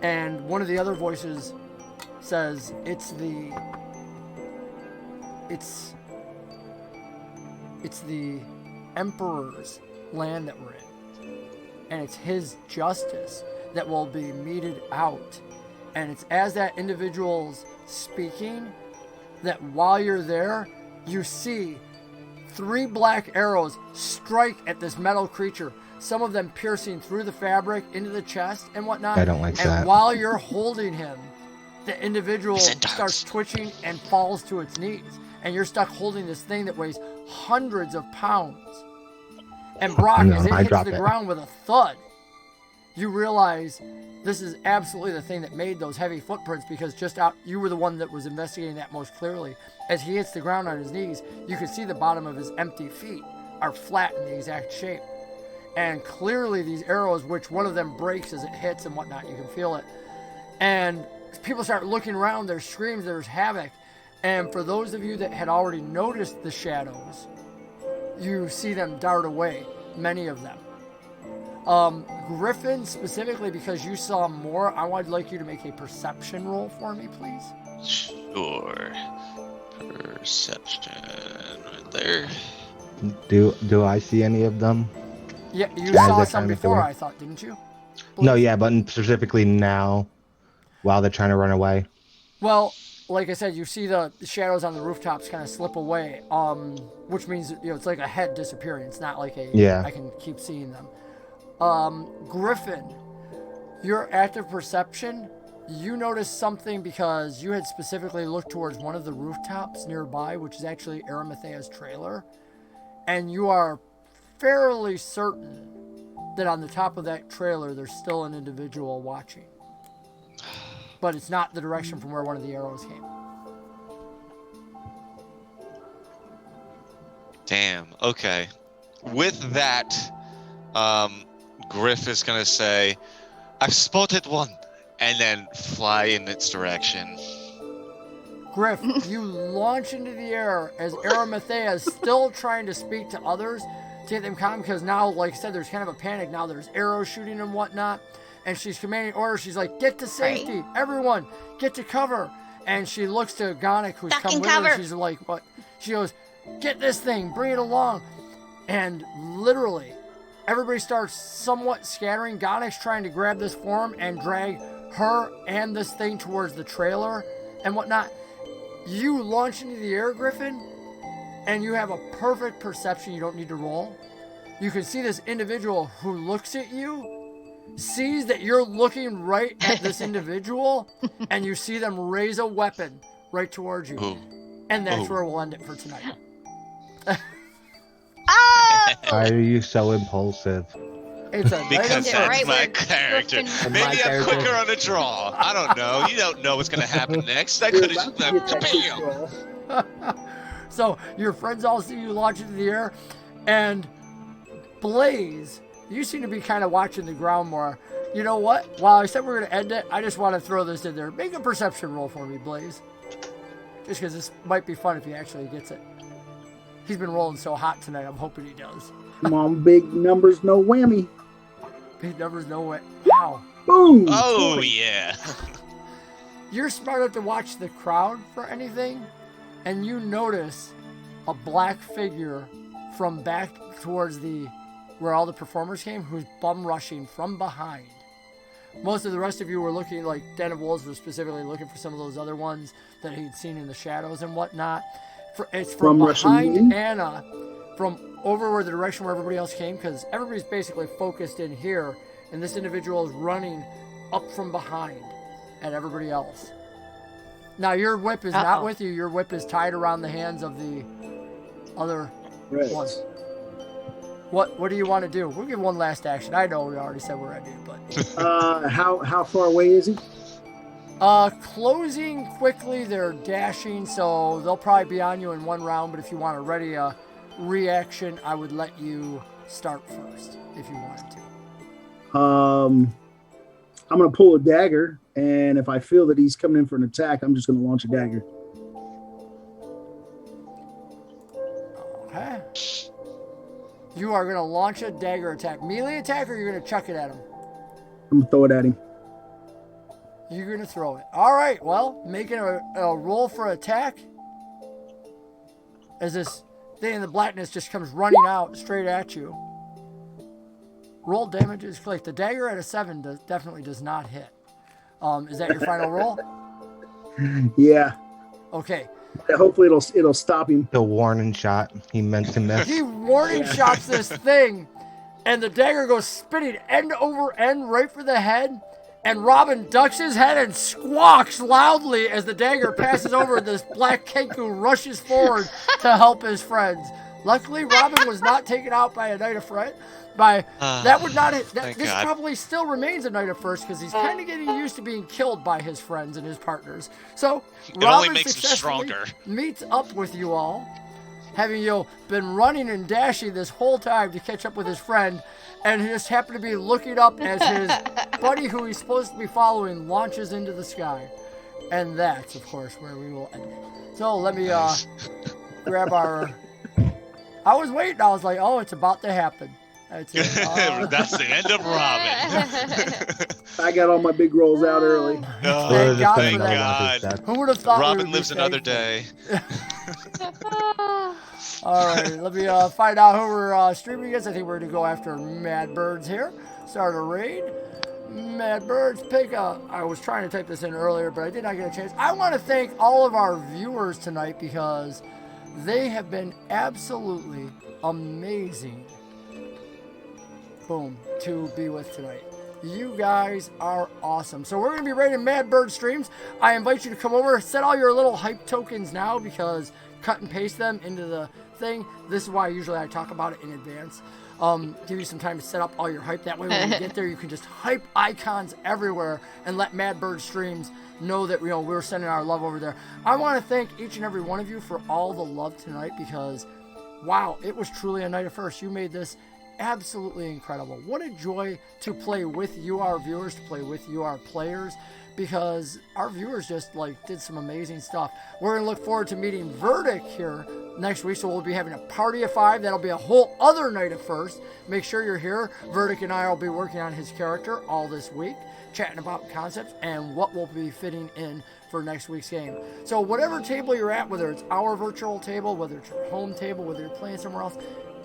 Speaker 1: And one of the other voices says, it's the Emperor's land that we're in. And it's his justice that will be meted out. And it's as that individual's speaking that while you're there, you see 3 black arrows strike at this metal creature, some of them piercing through the fabric into the chest and whatnot.
Speaker 5: I don't like that.
Speaker 1: And while you're holding him, the individual starts twitching and falls to its knees. And you're stuck holding this thing that weighs hundreds of pounds. And Brock, as it hits the ground with a thud, you realize this is absolutely the thing that made those heavy footprints, because you were the one that was investigating that most clearly. As he hits the ground on his knees, you can see the bottom of his empty feet are flat in the exact shape. And clearly these arrows, which one of them breaks as it hits and whatnot, you can feel it. And people start looking around, there's screams, there's havoc. And for those of you that had already noticed the shadows, you see them dart away, many of them. Griffin, specifically because you saw more, I would like you to make a perception roll for me, please.
Speaker 3: Sure. Perception right there.
Speaker 5: Do I see any of them?
Speaker 1: Yeah, you
Speaker 5: As
Speaker 1: saw
Speaker 5: they're
Speaker 1: some
Speaker 5: trying to
Speaker 1: before,
Speaker 5: go.
Speaker 1: I thought, didn't you?
Speaker 5: No, yeah, but specifically now, while they're trying to run away.
Speaker 1: Well, like I said, you see the shadows on the rooftops kind of slip away, which means, it's like a head disappearing. It's not like I can keep seeing them. Griffin, your active perception, you noticed something because you had specifically looked towards one of the rooftops nearby, which is actually Arimathea's trailer, and you are fairly certain that on the top of that trailer there's still an individual watching. But it's not the direction from where one of the arrows came.
Speaker 3: Damn. Okay. With that, Griff is gonna say, "I've spotted one," and then fly in its direction.
Speaker 1: Griff, you launch into the air as Arimathea is still trying to speak to others to get them calm, because now, like I said, there's kind of a panic now. There's arrows shooting and whatnot, and she's commanding orders. She's like, "Get to safety, everyone, get to cover." And she looks to Gonic, who's
Speaker 4: Duck
Speaker 1: come
Speaker 4: and
Speaker 1: with her.
Speaker 4: cover.
Speaker 1: And she's like, "What?" She goes, "Get this thing, bring it along." And literally, everybody starts somewhat scattering. Gonic's trying to grab this form and drag her and this thing towards the trailer and whatnot. You launch into the air, Griffin, and you have a perfect perception. You don't need to roll. You can see this individual who looks at you, sees that you're looking right at this individual, and you see them raise a weapon right towards you.
Speaker 3: Ooh.
Speaker 1: And that's
Speaker 3: Ooh.
Speaker 1: where we'll end it for tonight.
Speaker 5: Why are you so impulsive?
Speaker 1: It's a
Speaker 3: Because
Speaker 4: Yeah,
Speaker 3: that's
Speaker 4: right
Speaker 3: my
Speaker 4: where
Speaker 3: character.
Speaker 4: Griffin-
Speaker 3: Maybe
Speaker 5: My
Speaker 3: I'm
Speaker 5: character.
Speaker 3: quicker on the draw. I don't know. You don't know what's gonna happen next. I
Speaker 2: You're
Speaker 3: could have
Speaker 2: about
Speaker 3: just
Speaker 2: to get that
Speaker 3: bam.
Speaker 2: control.
Speaker 1: So your friends all see you launch into the air, and Blayze, you seem to be kind of watching the ground more. You know what? While I said we're going to end it, I just want to throw this in there. Make a perception roll for me, Blayze. Just because this might be fun if he actually gets it. He's been rolling so hot tonight, I'm hoping he does.
Speaker 2: Come on, big numbers, no whammy.
Speaker 1: Big numbers, no way. Wow.
Speaker 2: Boom.
Speaker 3: Oh
Speaker 2: 20.
Speaker 3: yeah.
Speaker 1: You're smart enough to watch the crowd for anything, and you notice a black figure from back towards where all the performers came, who's bum rushing from behind. Most of the rest of you were looking, like Den of Wolves was specifically looking for some of those other ones that he'd seen in the shadows and whatnot. It's from
Speaker 2: rushing
Speaker 1: behind
Speaker 2: me?
Speaker 1: Anna, from over where the direction where everybody else came, because everybody's basically focused in here, and this individual is running up from behind at everybody else. Now your whip is not with you. Your whip is tied around the hands of the other
Speaker 2: Right.
Speaker 1: one. What do you want to do? We'll give one last action. I know we already said we're ready, but
Speaker 2: How far away is he?
Speaker 1: closing quickly. They're dashing, so they'll probably be on you in one round. But if you want to ready a reaction, I would let you start first if you wanted to.
Speaker 2: I'm gonna pull a dagger, and if I feel that he's coming in for an attack, I'm just gonna launch a dagger.
Speaker 1: Okay. You are going to launch a dagger attack. Melee attack, or you're going to chuck it at him?
Speaker 2: I'm gonna throw it at him.
Speaker 1: You're going to throw it. All right, well, making a roll for attack. As this thing in the blackness just comes running out straight at you. Roll damage is click. The dagger at a 7 definitely does not hit. Is that your final roll?
Speaker 2: Yeah.
Speaker 1: Okay.
Speaker 2: Hopefully it'll stop him.
Speaker 5: The warning shot. He meant to miss.
Speaker 1: He warning shots this thing, and the dagger goes spinning end over end right for the head, and Robin ducks his head and squawks loudly as the dagger passes over, and this black Kenku rushes forward to help his friends. Luckily, Robin was not taken out by a Knight of Fright. That would not hit.
Speaker 3: Thank
Speaker 1: This
Speaker 3: God.
Speaker 1: probably still remains a Knight of First because he's kind of getting used to being killed by his friends and his partners. So
Speaker 3: It only
Speaker 1: Robin
Speaker 3: makes him
Speaker 1: successfully
Speaker 3: stronger.
Speaker 1: meets up with you all, having been running and dashing this whole time to catch up with his friend, and he just happened to be looking up as his buddy, who he's supposed to be following, launches into the sky. And that's, of course, where we will end it. So let me grab our... I was waiting. I was like, oh, it's about to happen. That's it.
Speaker 3: That's the end of Robin.
Speaker 2: I got all my big rolls out early.
Speaker 3: Oh,
Speaker 1: Thank God
Speaker 3: thank
Speaker 1: for that.
Speaker 3: God.
Speaker 1: Who would have thought we
Speaker 3: Robin
Speaker 1: would be
Speaker 3: lives another
Speaker 1: thankful?
Speaker 3: day.
Speaker 1: All right, let me find out who we're streaming against. I think we're going to go after Mad Birds here. Start a raid. Mad Birds, pick up. I was trying to type this in earlier, but I did not get a chance. I want to thank all of our viewers tonight because they have been absolutely amazing. Boom, to be with tonight. You guys are awesome. So we're going to be raiding Mad Bird streams. I invite you to come over, set all your little hype tokens now because cut and paste them into the thing. This is why usually I talk about it in advance. Give you some time to set up all your hype. That way when you get there, you can just hype icons everywhere and let Mad Bird streams know that we're sending our love over there. I want to thank each and every one of you for all the love tonight because, wow, it was truly a night of first. You made this absolutely incredible. What a joy to play with you, our viewers, to play with you, our players, because our viewers just did some amazing stuff. We're gonna look forward to meeting Verdict here next week, so we'll be having a party of 5. That'll be a whole other night of first. Make sure you're here. Verdict and I will be working on his character all this week, chatting about concepts and what will be fitting in for next week's game. So whatever table you're at, whether it's our virtual table, whether it's your home table, whether you're playing somewhere else,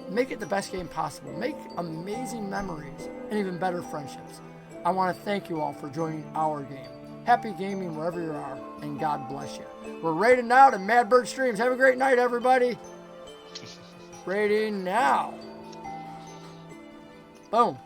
Speaker 1: make it the best game possible. Make amazing memories and even better friendships. I want to thank you all for joining our game. Happy gaming wherever you are, and God bless you. We're raiding now to Mad Bird Streams. Have a great night, everybody. Raiding now. Boom.